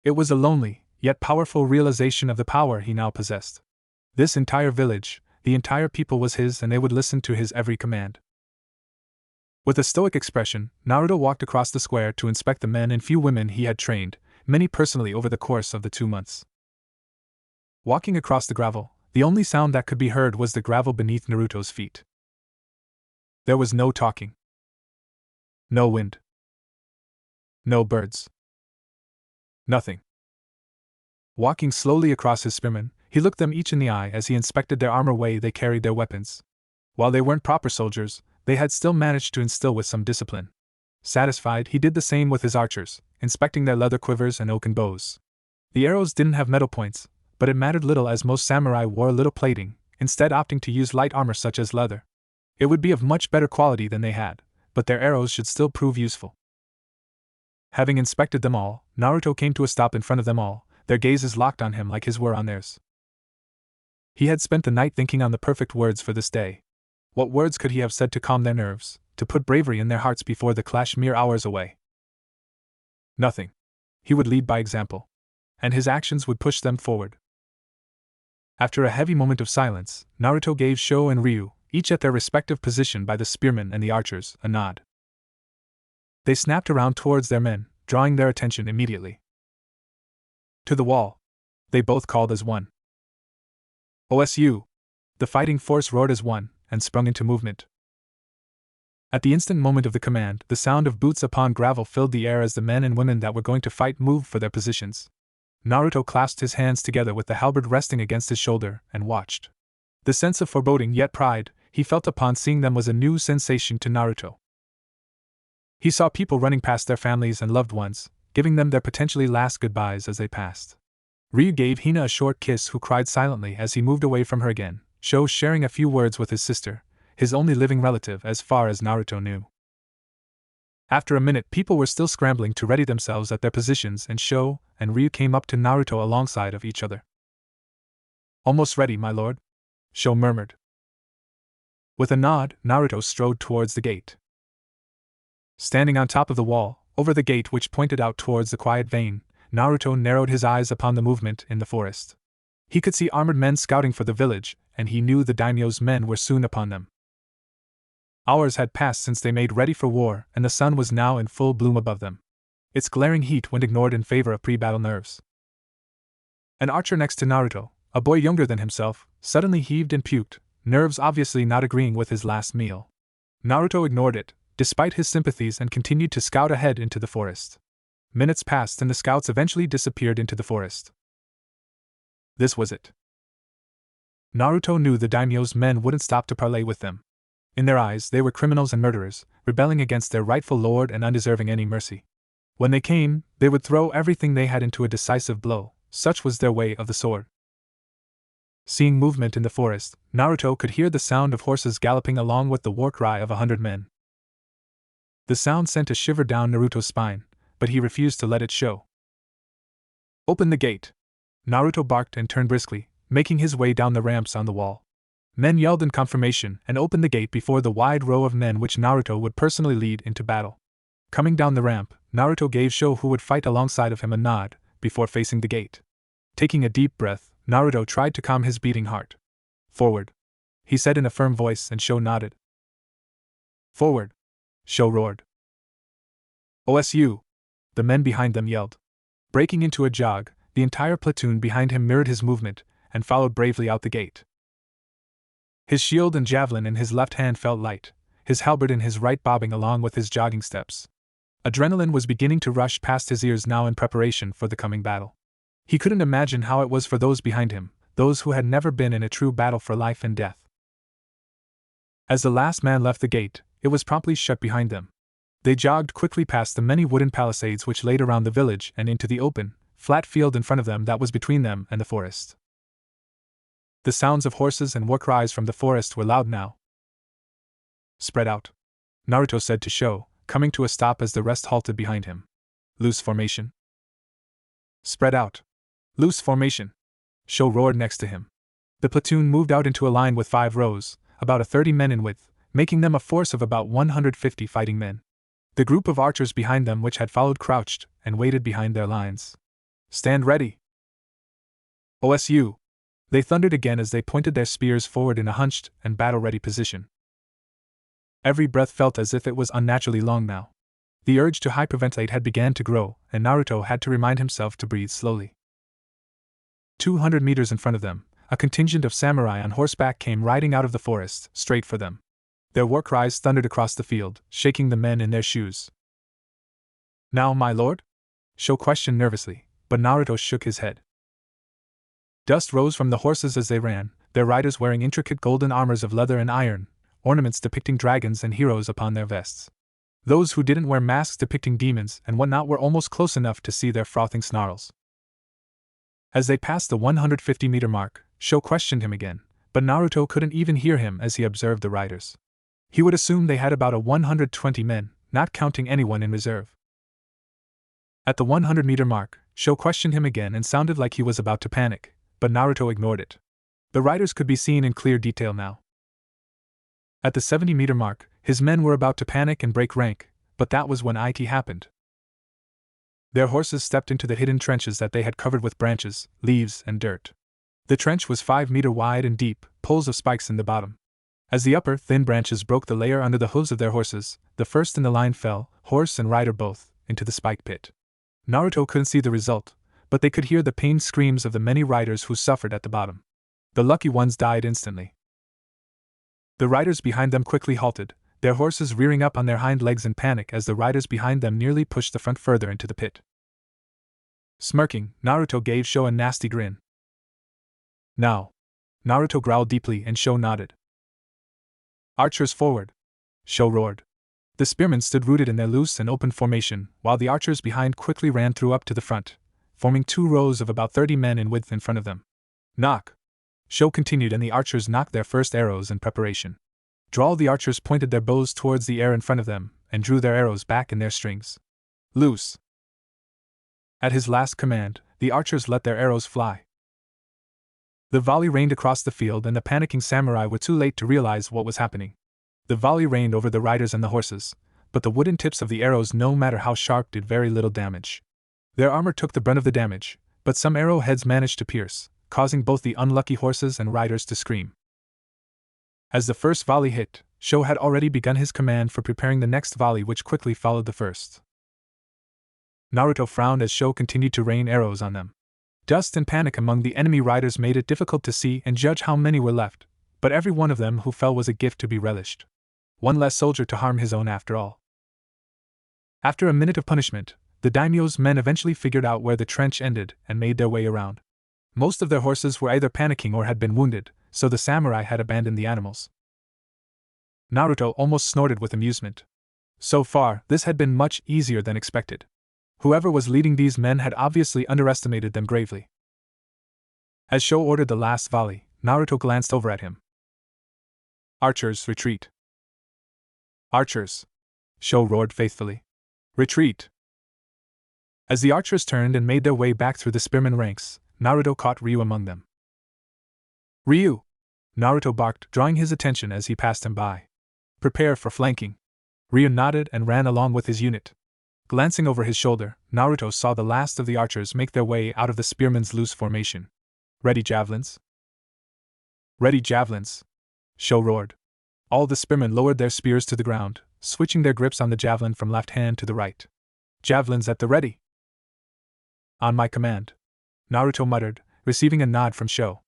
It was a lonely, yet powerful realization of the power he now possessed. This entire village, the entire people was his, and they would listen to his every command. With a stoic expression, Naruto walked across the square to inspect the men and few women he had trained, many personally over the course of the 2 months. Walking across the gravel, the only sound that could be heard was the gravel beneath Naruto's feet. There was no talking. No wind. No birds. Nothing. Walking slowly across his spearmen, he looked them each in the eye as he inspected their armor, way they carried their weapons. While they weren't proper soldiers, they had still managed to instill with some discipline. Satisfied, he did the same with his archers, inspecting their leather quivers and oaken bows. The arrows didn't have metal points, but it mattered little as most samurai wore little plating, instead opting to use light armor such as leather. It would be of much better quality than they had, but their arrows should still prove useful. Having inspected them all, Naruto came to a stop in front of them all, their gazes locked on him like his were on theirs. He had spent the night thinking on the perfect words for this day. What words could he have said to calm their nerves, to put bravery in their hearts before the clash mere hours away? Nothing. He would lead by example, and his actions would push them forward. After a heavy moment of silence, Naruto gave Sho and Ryu, each at their respective position by the spearmen and the archers, a nod. They snapped around towards their men, drawing their attention immediately. To the wall. They both called as one. OSU! The fighting force roared as one, and sprung into movement. At the instant moment of the command, the sound of boots upon gravel filled the air as the men and women that were going to fight moved for their positions. Naruto clasped his hands together with the halberd resting against his shoulder, and watched. The sense of foreboding yet pride he felt upon seeing them was a new sensation to Naruto. He saw people running past their families and loved ones, giving them their potentially last goodbyes as they passed. Ryu gave Hina a short kiss, who cried silently as he moved away from her again, Sho sharing a few words with his sister, his only living relative as far as Naruto knew. After a minute, people were still scrambling to ready themselves at their positions, and Sho and Ryu came up to Naruto alongside of each other. Almost ready, my lord? Sho murmured. With a nod, Naruto strode towards the gate. Standing on top of the wall, over the gate which pointed out towards the quiet vein, Naruto narrowed his eyes upon the movement in the forest. He could see armored men scouting for the village, and he knew the daimyo's men were soon upon them. Hours had passed since they made ready for war, and the sun was now in full bloom above them. Its glaring heat went ignored in favor of pre-battle nerves. An archer next to Naruto, a boy younger than himself, suddenly heaved and puked, nerves obviously not agreeing with his last meal. Naruto ignored it, despite his sympathies, and continued to scout ahead into the forest. Minutes passed and the scouts eventually disappeared into the forest. This was it. Naruto knew the daimyo's men wouldn't stop to parley with them. In their eyes, they were criminals and murderers, rebelling against their rightful lord and undeserving any mercy. When they came, they would throw everything they had into a decisive blow, such was their way of the sword. Seeing movement in the forest, Naruto could hear the sound of horses galloping along with the war cry of 100 men. The sound sent a shiver down Naruto's spine, but he refused to let it show. Open the gate! Naruto barked and turned briskly, making his way down the ramps on the wall. Men yelled in confirmation and opened the gate before the wide row of men which Naruto would personally lead into battle. Coming down the ramp, Naruto gave Sho, who would fight alongside of him, a nod, before facing the gate. Taking a deep breath, Naruto tried to calm his beating heart. "Forward," he said in a firm voice, and Sho nodded. "Forward!" Sho roared. "OSU!" the men behind them yelled. Breaking into a jog, the entire platoon behind him mirrored his movement and followed bravely out the gate. His shield and javelin in his left hand felt light, his halberd in his right bobbing along with his jogging steps. Adrenaline was beginning to rush past his ears now in preparation for the coming battle. He couldn't imagine how it was for those behind him, those who had never been in a true battle for life and death. As the last man left the gate, it was promptly shut behind them. They jogged quickly past the many wooden palisades which laid around the village and into the open, flat field in front of them that was between them and the forest. The sounds of horses and war cries from the forest were loud now. "Spread out," Naruto said to Sho, coming to a stop as the rest halted behind him. "Loose formation." "Spread out. Loose formation," Sho roared next to him. The platoon moved out into a line with 5 rows, about 30 men in width, making them a force of about 150 fighting men. The group of archers behind them which had followed crouched and waited behind their lines. "Stand ready!" "OSU!" they thundered again as they pointed their spears forward in a hunched and battle-ready position. Every breath felt as if it was unnaturally long now. The urge to hyperventilate had begun to grow, and Naruto had to remind himself to breathe slowly. 200 meters in front of them, a contingent of samurai on horseback came riding out of the forest, straight for them. Their war cries thundered across the field, shaking the men in their shoes. "Now, my lord?" Sho questioned nervously, but Naruto shook his head. Dust rose from the horses as they ran, their riders wearing intricate golden armors of leather and iron, ornaments depicting dragons and heroes upon their vests. Those who didn't wear masks depicting demons and whatnot were almost close enough to see their frothing snarls. As they passed the 150-meter mark, Sho questioned him again, but Naruto couldn't even hear him as he observed the riders. He would assume they had about 120 men, not counting anyone in reserve. At the 100-meter mark, Sho questioned him again and sounded like he was about to panic, but Naruto ignored it. The riders could be seen in clear detail now. At the 70-meter mark, his men were about to panic and break rank, but that was when it happened. Their horses stepped into the hidden trenches that they had covered with branches, leaves, and dirt. The trench was 5 meters wide and deep, poles of spikes in the bottom. As the upper, thin branches broke the layer under the hooves of their horses, the first in the line fell, horse and rider both, into the spike pit. Naruto couldn't see the result, but they could hear the pained screams of the many riders who suffered at the bottom. The lucky ones died instantly. The riders behind them quickly halted, their horses rearing up on their hind legs in panic as the riders behind them nearly pushed the front further into the pit. Smirking, Naruto gave Sho a nasty grin. "Now," Naruto growled deeply and Sho nodded. "Archers forward!" Sho roared. The spearmen stood rooted in their loose and open formation, while the archers behind quickly ran through up to the front, forming 2 rows of about 30 men in width in front of them. "Knock!" Sho continued, and the archers knocked their first arrows in preparation. Drawl, the archers pointed their bows towards the air in front of them, and drew their arrows back in their strings. "Loose!" At his last command, the archers let their arrows fly. The volley rained across the field, and the panicking samurai were too late to realize what was happening. The volley rained over the riders and the horses, but the wooden tips of the arrows, no matter how sharp, did very little damage. Their armor took the brunt of the damage, but some arrowheads managed to pierce, causing both the unlucky horses and riders to scream. As the first volley hit, Sho had already begun his command for preparing the next volley, which quickly followed the first. Naruto frowned as Sho continued to rain arrows on them. Dust and panic among the enemy riders made it difficult to see and judge how many were left, but every one of them who fell was a gift to be relished. One less soldier to harm his own after all. After a minute of punishment, the daimyo's men eventually figured out where the trench ended and made their way around. Most of their horses were either panicking or had been wounded, so the samurai had abandoned the animals. Naruto almost snorted with amusement. So far, this had been much easier than expected. Whoever was leading these men had obviously underestimated them gravely. As Sho ordered the last volley, Naruto glanced over at him. "Archers, retreat!" "Archers!" Sho roared faithfully. "Retreat!" As the archers turned and made their way back through the spearmen ranks, Naruto caught Ryu among them. "Ryu!" Naruto barked, drawing his attention as he passed him by. "Prepare for flanking." Ryu nodded and ran along with his unit. Glancing over his shoulder, Naruto saw the last of the archers make their way out of the spearmen's loose formation. Ready javelins? Ready javelins! Sho roared. All the spearmen lowered their spears to the ground, switching their grips on the javelin from left hand to the right. Javelins at the ready! On my command, Naruto muttered, receiving a nod from Sho.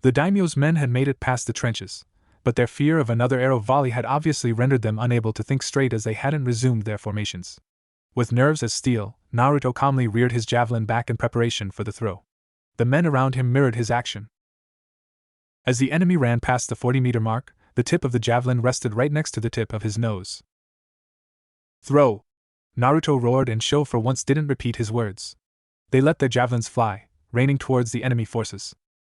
The daimyo's men had made it past the trenches, but their fear of another arrow volley had obviously rendered them unable to think straight as they hadn't resumed their formations. With nerves as steel, Naruto calmly reared his javelin back in preparation for the throw. The men around him mirrored his action. As the enemy ran past the 40-meter mark, the tip of the javelin rested right next to the tip of his nose. Throw! Naruto roared, and Sho for once didn't repeat his words. They let their javelins fly, raining towards the enemy forces.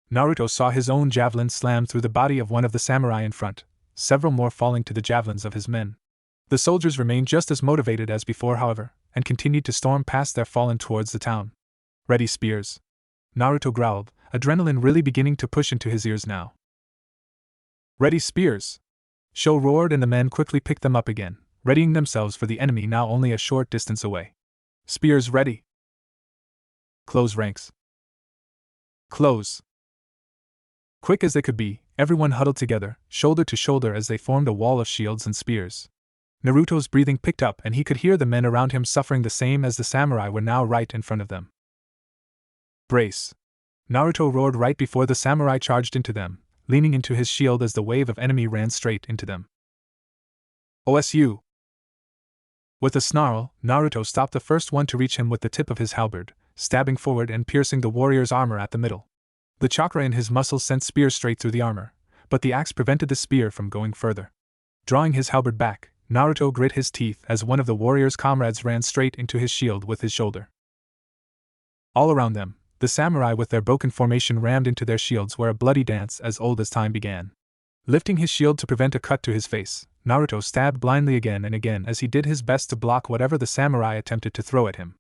Naruto saw his own javelin slam through the body of one of the samurai in front, several more falling to the javelins of his men. The soldiers remained just as motivated as before, however, and continued to storm past their fallen towards the town. Ready spears! Naruto growled, adrenaline really beginning to push into his ears now. Ready spears! Sho roared, and the men quickly picked them up again, readying themselves for the enemy now only a short distance away. Spears ready! Close ranks! Close! Quick as they could be, everyone huddled together, shoulder to shoulder as they formed a wall of shields and spears. Naruto's breathing picked up, and he could hear the men around him suffering the same as the samurai were now right in front of them. Brace! Naruto roared right before the samurai charged into them, leaning into his shield as the wave of enemy ran straight into them. OSU! With a snarl, Naruto stopped the first one to reach him with the tip of his halberd, stabbing forward and piercing the warrior's armor at the middle. The chakra in his muscles sent spears straight through the armor, but the axe prevented the spear from going further. Drawing his halberd back, Naruto grit his teeth as one of the warrior's comrades ran straight into his shield with his shoulder. All around them, the samurai with their broken formation rammed into their shields where a bloody dance as old as time began. Lifting his shield to prevent a cut to his face, Naruto stabbed blindly again and again as he did his best to block whatever the samurai attempted to throw at him.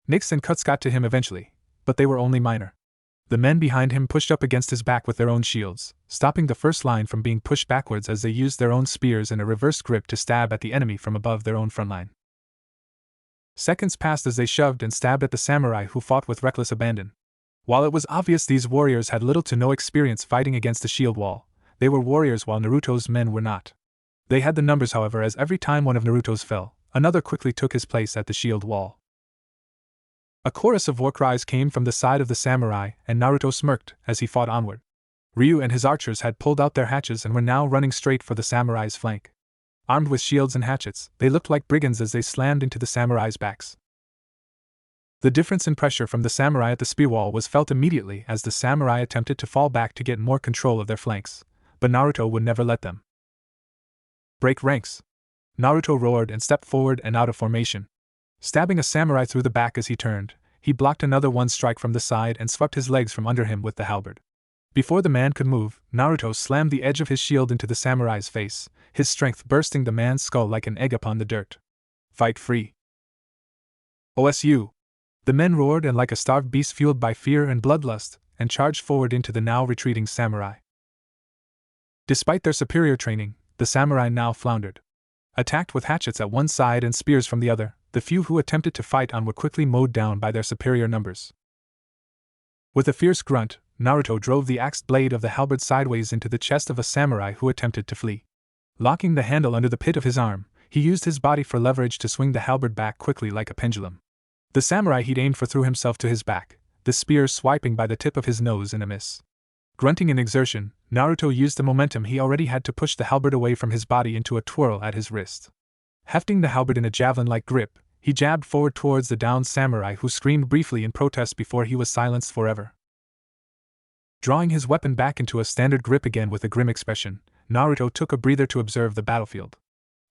Nicks and cuts got to him eventually, but they were only minor. The men behind him pushed up against his back with their own shields, stopping the first line from being pushed backwards as they used their own spears in a reverse grip to stab at the enemy from above their own front line. Seconds passed as they shoved and stabbed at the samurai who fought with reckless abandon. While it was obvious these warriors had little to no experience fighting against the shield wall, they were warriors while Naruto's men were not. They had the numbers, however, as every time one of Naruto's fell, another quickly took his place at the shield wall. A chorus of war cries came from the side of the samurai, and Naruto smirked as he fought onward. Ryu and his archers had pulled out their hatchets and were now running straight for the samurai's flank. Armed with shields and hatchets, they looked like brigands as they slammed into the samurai's backs. The difference in pressure from the samurai at the spear wall was felt immediately as the samurai attempted to fall back to get more control of their flanks, but Naruto would never let them. Break ranks! Naruto roared and stepped forward and out of formation. Stabbing a samurai through the back as he turned, he blocked another one strike from the side and swept his legs from under him with the halberd. Before the man could move, Naruto slammed the edge of his shield into the samurai's face, his strength bursting the man's skull like an egg upon the dirt. Fight free! OSU! The men roared and like a starved beast fueled by fear and bloodlust, and charged forward into the now retreating samurai. Despite their superior training, the samurai now floundered. Attacked with hatchets at one side and spears from the other, the few who attempted to fight on were quickly mowed down by their superior numbers. With a fierce grunt, Naruto drove the axed blade of the halberd sideways into the chest of a samurai who attempted to flee. Locking the handle under the pit of his arm, he used his body for leverage to swing the halberd back quickly like a pendulum. The samurai he'd aimed for threw himself to his back, the spear swiping by the tip of his nose in a miss. Grunting in exertion, Naruto used the momentum he already had to push the halberd away from his body into a twirl at his wrist. Hefting the halberd in a javelin-like grip, he jabbed forward towards the downed samurai who screamed briefly in protest before he was silenced forever. Drawing his weapon back into a standard grip again with a grim expression, Naruto took a breather to observe the battlefield.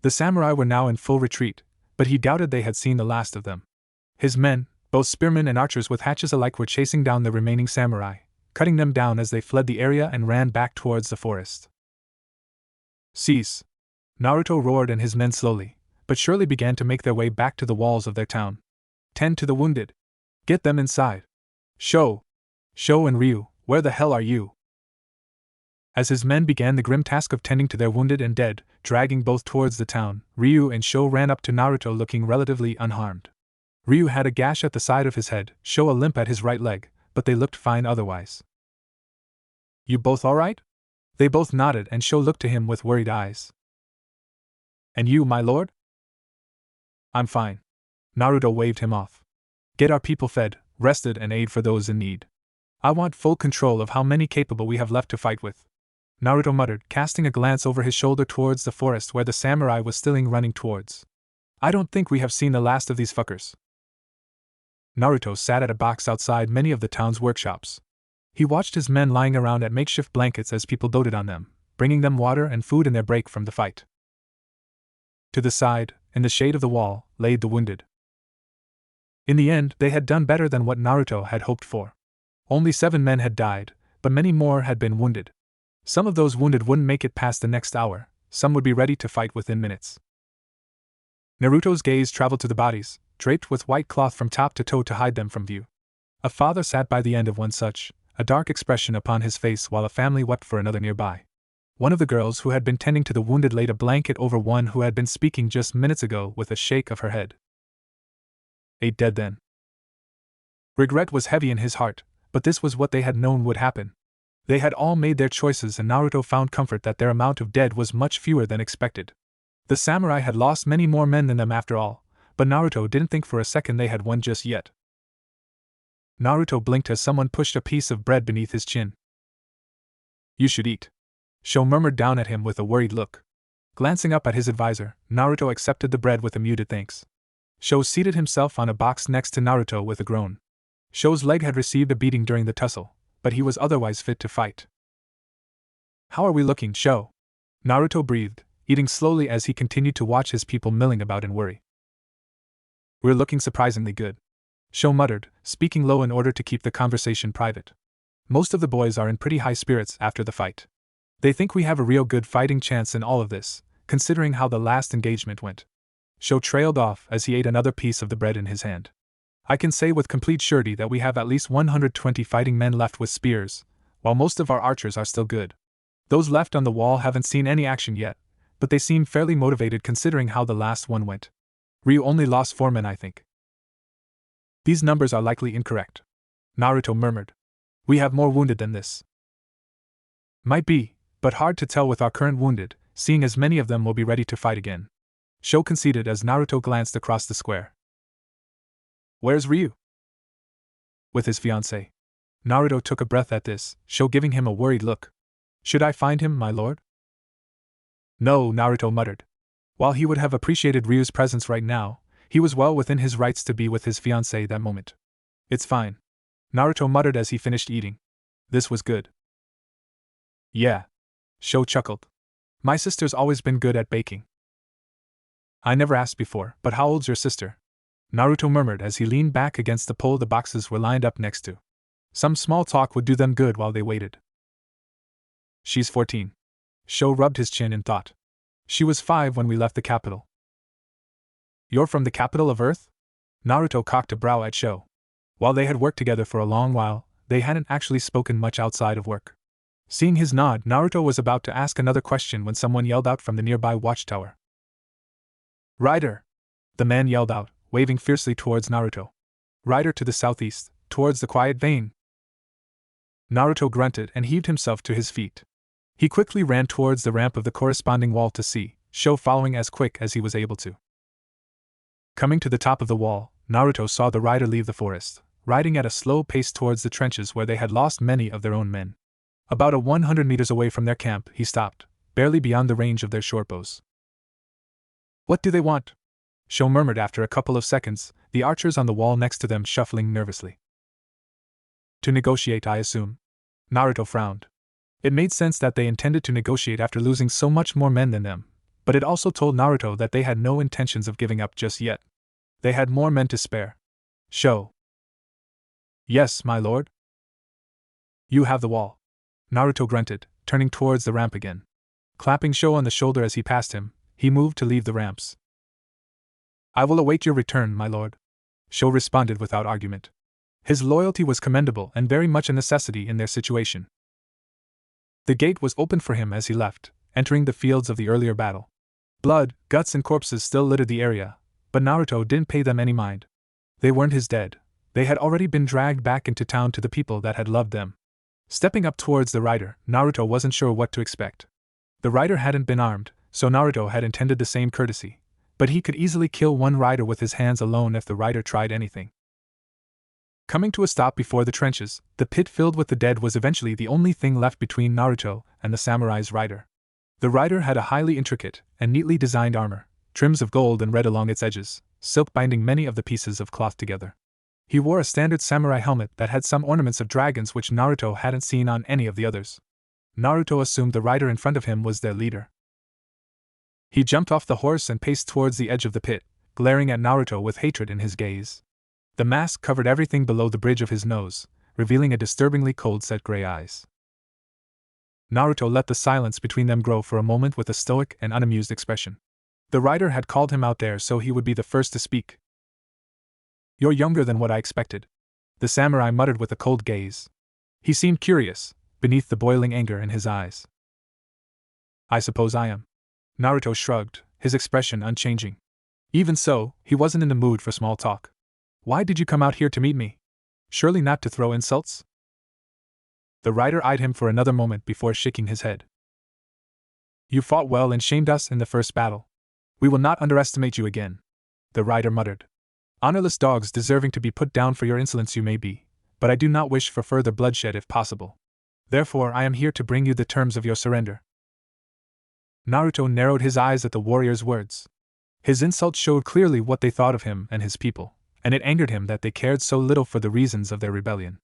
The samurai were now in full retreat, but he doubted they had seen the last of them. His men, both spearmen and archers with hatchets alike, were chasing down the remaining samurai, cutting them down as they fled the area and ran back towards the forest. Cease! Naruto roared, and his men slowly, but surely began to make their way back to the walls of their town. Tend to the wounded. Get them inside. Sho and Ryu, where the hell are you? As his men began the grim task of tending to their wounded and dead, dragging both towards the town, Ryu and Sho ran up to Naruto looking relatively unharmed. Ryu had a gash at the side of his head, Sho a limp at his right leg, but they looked fine otherwise. You both alright? They both nodded and Sho looked to him with worried eyes. And you, my lord? I'm fine. Naruto waved him off. Get our people fed, rested, and aid for those in need. I want full control of how many capable we have left to fight with. Naruto muttered, casting a glance over his shoulder towards the forest where the samurai was still running towards. I don't think we have seen the last of these fuckers. Naruto sat at a box outside many of the town's workshops. He watched his men lying around at makeshift blankets as people doted on them, bringing them water and food in their break from the fight. To the side, in the shade of the wall, lay the wounded. In the end, they had done better than what Naruto had hoped for. Only 7 men had died, but many more had been wounded. Some of those wounded wouldn't make it past the next hour, some would be ready to fight within minutes. Naruto's gaze traveled to the bodies, draped with white cloth from top to toe to hide them from view. A father sat by the end of one such, a dark expression upon his face while a family wept for another nearby. One of the girls who had been tending to the wounded laid a blanket over one who had been speaking just minutes ago with a shake of her head. 8 dead then. Regret was heavy in his heart, but this was what they had known would happen. They had all made their choices and Naruto found comfort that their amount of dead was much fewer than expected. The samurai had lost many more men than them after all, but Naruto didn't think for a second they had won just yet. Naruto blinked as someone pushed a piece of bread beneath his chin. You should eat. Sho murmured down at him with a worried look. Glancing up at his advisor, Naruto accepted the bread with a muted thanks. Sho seated himself on a box next to Naruto with a groan. Sho's leg had received a beating during the tussle, but he was otherwise fit to fight. How are we looking, Sho? Naruto breathed, eating slowly as he continued to watch his people milling about in worry. We're looking surprisingly good. Sho muttered, speaking low in order to keep the conversation private. Most of the boys are in pretty high spirits after the fight. They think we have a real good fighting chance in all of this, considering how the last engagement went. Sho trailed off as he ate another piece of the bread in his hand. I can say with complete surety that we have at least 120 fighting men left with spears, while most of our archers are still good. Those left on the wall haven't seen any action yet, but they seem fairly motivated considering how the last one went. Ryu only lost 4 men, I think. These numbers are likely incorrect. Naruto murmured. We have more wounded than this. Might be, but hard to tell with our current wounded, seeing as many of them will be ready to fight again. Sho conceded as Naruto glanced across the square. Where's Ryu? With his fiancée. Naruto took a breath at this, Sho giving him a worried look. Should I find him, my lord? No, Naruto muttered. While he would have appreciated Ryu's presence right now, he was well within his rights to be with his fiancée that moment. It's fine. Naruto muttered as he finished eating. This was good. Yeah. Sho chuckled. My sister's always been good at baking. I never asked before, but how old's your sister? Naruto murmured as he leaned back against the pole the boxes were lined up next to. Some small talk would do them good while they waited. She's 14. Sho rubbed his chin in thought. She was 5 when we left the capital. You're from the capital of Earth? Naruto cocked a brow at Sho. While they had worked together for a long while, they hadn't actually spoken much outside of work. Seeing his nod, Naruto was about to ask another question when someone yelled out from the nearby watchtower. Rider! The man yelled out, waving fiercely towards Naruto. Rider to the southeast, towards the quiet vein. Naruto grunted and heaved himself to his feet. He quickly ran towards the ramp of the corresponding wall to see, Sho following as quick as he was able to. Coming to the top of the wall, Naruto saw the rider leave the forest, riding at a slow pace towards the trenches where they had lost many of their own men. About 100 meters away from their camp, he stopped, barely beyond the range of their shortbows. What do they want? Sho murmured after a couple of seconds, the archers on the wall next to them shuffling nervously. To negotiate, I assume. Naruto frowned. It made sense that they intended to negotiate after losing so much more men than them, but it also told Naruto that they had no intentions of giving up just yet. They had more men to spare. Sho. Yes, my lord. You have the wall. Naruto grunted, turning towards the ramp again. Clapping Sho on the shoulder as he passed him, he moved to leave the ramps. I will await your return, my lord. Sho responded without argument. His loyalty was commendable and very much a necessity in their situation. The gate was opened for him as he left, entering the fields of the earlier battle. Blood, guts and corpses still littered the area, but Naruto didn't pay them any mind. They weren't his dead. They had already been dragged back into town to the people that had loved them. Stepping up towards the rider, Naruto wasn't sure what to expect. The rider hadn't been armed, so Naruto had intended the same courtesy, but he could easily kill one rider with his hands alone if the rider tried anything. Coming to a stop before the trenches, the pit filled with the dead was eventually the only thing left between Naruto and the samurai's rider. The rider had a highly intricate and neatly designed armor, trims of gold and red along its edges, silk binding many of the pieces of cloth together. He wore a standard samurai helmet that had some ornaments of dragons which Naruto hadn't seen on any of the others. Naruto assumed the rider in front of him was their leader. He jumped off the horse and paced towards the edge of the pit, glaring at Naruto with hatred in his gaze. The mask covered everything below the bridge of his nose, revealing a disturbingly cold-set gray eyes. Naruto let the silence between them grow for a moment with a stoic and unamused expression. The rider had called him out there so he would be the first to speak. "You're younger than what I expected," the samurai muttered with a cold gaze. He seemed curious, beneath the boiling anger in his eyes. "I suppose I am." Naruto shrugged, his expression unchanging. Even so, he wasn't in the mood for small talk. "Why did you come out here to meet me? Surely not to throw insults?" The rider eyed him for another moment before shaking his head. "You fought well and shamed us in the first battle. We will not underestimate you again," the rider muttered. "Honorless dogs deserving to be put down for your insolence you may be, but I do not wish for further bloodshed if possible. Therefore I am here to bring you the terms of your surrender." Naruto narrowed his eyes at the warrior's words. His insult showed clearly what they thought of him and his people, and it angered him that they cared so little for the reasons of their rebellion.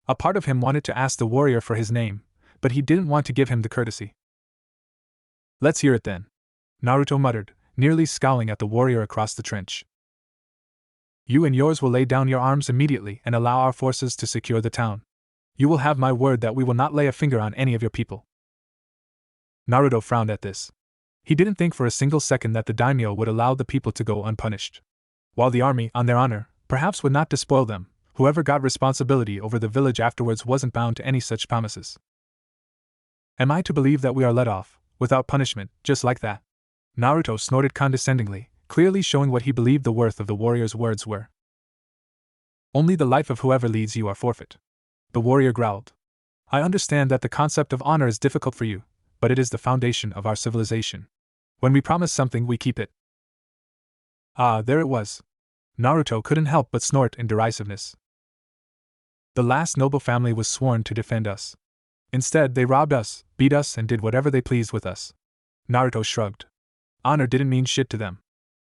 A part of him wanted to ask the warrior for his name, but he didn't want to give him the courtesy. "Let's hear it then," Naruto muttered, nearly scowling at the warrior across the trench. "You and yours will lay down your arms immediately and allow our forces to secure the town. You will have my word that we will not lay a finger on any of your people." Naruto frowned at this. He didn't think for a single second that the daimyo would allow the people to go unpunished. While the army, on their honor, perhaps would not despoil them, whoever got responsibility over the village afterwards wasn't bound to any such promises. "Am I to believe that we are let off, without punishment, just like that?" Naruto snorted condescendingly, clearly showing what he believed the worth of the warrior's words were. "Only the life of whoever leads you are forfeit," the warrior growled. "I understand that the concept of honor is difficult for you, but it is the foundation of our civilization. When we promise something, we keep it." Ah, there it was. Naruto couldn't help but snort in derisiveness. The last noble family was sworn to defend us. Instead, they robbed us, beat us, and did whatever they pleased with us. Naruto shrugged. Honor didn't mean shit to them.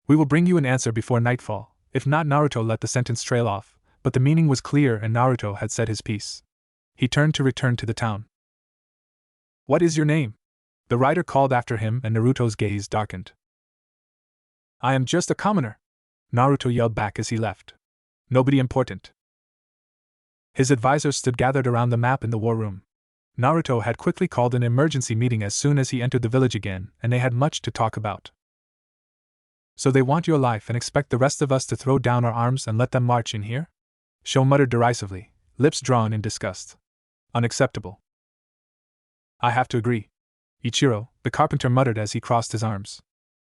"We will bring you an answer before nightfall." If not, Naruto let the sentence trail off, but the meaning was clear and Naruto had said his piece. He turned to return to the town. "What is your name?" the rider called after him, and Naruto's gaze darkened. "I am just a commoner," Naruto yelled back as he left. "Nobody important." His advisors stood gathered around the map in the war room. Naruto had quickly called an emergency meeting as soon as he entered the village again, and they had much to talk about. "So they want your life and expect the rest of us to throw down our arms and let them march in here?" Sho muttered derisively, lips drawn in disgust. "Unacceptable." "I have to agree," Ichiro, the carpenter, muttered as he crossed his arms.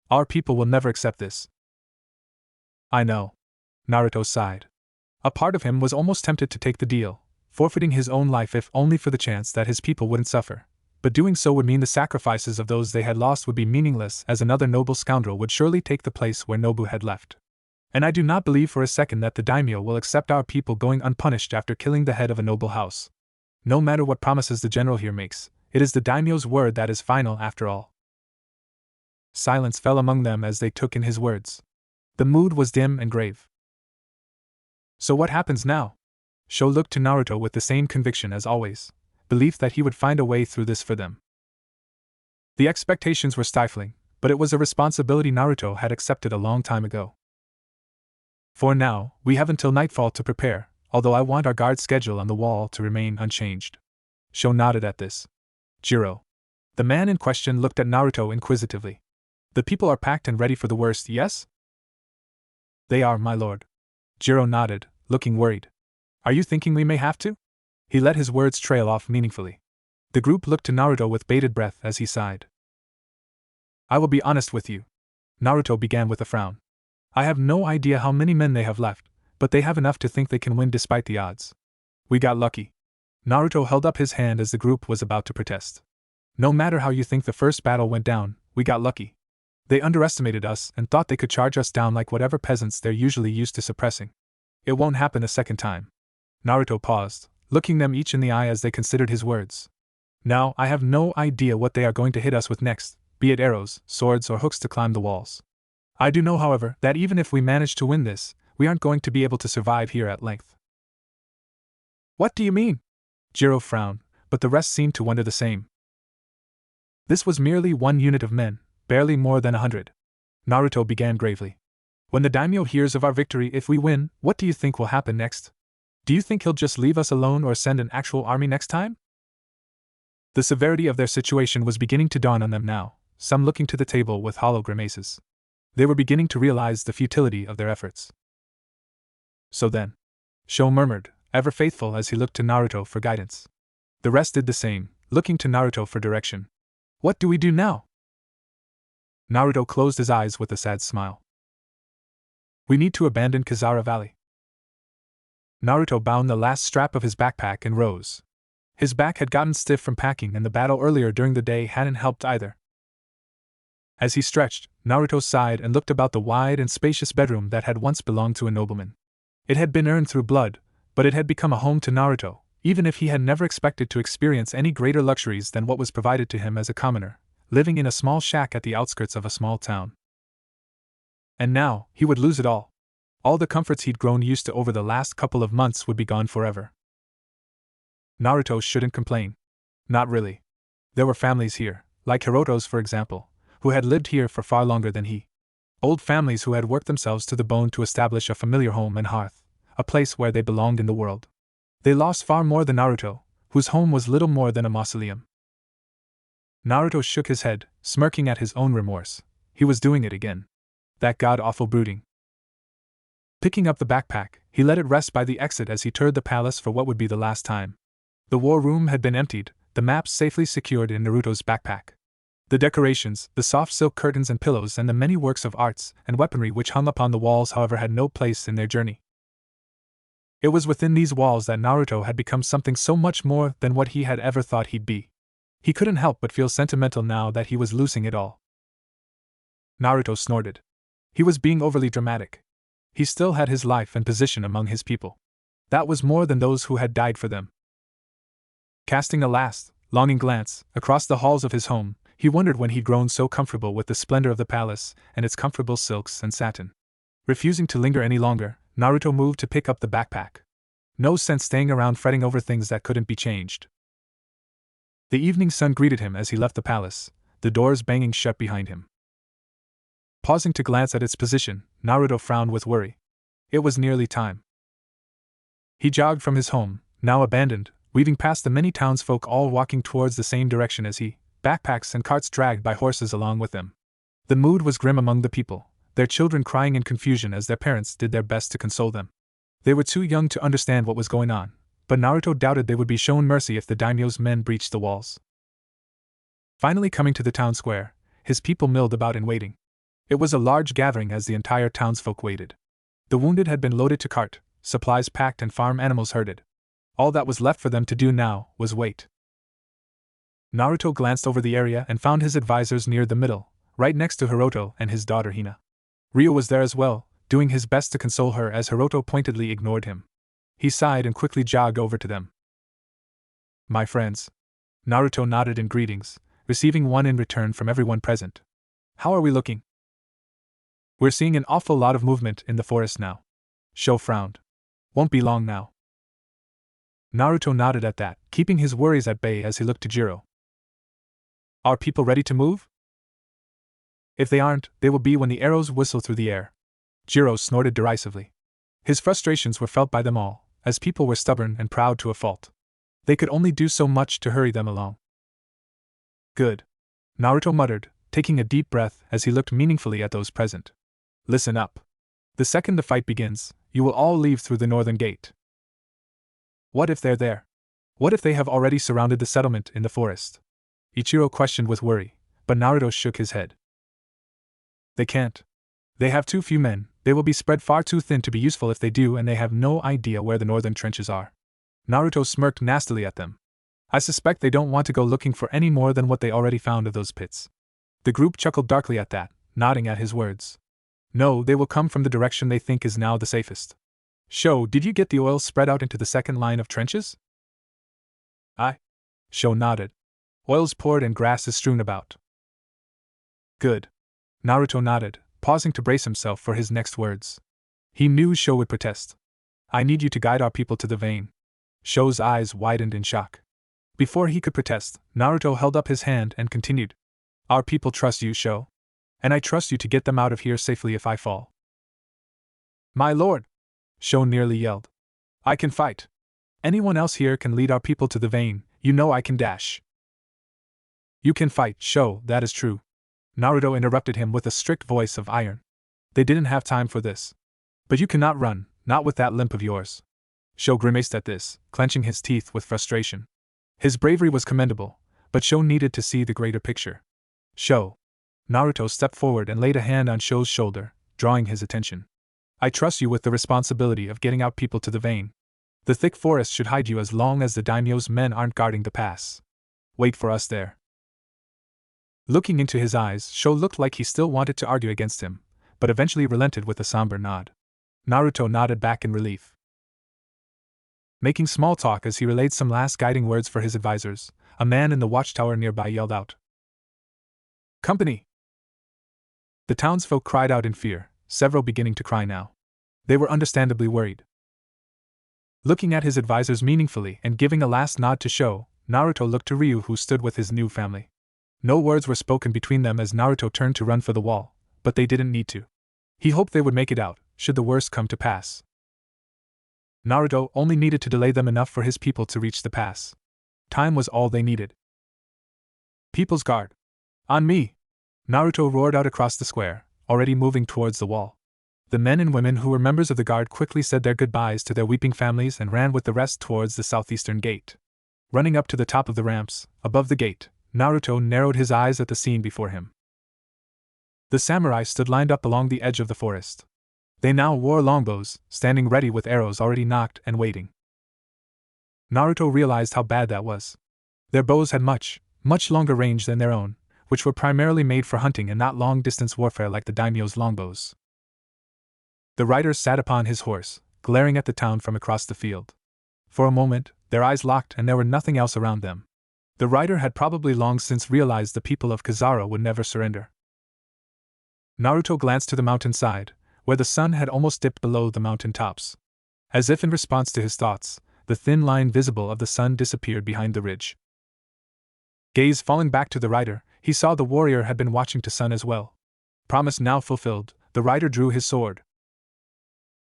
"Our people will never accept this." "I know." Naruto sighed. A part of him was almost tempted to take the deal, forfeiting his own life if only for the chance that his people wouldn't suffer, but doing so would mean the sacrifices of those they had lost would be meaningless, as another noble scoundrel would surely take the place where Nobu had left. And I do not believe for a second that the daimyo will accept our people going unpunished after killing the head of a noble house. No matter what promises the general here makes, it is the daimyo's word that is final after all. Silence fell among them as they took in his words. The mood was dim and grave. "So what happens now?" Sho looked to Naruto with the same conviction as always, belief that he would find a way through this for them. The expectations were stifling, but it was a responsibility Naruto had accepted a long time ago. "For now, we have until nightfall to prepare, although I want our guard schedule on the wall to remain unchanged." Sho nodded at this. "Jiro." The man in question looked at Naruto inquisitively. "The people are packed and ready for the worst, yes?" "They are, my lord." Jiro nodded, looking worried. "Are you thinking we may have to?" He let his words trail off meaningfully. The group looked to Naruto with bated breath as he sighed. "I will be honest with you," Naruto began with a frown. "I have no idea how many men they have left, but they have enough to think they can win despite the odds. We got lucky." Naruto held up his hand as the group was about to protest. No matter how you think the first battle went down, we got lucky. They underestimated us and thought they could charge us down like whatever peasants they're usually used to suppressing. It won't happen a second time. Naruto paused, looking them each in the eye as they considered his words. Now, I have no idea what they are going to hit us with next, be it arrows, swords, or hooks to climb the walls. I do know, however, that even if we manage to win this, we aren't going to be able to survive here at length. What do you mean? Jiro frowned, but the rest seemed to wonder the same. This was merely one unit of men, barely more than 100. Naruto began gravely. When the daimyo hears of our victory if we win, what do you think will happen next? Do you think he'll just leave us alone or send an actual army next time? The severity of their situation was beginning to dawn on them now, some looking to the table with hollow grimaces. They were beginning to realize the futility of their efforts. So then, Sho murmured, ever faithful as he looked to Naruto for guidance. The rest did the same, looking to Naruto for direction. What do we do now? Naruto closed his eyes with a sad smile. We need to abandon Kizara Valley. Naruto bound the last strap of his backpack and rose. His back had gotten stiff from packing and the battle earlier during the day hadn't helped either. As he stretched, Naruto sighed and looked about the wide and spacious bedroom that had once belonged to a nobleman. It had been earned through blood, but it had become a home to Naruto, even if he had never expected to experience any greater luxuries than what was provided to him as a commoner, living in a small shack at the outskirts of a small town. And now, he would lose it all. All the comforts he'd grown used to over the last couple of months would be gone forever. Naruto shouldn't complain. Not really. There were families here, like Hiroto's for example, who had lived here for far longer than he. Old families who had worked themselves to the bone to establish a familiar home and hearth, a place where they belonged in the world. They lost far more than Naruto, whose home was little more than a mausoleum. Naruto shook his head, smirking at his own remorse. He was doing it again. That god-awful brooding. Picking up the backpack, he let it rest by the exit as he toured the palace for what would be the last time. The war room had been emptied, the maps safely secured in Naruto's backpack. The decorations, the soft silk curtains and pillows and the many works of arts and weaponry which hung upon the walls however had no place in their journey. It was within these walls that Naruto had become something so much more than what he had ever thought he'd be. He couldn't help but feel sentimental now that he was losing it all. Naruto snorted. He was being overly dramatic. He still had his life and position among his people. That was more than those who had died for them. Casting a last, longing glance across the halls of his home, he wondered when he'd grown so comfortable with the splendor of the palace and its comfortable silks and satin. Refusing to linger any longer, Naruto moved to pick up the backpack. No sense staying around fretting over things that couldn't be changed. The evening sun greeted him as he left the palace, the doors banging shut behind him. Pausing to glance at its position, Naruto frowned with worry. It was nearly time. He jogged from his home, now abandoned, weaving past the many townsfolk all walking towards the same direction as he, backpacks and carts dragged by horses along with them. The mood was grim among the people, their children crying in confusion as their parents did their best to console them. They were too young to understand what was going on, but Naruto doubted they would be shown mercy if the daimyo's men breached the walls. Finally coming to the town square, his people milled about in waiting. It was a large gathering as the entire townsfolk waited. The wounded had been loaded to cart, supplies packed and farm animals herded. All that was left for them to do now was wait. Naruto glanced over the area and found his advisors near the middle, right next to Hiroto and his daughter Hina. Ryo was there as well, doing his best to console her as Hiroto pointedly ignored him. He sighed and quickly jogged over to them. My friends. Naruto nodded in greetings, receiving one in return from everyone present. How are we looking? We're seeing an awful lot of movement in the forest now. Sho frowned. Won't be long now. Naruto nodded at that, keeping his worries at bay as he looked to Jiro. Are people ready to move? If they aren't, they will be when the arrows whistle through the air. Jiro snorted derisively. His frustrations were felt by them all, as people were stubborn and proud to a fault. They could only do so much to hurry them along. Good. Naruto muttered, taking a deep breath as he looked meaningfully at those present. Listen up. The second the fight begins, you will all leave through the northern gate. What if they're there? What if they have already surrounded the settlement in the forest? Ichiro questioned with worry, but Naruto shook his head. They can't. They have too few men, they will be spread far too thin to be useful if they do, and they have no idea where the northern trenches are. Naruto smirked nastily at them. I suspect they don't want to go looking for any more than what they already found of those pits. The group chuckled darkly at that, nodding at his words. No, they will come from the direction they think is now the safest. Sho, did you get the oil spread out into the second line of trenches? Aye. Sho nodded. Oil's poured and grass is strewn about. Good. Naruto nodded, pausing to brace himself for his next words. He knew Sho would protest. I need you to guide our people to the vein. Sho's eyes widened in shock. Before he could protest, Naruto held up his hand and continued. Our people trust you, Sho. And I trust you to get them out of here safely if I fall. My lord! Sho nearly yelled. I can fight. Anyone else here can lead our people to the vein, you know I can dash. You can fight, Sho, that is true. Naruto interrupted him with a strict voice of iron. They didn't have time for this. But you cannot run, not with that limp of yours. Sho grimaced at this, clenching his teeth with frustration. His bravery was commendable, but Sho needed to see the greater picture. Sho. Naruto stepped forward and laid a hand on Sho's shoulder, drawing his attention. I trust you with the responsibility of getting out people to the vein. The thick forest should hide you as long as the daimyo's men aren't guarding the pass. Wait for us there. Looking into his eyes, Sho looked like he still wanted to argue against him, but eventually relented with a somber nod. Naruto nodded back in relief. Making small talk as he relayed some last guiding words for his advisors, a man in the watchtower nearby yelled out. Company! The townsfolk cried out in fear, several beginning to cry now. They were understandably worried. Looking at his advisors meaningfully and giving a last nod to Sho, Naruto looked to Ryu, who stood with his new family. No words were spoken between them as Naruto turned to run for the wall, but they didn't need to. He hoped they would make it out, should the worst come to pass. Naruto only needed to delay them enough for his people to reach the pass. Time was all they needed. People's guard! On me! Naruto roared out across the square, already moving towards the wall. The men and women who were members of the guard quickly said their goodbyes to their weeping families and ran with the rest towards the southeastern gate. Running up to the top of the ramps, above the gate, Naruto narrowed his eyes at the scene before him. The samurai stood lined up along the edge of the forest. They now wore longbows, standing ready with arrows already nocked and waiting. Naruto realized how bad that was. Their bows had much longer range than their own, which were primarily made for hunting and not long-distance warfare like the daimyo's longbows. The rider sat upon his horse, glaring at the town from across the field. For a moment, their eyes locked and there were nothing else around them. The rider had probably long since realized the people of Kizaru would never surrender. Naruto glanced to the mountainside, where the sun had almost dipped below the mountain tops. As if in response to his thoughts, the thin line visible of the sun disappeared behind the ridge. Gaze falling back to the rider, he saw the warrior had been watching to Sun as well. Promise now fulfilled, the rider drew his sword.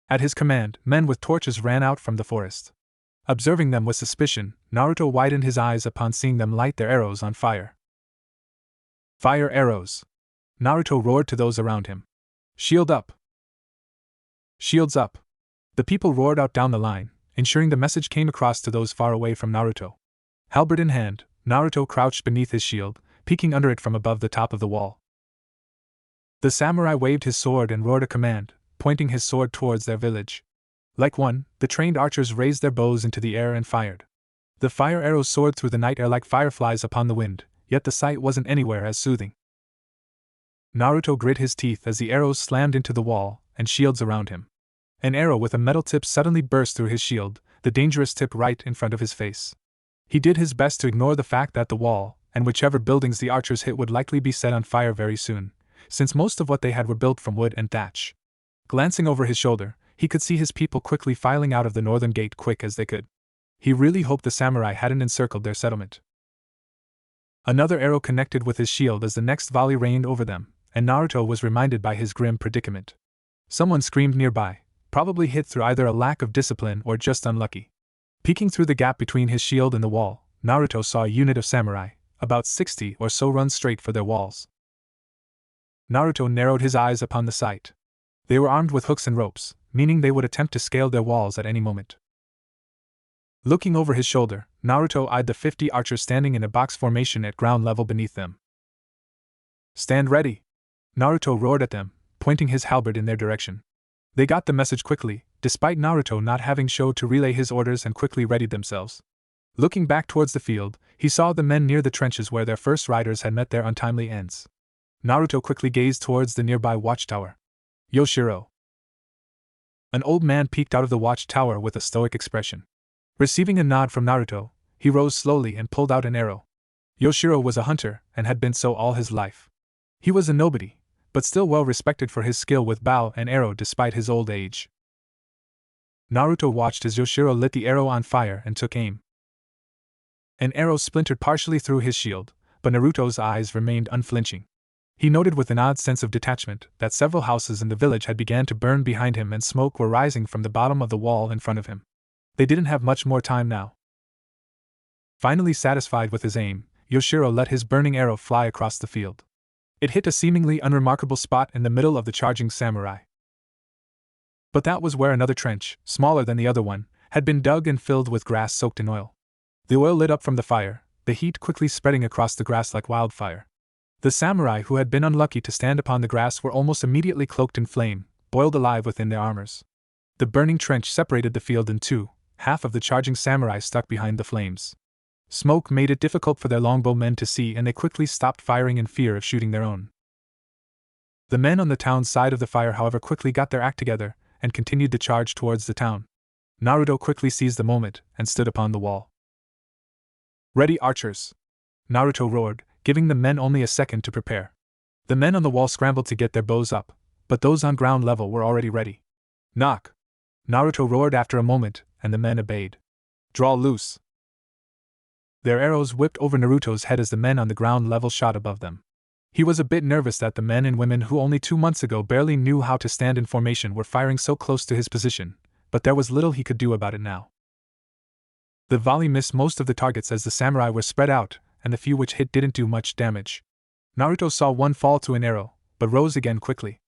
At his command, men with torches ran out from the forest. Observing them with suspicion, Naruto widened his eyes upon seeing them light their arrows on fire. Fire arrows! Naruto roared to those around him. Shield up! Shields up! The people roared out down the line, ensuring the message came across to those far away from Naruto. Halberd in hand, Naruto crouched beneath his shield, peeking under it from above the top of the wall. The samurai waved his sword and roared a command, pointing his sword towards their village. Like one, the trained archers raised their bows into the air and fired. The fire arrows soared through the night air like fireflies upon the wind, yet the sight wasn't anywhere as soothing. Naruto grit his teeth as the arrows slammed into the wall and shields around him. An arrow with a metal tip suddenly burst through his shield, the dangerous tip right in front of his face. He did his best to ignore the fact that the wall, and whichever buildings the archers hit would likely be set on fire very soon, since most of what they had were built from wood and thatch. Glancing over his shoulder, he could see his people quickly filing out of the northern gate quick as they could. He really hoped the samurai hadn't encircled their settlement. Another arrow connected with his shield as the next volley rained over them, and Naruto was reminded by his grim predicament. Someone screamed nearby, probably hit through either a lack of discipline or just unlucky. Peeking through the gap between his shield and the wall, Naruto saw a unit of samurai, about 60 or so, run straight for their walls. Naruto narrowed his eyes upon the sight. They were armed with hooks and ropes, meaning they would attempt to scale their walls at any moment. Looking over his shoulder, Naruto eyed the 50 archers standing in a box formation at ground level beneath them. Stand ready! Naruto roared at them, pointing his halberd in their direction. They got the message quickly, despite Naruto not having showed to relay his orders and quickly readied themselves. Looking back towards the field, he saw the men near the trenches where their first riders had met their untimely ends. Naruto quickly gazed towards the nearby watchtower. Yoshiro. An old man peeked out of the watchtower with a stoic expression. Receiving a nod from Naruto, he rose slowly and pulled out an arrow. Yoshiro was a hunter and had been so all his life. He was a nobody, but still well respected for his skill with bow and arrow despite his old age. Naruto watched as Yoshiro lit the arrow on fire and took aim. An arrow splintered partially through his shield, but Naruto's eyes remained unflinching. He noted with an odd sense of detachment that several houses in the village had begun to burn behind him and smoke were rising from the bottom of the wall in front of him. They didn't have much more time now. Finally satisfied with his aim, Yoshiro let his burning arrow fly across the field. It hit a seemingly unremarkable spot in the middle of the charging samurai. But that was where another trench, smaller than the other one, had been dug and filled with grass soaked in oil. The oil lit up from the fire, the heat quickly spreading across the grass like wildfire. The samurai who had been unlucky to stand upon the grass were almost immediately cloaked in flame, boiled alive within their armors. The burning trench separated the field in two, half of the charging samurai stuck behind the flames. Smoke made it difficult for their longbow men to see and they quickly stopped firing in fear of shooting their own. The men on the town side of the fire however quickly got their act together and continued the charge towards the town. Naruto quickly seized the moment and stood upon the wall. "Ready, archers!" Naruto roared, giving the men only a second to prepare. The men on the wall scrambled to get their bows up, but those on ground level were already ready. "Knock!" Naruto roared after a moment, and the men obeyed. "Draw loose!" Their arrows whipped over Naruto's head as the men on the ground level shot above them. He was a bit nervous that the men and women who only 2 months ago barely knew how to stand in formation were firing so close to his position, but there was little he could do about it now. The volley missed most of the targets as the samurai were spread out, and the few which hit didn't do much damage. Naruto saw one fall to an arrow, but rose again quickly.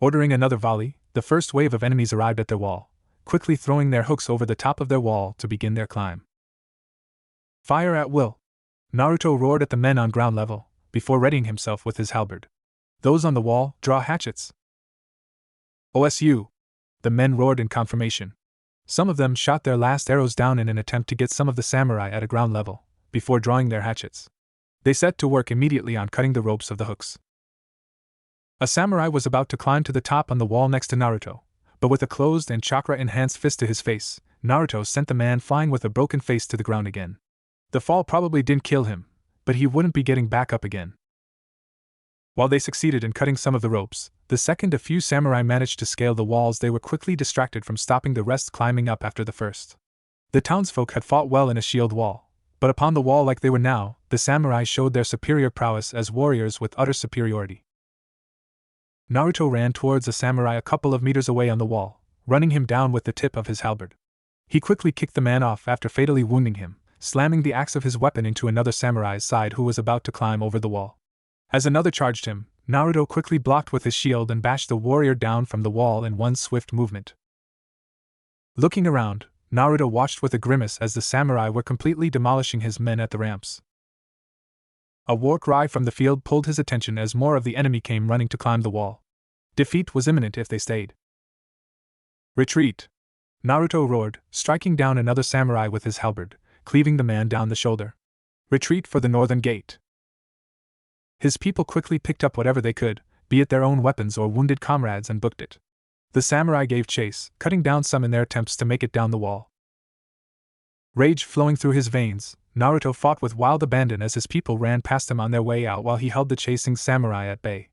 Ordering another volley, the first wave of enemies arrived at their wall, quickly throwing their hooks over the top of their wall to begin their climb. "Fire at will!" Naruto roared at the men on ground level, before readying himself with his halberd. "Those on the wall, draw hatchets!" "OSU!" The men roared in confirmation. Some of them shot their last arrows down in an attempt to get some of the samurai at a ground level, before drawing their hatchets. They set to work immediately on cutting the ropes of the hooks. A samurai was about to climb to the top on the wall next to Naruto, but with a closed and chakra-enhanced fist to his face, Naruto sent the man flying with a broken face to the ground again. The fall probably didn't kill him, but he wouldn't be getting back up again. While they succeeded in cutting some of the ropes, the second a few samurai managed to scale the walls, they were quickly distracted from stopping the rest climbing up after the first. The townsfolk had fought well in a shield wall, but upon the wall like they were now, the samurai showed their superior prowess as warriors with utter superiority. Naruto ran towards a samurai a couple of meters away on the wall, running him down with the tip of his halberd. He quickly kicked the man off after fatally wounding him, slamming the axe of his weapon into another samurai's side who was about to climb over the wall. As another charged him, Naruto quickly blocked with his shield and bashed the warrior down from the wall in one swift movement. Looking around, Naruto watched with a grimace as the samurai were completely demolishing his men at the ramps. A war cry from the field pulled his attention as more of the enemy came running to climb the wall. Defeat was imminent if they stayed. "Retreat!" Naruto roared, striking down another samurai with his halberd, cleaving the man down the shoulder. "Retreat for the northern gate!" His people quickly picked up whatever they could, be it their own weapons or wounded comrades, and booked it. The samurai gave chase, cutting down some in their attempts to make it down the wall. Rage flowing through his veins, Naruto fought with wild abandon as his people ran past him on their way out while he held the chasing samurai at bay.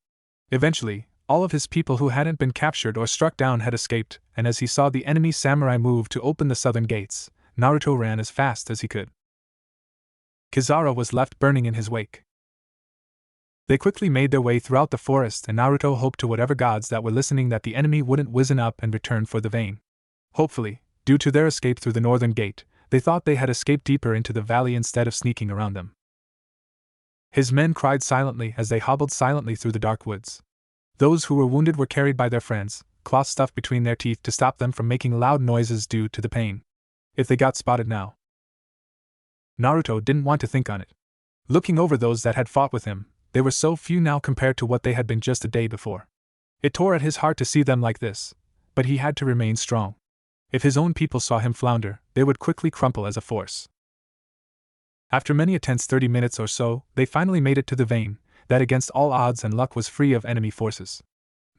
Eventually, all of his people who hadn't been captured or struck down had escaped, and as he saw the enemy samurai move to open the southern gates, Naruto ran as fast as he could. Kizaru was left burning in his wake. They quickly made their way throughout the forest, and Naruto hoped to whatever gods that were listening that the enemy wouldn't wizen up and return for the vein. Hopefully, due to their escape through the northern gate, they thought they had escaped deeper into the valley instead of sneaking around them. His men cried silently as they hobbled silently through the dark woods. Those who were wounded were carried by their friends, cloth stuffed between their teeth to stop them from making loud noises due to the pain. If they got spotted now. Naruto didn't want to think on it. Looking over those that had fought with him, they were so few now compared to what they had been just a day before. It tore at his heart to see them like this, but he had to remain strong. If his own people saw him flounder, they would quickly crumple as a force. After many attempts 30 minutes or so, they finally made it to the vein, that against all odds and luck was free of enemy forces.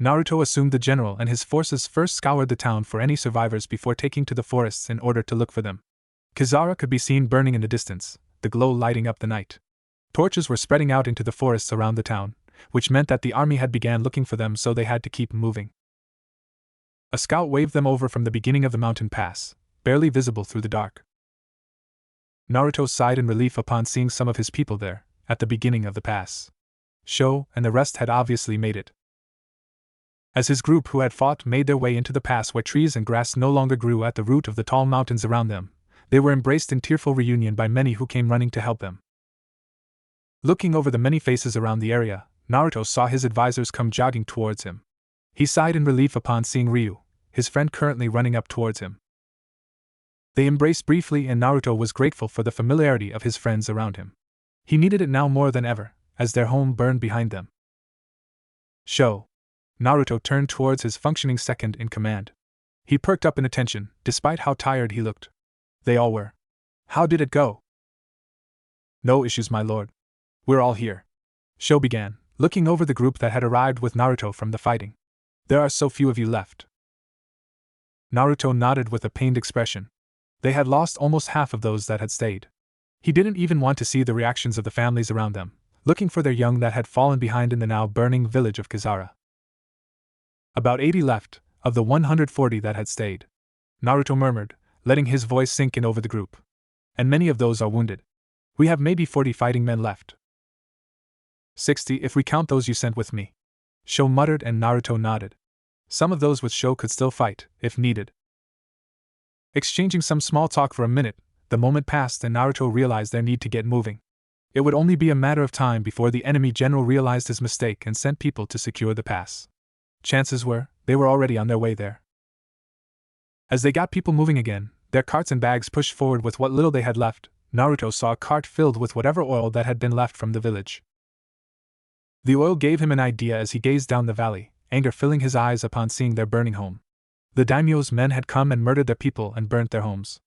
Naruto assumed the general and his forces first scoured the town for any survivors before taking to the forests in order to look for them. Kizara could be seen burning in the distance, the glow lighting up the night. Torches were spreading out into the forests around the town, which meant that the army had begun looking for them, so they had to keep moving. A scout waved them over from the beginning of the mountain pass, barely visible through the dark. Naruto sighed in relief upon seeing some of his people there, at the beginning of the pass. Sho and the rest had obviously made it. As his group who had fought made their way into the pass where trees and grass no longer grew at the root of the tall mountains around them, they were embraced in tearful reunion by many who came running to help them. Looking over the many faces around the area, Naruto saw his advisors come jogging towards him. He sighed in relief upon seeing Ryu, his friend, currently running up towards him. They embraced briefly, and Naruto was grateful for the familiarity of his friends around him. He needed it now more than ever, as their home burned behind them. Sho. Naruto turned towards his functioning second in command. He perked up in attention, despite how tired he looked. They all were. How did it go? No issues, my lord. We're all here. Sho began, looking over the group that had arrived with Naruto from the fighting. There are so few of you left. Naruto nodded with a pained expression. They had lost almost half of those that had stayed. He didn't even want to see the reactions of the families around them, looking for their young that had fallen behind in the now burning village of Kizara. About 80 left, of the 140 that had stayed. Naruto murmured, letting his voice sink in over the group. And many of those are wounded. We have maybe 40 fighting men left. 60 if we count those you sent with me. Sho muttered, and Naruto nodded. Some of those with Sho could still fight, if needed. Exchanging some small talk for a minute, the moment passed and Naruto realized their need to get moving. It would only be a matter of time before the enemy general realized his mistake and sent people to secure the pass. Chances were, they were already on their way there. As they got people moving again, their carts and bags pushed forward with what little they had left, Naruto saw a cart filled with whatever oil that had been left from the village. The oil gave him an idea as he gazed down the valley, anger filling his eyes upon seeing their burning home. The daimyo's men had come and murdered their people and burnt their homes.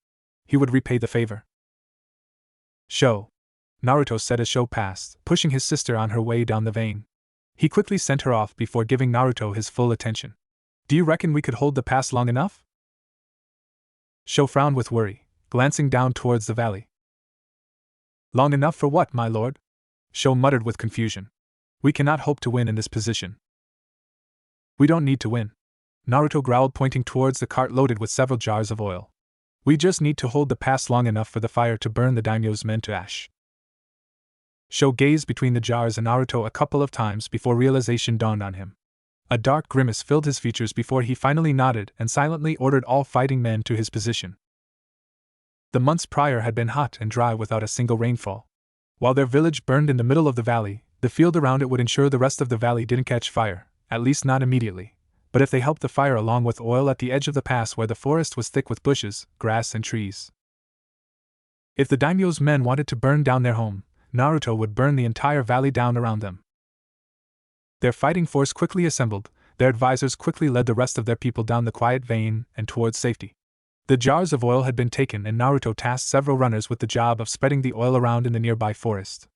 He would repay the favor. Sho. Naruto said as Sho passed, pushing his sister on her way down the vein. He quickly sent her off before giving Naruto his full attention. Do you reckon we could hold the pass long enough? Sho frowned with worry, glancing down towards the valley. Long enough for what, my lord? Sho muttered with confusion. We cannot hope to win in this position. We don't need to win. Naruto growled, pointing towards the cart loaded with several jars of oil. We just need to hold the pass long enough for the fire to burn the daimyo's men to ash. Sho gazed between the jars and Naruto a couple of times before realization dawned on him. A dark grimace filled his features before he finally nodded and silently ordered all fighting men to his position. The months prior had been hot and dry without a single rainfall. While their village burned in the middle of the valley, the field around it would ensure the rest of the valley didn't catch fire, at least not immediately. But if they helped the fire along with oil at the edge of the pass where the forest was thick with bushes, grass, and trees. If the daimyo's men wanted to burn down their home, Naruto would burn the entire valley down around them. Their fighting force quickly assembled, their advisors quickly led the rest of their people down the quiet vein and towards safety. The jars of oil had been taken and Naruto tasked several runners with the job of spreading the oil around in the nearby forest.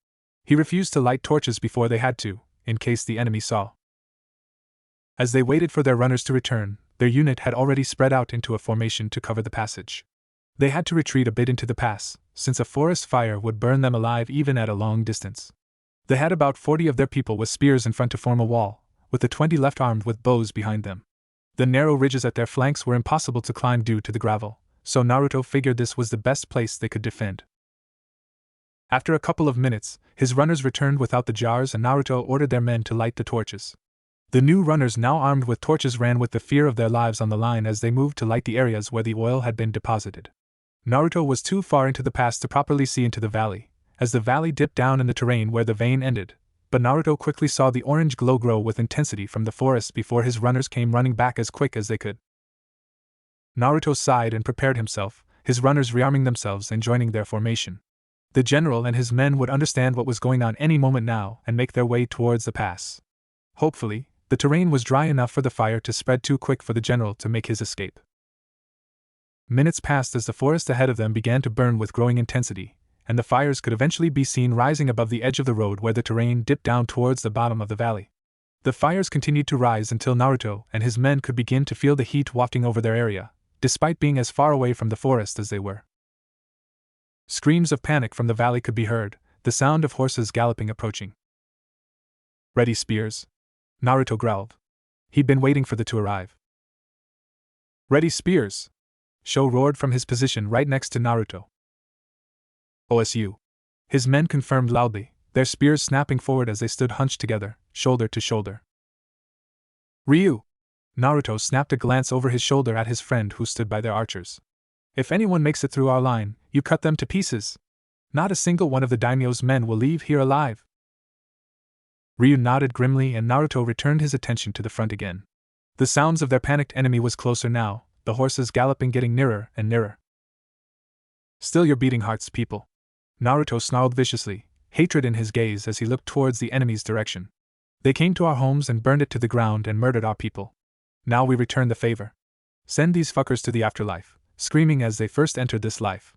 He refused to light torches before they had to, in case the enemy saw. As they waited for their runners to return, their unit had already spread out into a formation to cover the passage. They had to retreat a bit into the pass, since a forest fire would burn them alive even at a long distance. They had about 40 of their people with spears in front to form a wall, with the 20 left armed with bows behind them. The narrow ridges at their flanks were impossible to climb due to the gravel, so Naruto figured this was the best place they could defend. After a couple of minutes, his runners returned without the jars and Naruto ordered their men to light the torches. The new runners, now armed with torches, ran with the fear of their lives on the line as they moved to light the areas where the oil had been deposited. Naruto was too far into the pass to properly see into the valley, as the valley dipped down in the terrain where the vein ended, but Naruto quickly saw the orange glow grow with intensity from the forest before his runners came running back as quick as they could. Naruto sighed and prepared himself, his runners rearming themselves and joining their formation. The general and his men would understand what was going on any moment now and make their way towards the pass. Hopefully, The terrain was dry enough for the fire to spread too quick for the general to make his escape. Minutes passed as the forest ahead of them began to burn with growing intensity, and the fires could eventually be seen rising above the edge of the road where the terrain dipped down towards the bottom of the valley. The fires continued to rise until Naruto and his men could begin to feel the heat wafting over their area, despite being as far away from the forest as they were. Screams of panic from the valley could be heard, the sound of horses galloping approaching. "Ready spears?" Naruto growled. He'd been waiting for the to arrive. "Ready spears!" Sho roared from his position right next to Naruto. "OSU." His men confirmed loudly, their spears snapping forward as they stood hunched together, shoulder to shoulder. "Ryu!" Naruto snapped a glance over his shoulder at his friend who stood by their archers. "If anyone makes it through our line, you cut them to pieces. Not a single one of the daimyo's men will leave here alive." Ryu nodded grimly and Naruto returned his attention to the front again. The sounds of their panicked enemy was closer now, the horses galloping getting nearer and nearer. "Still your beating hearts, people." Naruto snarled viciously, hatred in his gaze as he looked towards the enemy's direction. "They came to our homes and burned it to the ground and murdered our people. Now we return the favor. Send these fuckers to the afterlife, screaming as they first entered this life."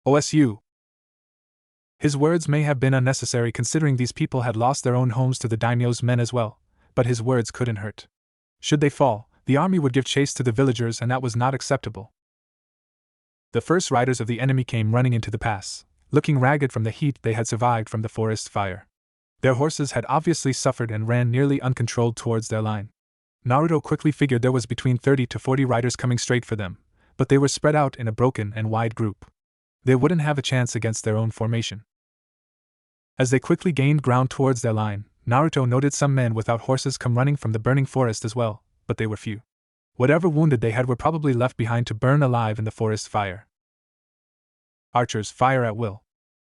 "OSU." His words may have been unnecessary considering these people had lost their own homes to the daimyo's men as well, but his words couldn't hurt. Should they fall, the army would give chase to the villagers and that was not acceptable. The first riders of the enemy came running into the pass, looking ragged from the heat they had survived from the forest fire. Their horses had obviously suffered and ran nearly uncontrolled towards their line. Naruto quickly figured there was between 30 to 40 riders coming straight for them, but they were spread out in a broken and wide group. They wouldn't have a chance against their own formation. As they quickly gained ground towards their line, Naruto noted some men without horses come running from the burning forest as well, but they were few. Whatever wounded they had were probably left behind to burn alive in the forest fire. "Archers, fire at will."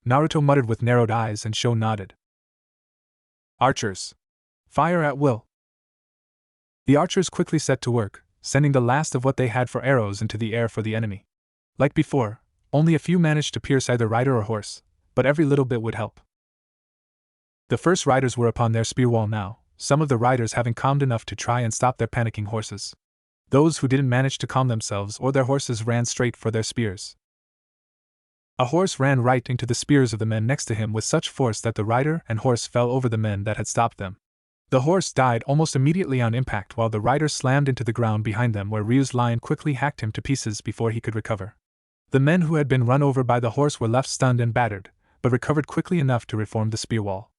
Naruto muttered with narrowed eyes and Sho nodded. "Archers, fire at will." The archers quickly set to work, sending the last of what they had for arrows into the air for the enemy. Like before, only a few managed to pierce either rider or horse, but every little bit would help. The first riders were upon their spear wall now, some of the riders having calmed enough to try and stop their panicking horses. Those who didn't manage to calm themselves or their horses ran straight for their spears. A horse ran right into the spears of the men next to him with such force that the rider and horse fell over the men that had stopped them. The horse died almost immediately on impact while the rider slammed into the ground behind them where Ryu's lion quickly hacked him to pieces before he could recover. The men who had been run over by the horse were left stunned and battered, but recovered quickly enough to reform the spear wall.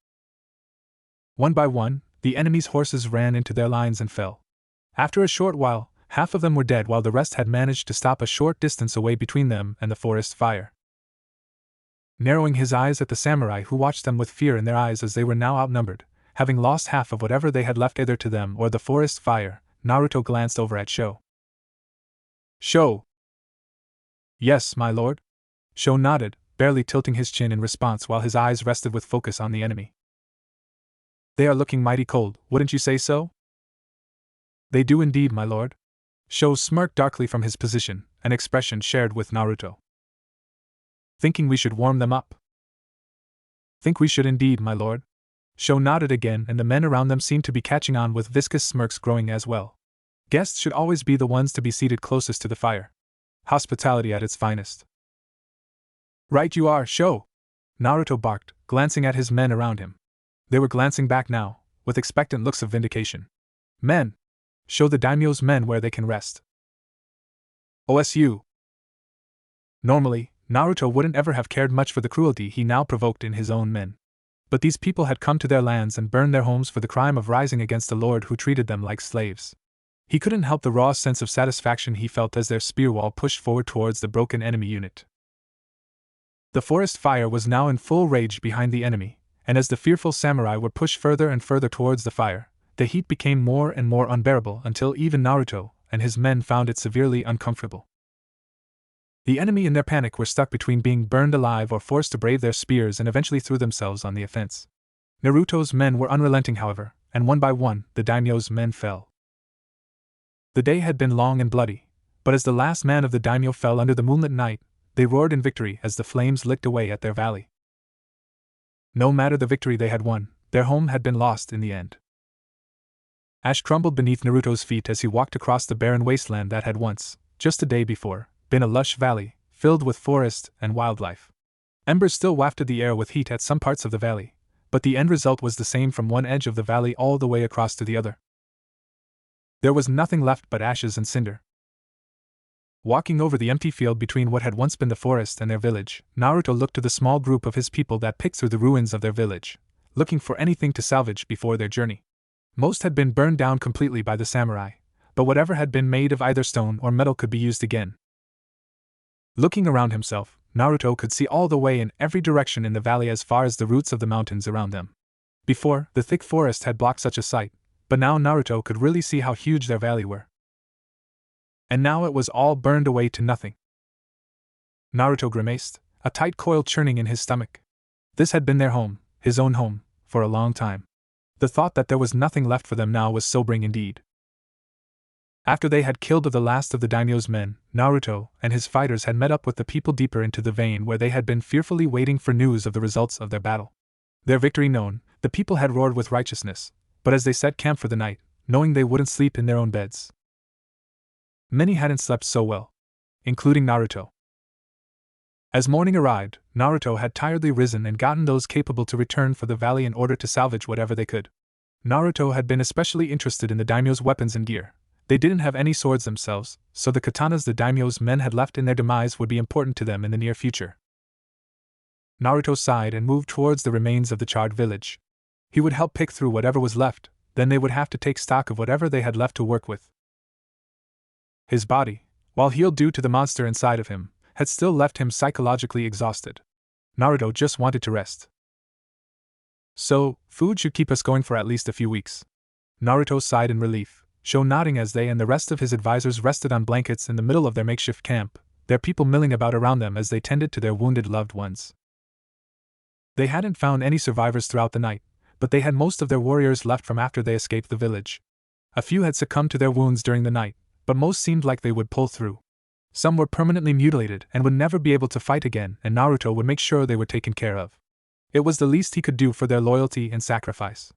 One by one, the enemy's horses ran into their lines and fell. After a short while, half of them were dead while the rest had managed to stop a short distance away between them and the forest fire. Narrowing his eyes at the samurai who watched them with fear in their eyes as they were now outnumbered, having lost half of whatever they had left either to them or the forest fire, Naruto glanced over at Sho. "Sho." "Yes, my lord." Sho nodded, barely tilting his chin in response while his eyes rested with focus on the enemy. "They are looking mighty cold, wouldn't you say so?" "They do indeed, my lord." Sho smirked darkly from his position, an expression shared with Naruto. "Thinking we should warm them up?" "Think we should indeed, my lord." Sho nodded again and the men around them seemed to be catching on with viscous smirks growing as well. Guests should always be the ones to be seated closest to the fire. Hospitality at its finest. "Right you are, Sho!" Naruto barked, glancing at his men around him. They were glancing back now, with expectant looks of vindication. "Men! Show the daimyo's men where they can rest." "OSU." Normally, Naruto wouldn't ever have cared much for the cruelty he now provoked in his own men. But these people had come to their lands and burned their homes for the crime of rising against a lord who treated them like slaves. He couldn't help the raw sense of satisfaction he felt as their spear wall pushed forward towards the broken enemy unit. The forest fire was now in full rage behind the enemy, and as the fearful samurai were pushed further and further towards the fire, the heat became more and more unbearable until even Naruto and his men found it severely uncomfortable. The enemy in their panic were stuck between being burned alive or forced to brave their spears and eventually threw themselves on the offense. Naruto's men were unrelenting however, and one by one, the daimyo's men fell. The day had been long and bloody, but as the last man of the daimyo fell under the moonlit night, they roared in victory as the flames licked away at their valley. No matter the victory they had won, their home had been lost in the end. Ash crumbled beneath Naruto's feet as he walked across the barren wasteland that had once, just a day before, been a lush valley, filled with forest and wildlife. Embers still wafted the air with heat at some parts of the valley, but the end result was the same from one edge of the valley all the way across to the other. There was nothing left but ashes and cinder. Walking over the empty field between what had once been the forest and their village, Naruto looked to the small group of his people that picked through the ruins of their village, looking for anything to salvage before their journey. Most had been burned down completely by the samurai, but whatever had been made of either stone or metal could be used again. Looking around himself, Naruto could see all the way in every direction in the valley as far as the roots of the mountains around them. Before, the thick forest had blocked such a sight, but now Naruto could really see how huge their valley were. And now it was all burned away to nothing. Naruto grimaced, a tight coil churning in his stomach. This had been their home, his own home, for a long time. The thought that there was nothing left for them now was sobering indeed. After they had killed the last of the daimyo's men, Naruto and his fighters had met up with the people deeper into the vein where they had been fearfully waiting for news of the results of their battle. Their victory known, the people had roared with righteousness, but as they set camp for the night, knowing they wouldn't sleep in their own beds. Many hadn't slept so well, including Naruto. As morning arrived, Naruto had tiredly risen and gotten those capable to return for the valley in order to salvage whatever they could. Naruto had been especially interested in the daimyo's weapons and gear. They didn't have any swords themselves, so the katanas the daimyo's men had left in their demise would be important to them in the near future. Naruto sighed and moved towards the remains of the charred village. He would help pick through whatever was left, then they would have to take stock of whatever they had left to work with. His body, while healed due to the monster inside of him, had still left him psychologically exhausted. Naruto just wanted to rest. So, food should keep us going for at least a few weeks. Naruto sighed in relief, Sho nodding as they and the rest of his advisors rested on blankets in the middle of their makeshift camp, their people milling about around them as they tended to their wounded loved ones. They hadn't found any survivors throughout the night, but they had most of their warriors left from after they escaped the village. A few had succumbed to their wounds during the night, but most seemed like they would pull through. Some were permanently mutilated and would never be able to fight again, and Naruto would make sure they were taken care of. It was the least he could do for their loyalty and sacrifice.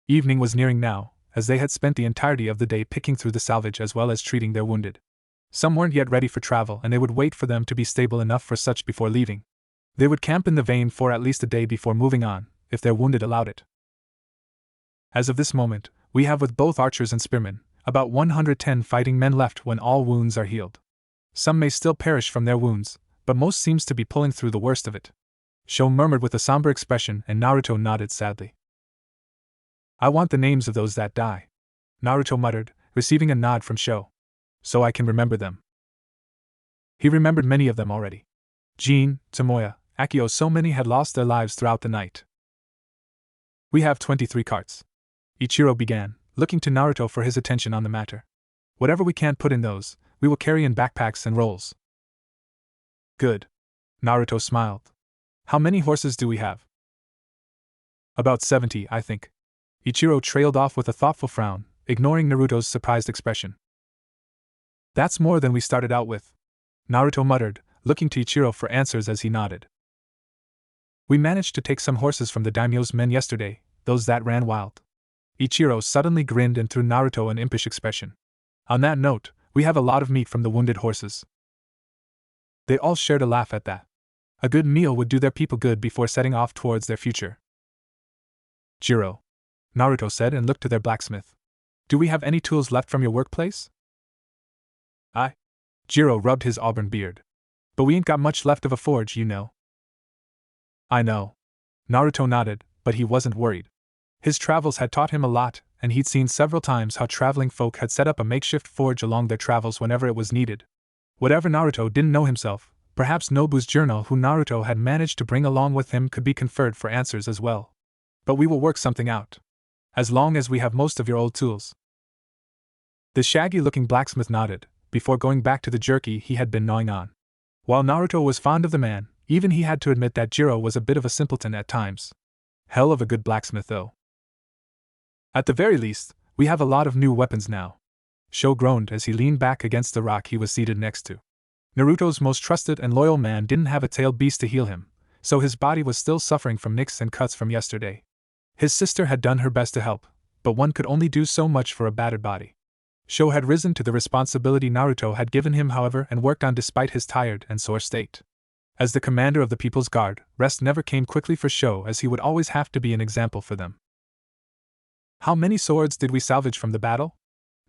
Evening was nearing now, as they had spent the entirety of the day picking through the salvage as well as treating their wounded. Some weren't yet ready for travel, and they would wait for them to be stable enough for such before leaving. They would camp in the vein for at least a day before moving on, if their wounded allowed it. As of this moment, we have with both archers and spearmen, about 110 fighting men left when all wounds are healed. Some may still perish from their wounds, but most seems to be pulling through the worst of it. Sho murmured with a somber expression and Naruto nodded sadly. I want the names of those that die, Naruto muttered, receiving a nod from Sho. So I can remember them. He remembered many of them already. Jin, Tomoya, Akio, so many had lost their lives throughout the night. We have 23 carts. Ichiro began, looking to Naruto for his attention on the matter. Whatever we can't put in those, we will carry in backpacks and rolls. Good. Naruto smiled. How many horses do we have? About 70, I think. Ichiro trailed off with a thoughtful frown, ignoring Naruto's surprised expression. That's more than we started out with, Naruto muttered, looking to Ichiro for answers as he nodded. We managed to take some horses from the daimyo's men yesterday, those that ran wild. Ichiro suddenly grinned and threw Naruto an impish expression. On that note, we have a lot of meat from the wounded horses. They all shared a laugh at that. A good meal would do their people good before setting off towards their future. Jiro, Naruto said and looked to their blacksmith. Do we have any tools left from your workplace? Jiro rubbed his auburn beard. But we ain't got much left of a forge, you know. I know. Naruto nodded, but he wasn't worried. His travels had taught him a lot, and he'd seen several times how traveling folk had set up a makeshift forge along their travels whenever it was needed. Whatever Naruto didn't know himself, perhaps Nobu's journal who Naruto had managed to bring along with him could be conferred for answers as well. But we will work something out. As long as we have most of your old tools. The shaggy-looking blacksmith nodded, before going back to the jerky he had been gnawing on. While Naruto was fond of the man, even he had to admit that Jiro was a bit of a simpleton at times. Hell of a good blacksmith though. At the very least, we have a lot of new weapons now. Sho groaned as he leaned back against the rock he was seated next to. Naruto's most trusted and loyal man didn't have a tailed beast to heal him, so his body was still suffering from nicks and cuts from yesterday. His sister had done her best to help, but one could only do so much for a battered body. Sho had risen to the responsibility Naruto had given him, however, and worked on despite his tired and sore state. As the commander of the People's Guard, rest never came quickly for Sho, as he would always have to be an example for them. How many swords did we salvage from the battle?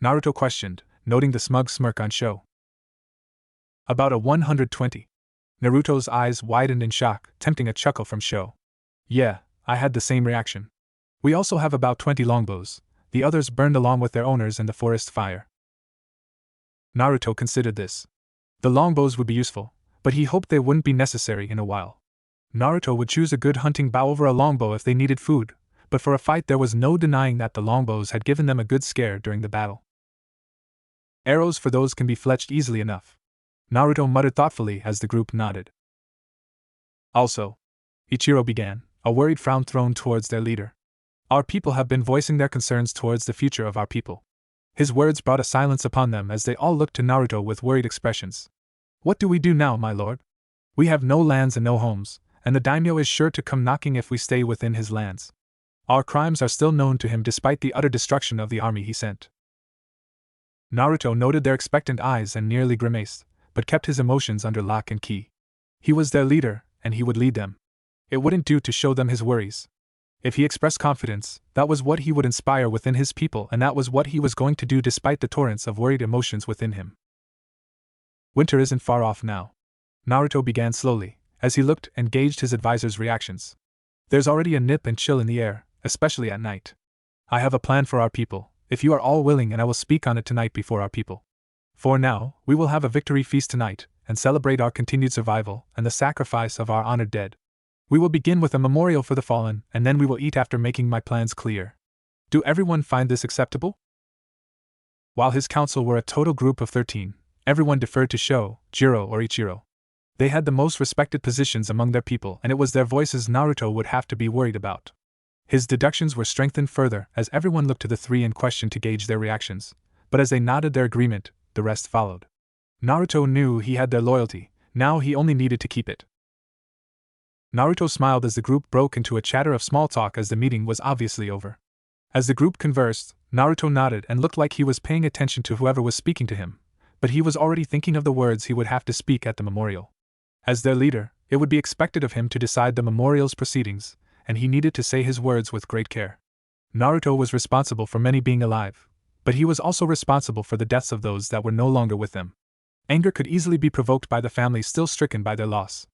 Naruto questioned, noting the smug smirk on Sho. About 120. Naruto's eyes widened in shock, tempting a chuckle from Sho. Yeah, I had the same reaction. We also have about 20 longbows. The others burned along with their owners in the forest fire. Naruto considered this. The longbows would be useful, but he hoped they wouldn't be necessary in a while. Naruto would choose a good hunting bow over a longbow if they needed food, but for a fight there was no denying that the longbows had given them a good scare during the battle. Arrows for those can be fletched easily enough. Naruto muttered thoughtfully as the group nodded. Also, Ichiro began, a worried frown thrown towards their leader. Our people have been voicing their concerns towards the future of our people. His words brought a silence upon them as they all looked to Naruto with worried expressions. What do we do now, my lord? We have no lands and no homes, and the daimyo is sure to come knocking if we stay within his lands. Our crimes are still known to him despite the utter destruction of the army he sent. Naruto noted their expectant eyes and nearly grimaced, but kept his emotions under lock and key. He was their leader, and he would lead them. It wouldn't do to show them his worries. If he expressed confidence, that was what he would inspire within his people, and that was what he was going to do despite the torrents of worried emotions within him. Winter isn't far off now. Naruto began slowly, as he looked and gauged his advisor's reactions. There's already a nip and chill in the air, especially at night. I have a plan for our people, if you are all willing, and I will speak on it tonight before our people. For now, we will have a victory feast tonight, and celebrate our continued survival and the sacrifice of our honored dead. We will begin with a memorial for the fallen, and then we will eat after making my plans clear. Do everyone find this acceptable? While his council were a total group of 13, everyone deferred to Sho, Jiro, or Ichiro. They had the most respected positions among their people, and it was their voices Naruto would have to be worried about. His deductions were strengthened further as everyone looked to the three in question to gauge their reactions, but as they nodded their agreement, the rest followed. Naruto knew he had their loyalty, now he only needed to keep it. Naruto smiled as the group broke into a chatter of small talk as the meeting was obviously over. As the group conversed, Naruto nodded and looked like he was paying attention to whoever was speaking to him, but he was already thinking of the words he would have to speak at the memorial. As their leader, it would be expected of him to decide the memorial's proceedings, and he needed to say his words with great care. Naruto was responsible for many being alive, but he was also responsible for the deaths of those that were no longer with them. Anger could easily be provoked by the families still stricken by their loss.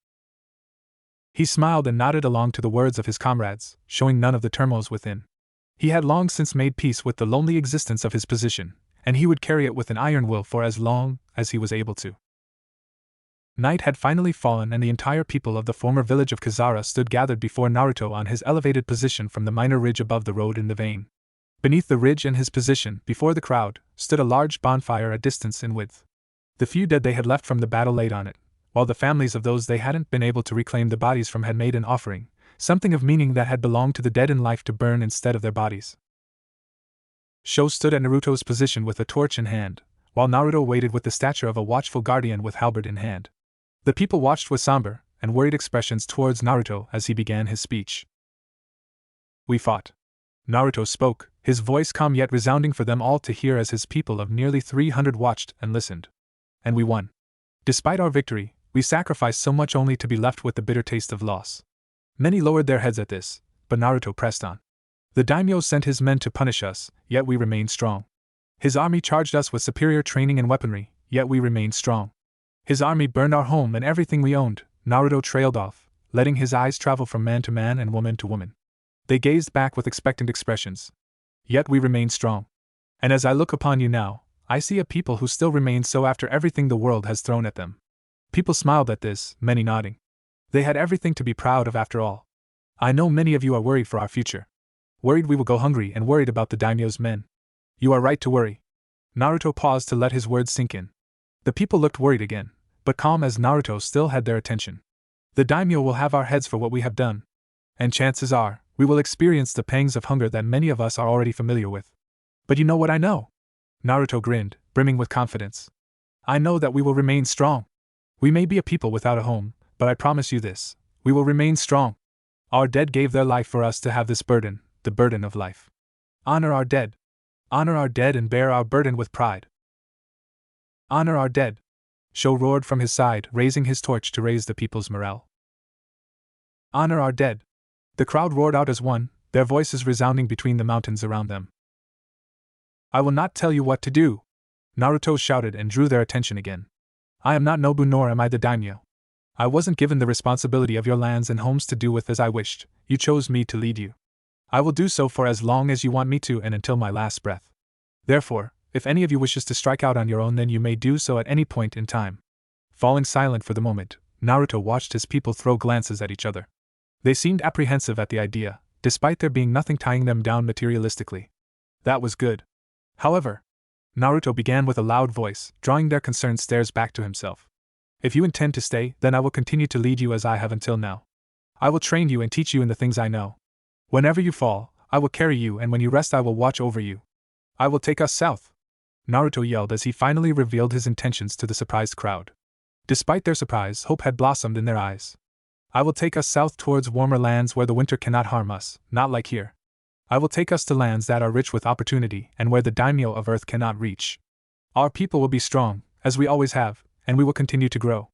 He smiled and nodded along to the words of his comrades, showing none of the turmoils within. He had long since made peace with the lonely existence of his position, and he would carry it with an iron will for as long as he was able to. Night had finally fallen, and the entire people of the former village of Kazara stood gathered before Naruto on his elevated position from the minor ridge above the road in the vein. Beneath the ridge and his position, before the crowd, stood a large bonfire a distance in width. The few dead they had left from the battle laid on it, while the families of those they hadn't been able to reclaim the bodies from had made an offering, something of meaning that had belonged to the dead in life to burn instead of their bodies. Sho stood at Naruto's position with a torch in hand, while Naruto waited with the stature of a watchful guardian with halberd in hand. The people watched with somber and worried expressions towards Naruto as he began his speech. We fought. Naruto spoke, his voice calm yet resounding for them all to hear as his people of nearly 300 watched and listened. And we won. Despite our victory, we sacrificed so much only to be left with the bitter taste of loss. Many lowered their heads at this, but Naruto pressed on. The daimyo sent his men to punish us, yet we remained strong. His army charged us with superior training and weaponry, yet we remained strong. His army burned our home and everything we owned. Naruto trailed off, letting his eyes travel from man to man and woman to woman. They gazed back with expectant expressions. Yet we remained strong. And as I look upon you now, I see a people who still remain so after everything the world has thrown at them. People smiled at this, many nodding. They had everything to be proud of after all. I know many of you are worried for our future. Worried we will go hungry and worried about the daimyo's men. You are right to worry. Naruto paused to let his words sink in. The people looked worried again, but calm as Naruto still had their attention. The daimyo will have our heads for what we have done. And chances are, we will experience the pangs of hunger that many of us are already familiar with. But you know what I know? Naruto grinned, brimming with confidence. I know that we will remain strong. We may be a people without a home, but I promise you this, we will remain strong. Our dead gave their life for us to have this burden, the burden of life. Honor our dead. Honor our dead and bear our burden with pride. Honor our dead. Sho roared from his side, raising his torch to raise the people's morale. Honor our dead. The crowd roared out as one, their voices resounding between the mountains around them. I will not tell you what to do, Naruto shouted and drew their attention again. I am not Nobu nor am I the daimyo. I wasn't given the responsibility of your lands and homes to do with as I wished, you chose me to lead you. I will do so for as long as you want me to and until my last breath. Therefore, if any of you wishes to strike out on your own then you may do so at any point in time. Falling silent for the moment, Naruto watched his people throw glances at each other. They seemed apprehensive at the idea, despite there being nothing tying them down materialistically. That was good. However, Naruto began with a loud voice, drawing their concerned stares back to himself. If you intend to stay, then I will continue to lead you as I have until now. I will train you and teach you in the things I know. Whenever you fall, I will carry you, and when you rest I will watch over you. I will take us south, Naruto yelled as he finally revealed his intentions to the surprised crowd. Despite their surprise, hope had blossomed in their eyes. I will take us south towards warmer lands where the winter cannot harm us, not like here. I will take us to lands that are rich with opportunity and where the daimyo of earth cannot reach. Our people will be strong, as we always have, and we will continue to grow.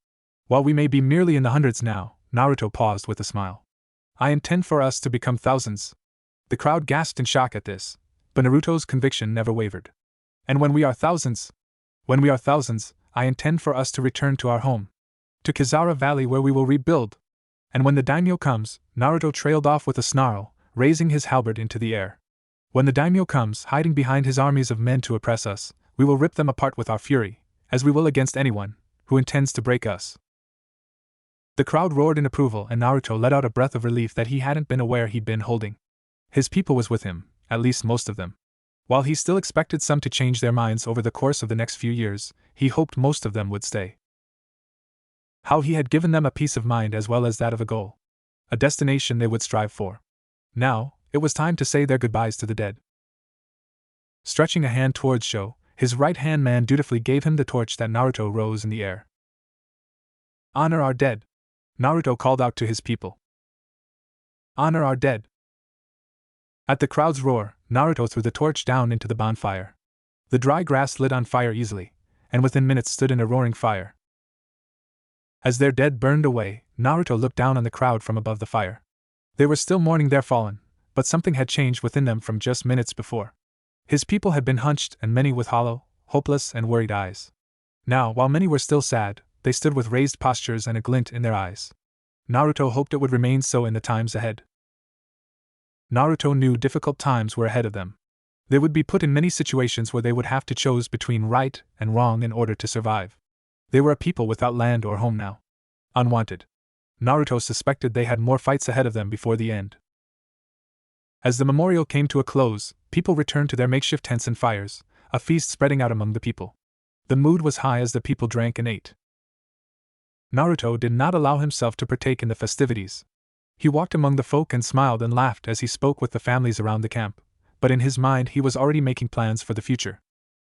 While we may be merely in the hundreds now, Naruto paused with a smile. I intend for us to become thousands. The crowd gasped in shock at this, but Naruto's conviction never wavered. And when we are thousands, I intend for us to return to our home. To Kizara Valley where we will rebuild. And when the daimyo comes, Naruto trailed off with a snarl, raising his halberd into the air. When the daimyo comes, hiding behind his armies of men to oppress us, we will rip them apart with our fury, as we will against anyone who intends to break us. The crowd roared in approval and Naruto let out a breath of relief that he hadn't been aware he'd been holding. His people was with him, at least most of them. While he still expected some to change their minds over the course of the next few years, he hoped most of them would stay. How he had given them a peace of mind as well as that of a goal. A destination they would strive for. Now, it was time to say their goodbyes to the dead. Stretching a hand towards Sho, his right-hand man dutifully gave him the torch that Naruto rose in the air. Honor our dead, Naruto called out to his people. Honor our dead. At the crowd's roar, Naruto threw the torch down into the bonfire. The dry grass lit on fire easily, and within minutes stood in a roaring fire. As their dead burned away, Naruto looked down on the crowd from above the fire. They were still mourning their fallen, but something had changed within them from just minutes before. His people had been hunched and many with hollow, hopeless and worried eyes. Now, while many were still sad, they stood with raised postures and a glint in their eyes. Naruto hoped it would remain so in the times ahead. Naruto knew difficult times were ahead of them. They would be put in many situations where they would have to choose between right and wrong in order to survive. They were a people without land or home now. Unwanted. Naruto suspected they had more fights ahead of them before the end. As the memorial came to a close, people returned to their makeshift tents and fires, a feast spreading out among the people. The mood was high as the people drank and ate. Naruto did not allow himself to partake in the festivities. He walked among the folk and smiled and laughed as he spoke with the families around the camp, but in his mind he was already making plans for the future.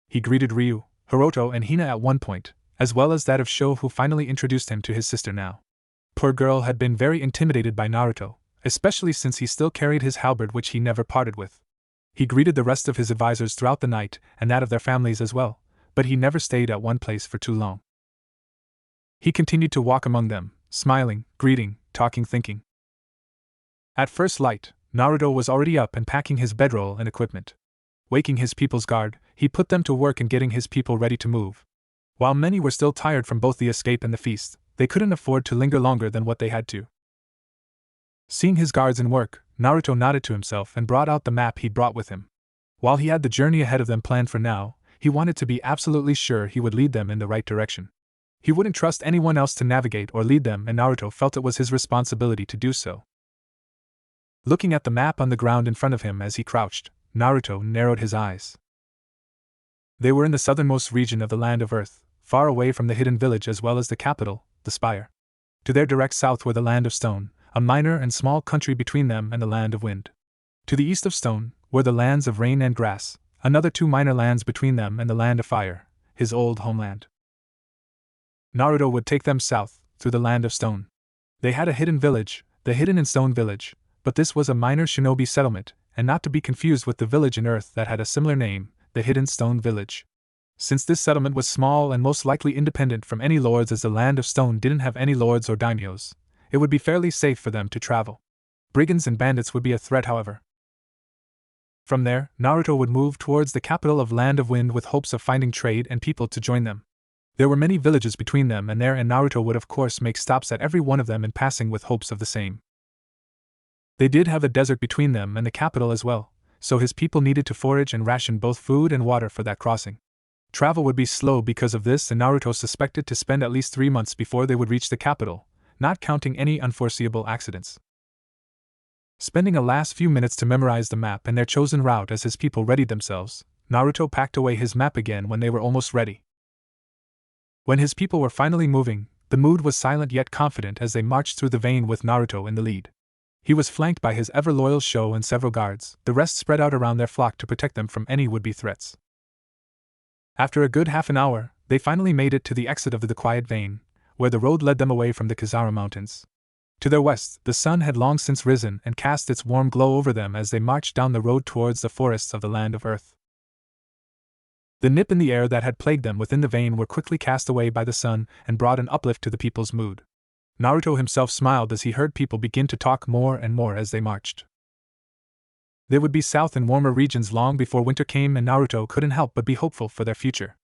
He greeted Ryu, Hiroto and Hina at one point, as well as that of Sho who finally introduced him to his sister now. Poor girl had been very intimidated by Naruto, especially since he still carried his halberd which he never parted with. He greeted the rest of his advisors throughout the night and that of their families as well, but he never stayed at one place for too long. He continued to walk among them, smiling, greeting, talking, thinking. At first light, Naruto was already up and packing his bedroll and equipment. Waking his people's guard, he put them to work in getting his people ready to move. While many were still tired from both the escape and the feast, they couldn't afford to linger longer than what they had to. Seeing his guards in work, Naruto nodded to himself and brought out the map he'd brought with him. While he had the journey ahead of them planned for now, he wanted to be absolutely sure he would lead them in the right direction. He wouldn't trust anyone else to navigate or lead them, and Naruto felt it was his responsibility to do so. Looking at the map on the ground in front of him as he crouched, Naruto narrowed his eyes. They were in the southernmost region of the Land of Earth, far away from the hidden village as well as the capital, the Spire. To their direct south were the Land of Stone, a minor and small country between them and the Land of Wind. To the east of Stone were the lands of Rain and Grass, another two minor lands between them and the Land of Fire, his old homeland. Naruto would take them south, through the Land of Stone. They had a hidden village, the Hidden in Stone Village, but this was a minor shinobi settlement, and not to be confused with the village in Earth that had a similar name, the Hidden Stone Village. Since this settlement was small and most likely independent from any lords, as the Land of Stone didn't have any lords or daimyos, it would be fairly safe for them to travel. Brigands and bandits would be a threat, however. From there, Naruto would move towards the capital of Land of Wind with hopes of finding trade and people to join them. There were many villages between them and there, and Naruto would of course make stops at every one of them in passing with hopes of the same. They did have a desert between them and the capital as well, so his people needed to forage and ration both food and water for that crossing. Travel would be slow because of this, and Naruto suspected to spend at least 3 months before they would reach the capital, not counting any unforeseeable accidents. Spending a last few minutes to memorize the map and their chosen route as his people readied themselves, Naruto packed away his map again when they were almost ready. When his people were finally moving, the mood was silent yet confident as they marched through the vein with Naruto in the lead. He was flanked by his ever-loyal Sho and several guards, the rest spread out around their flock to protect them from any would-be threats. After a good half an hour, they finally made it to the exit of the quiet vein, where the road led them away from the Kizaru Mountains. To their west, the sun had long since risen and cast its warm glow over them as they marched down the road towards the forests of the Land of Earth. The nip in the air that had plagued them within the vein were quickly cast away by the sun and brought an uplift to the people's mood. Naruto himself smiled as he heard people begin to talk more and more as they marched. They would be south in warmer regions long before winter came, and Naruto couldn't help but be hopeful for their future.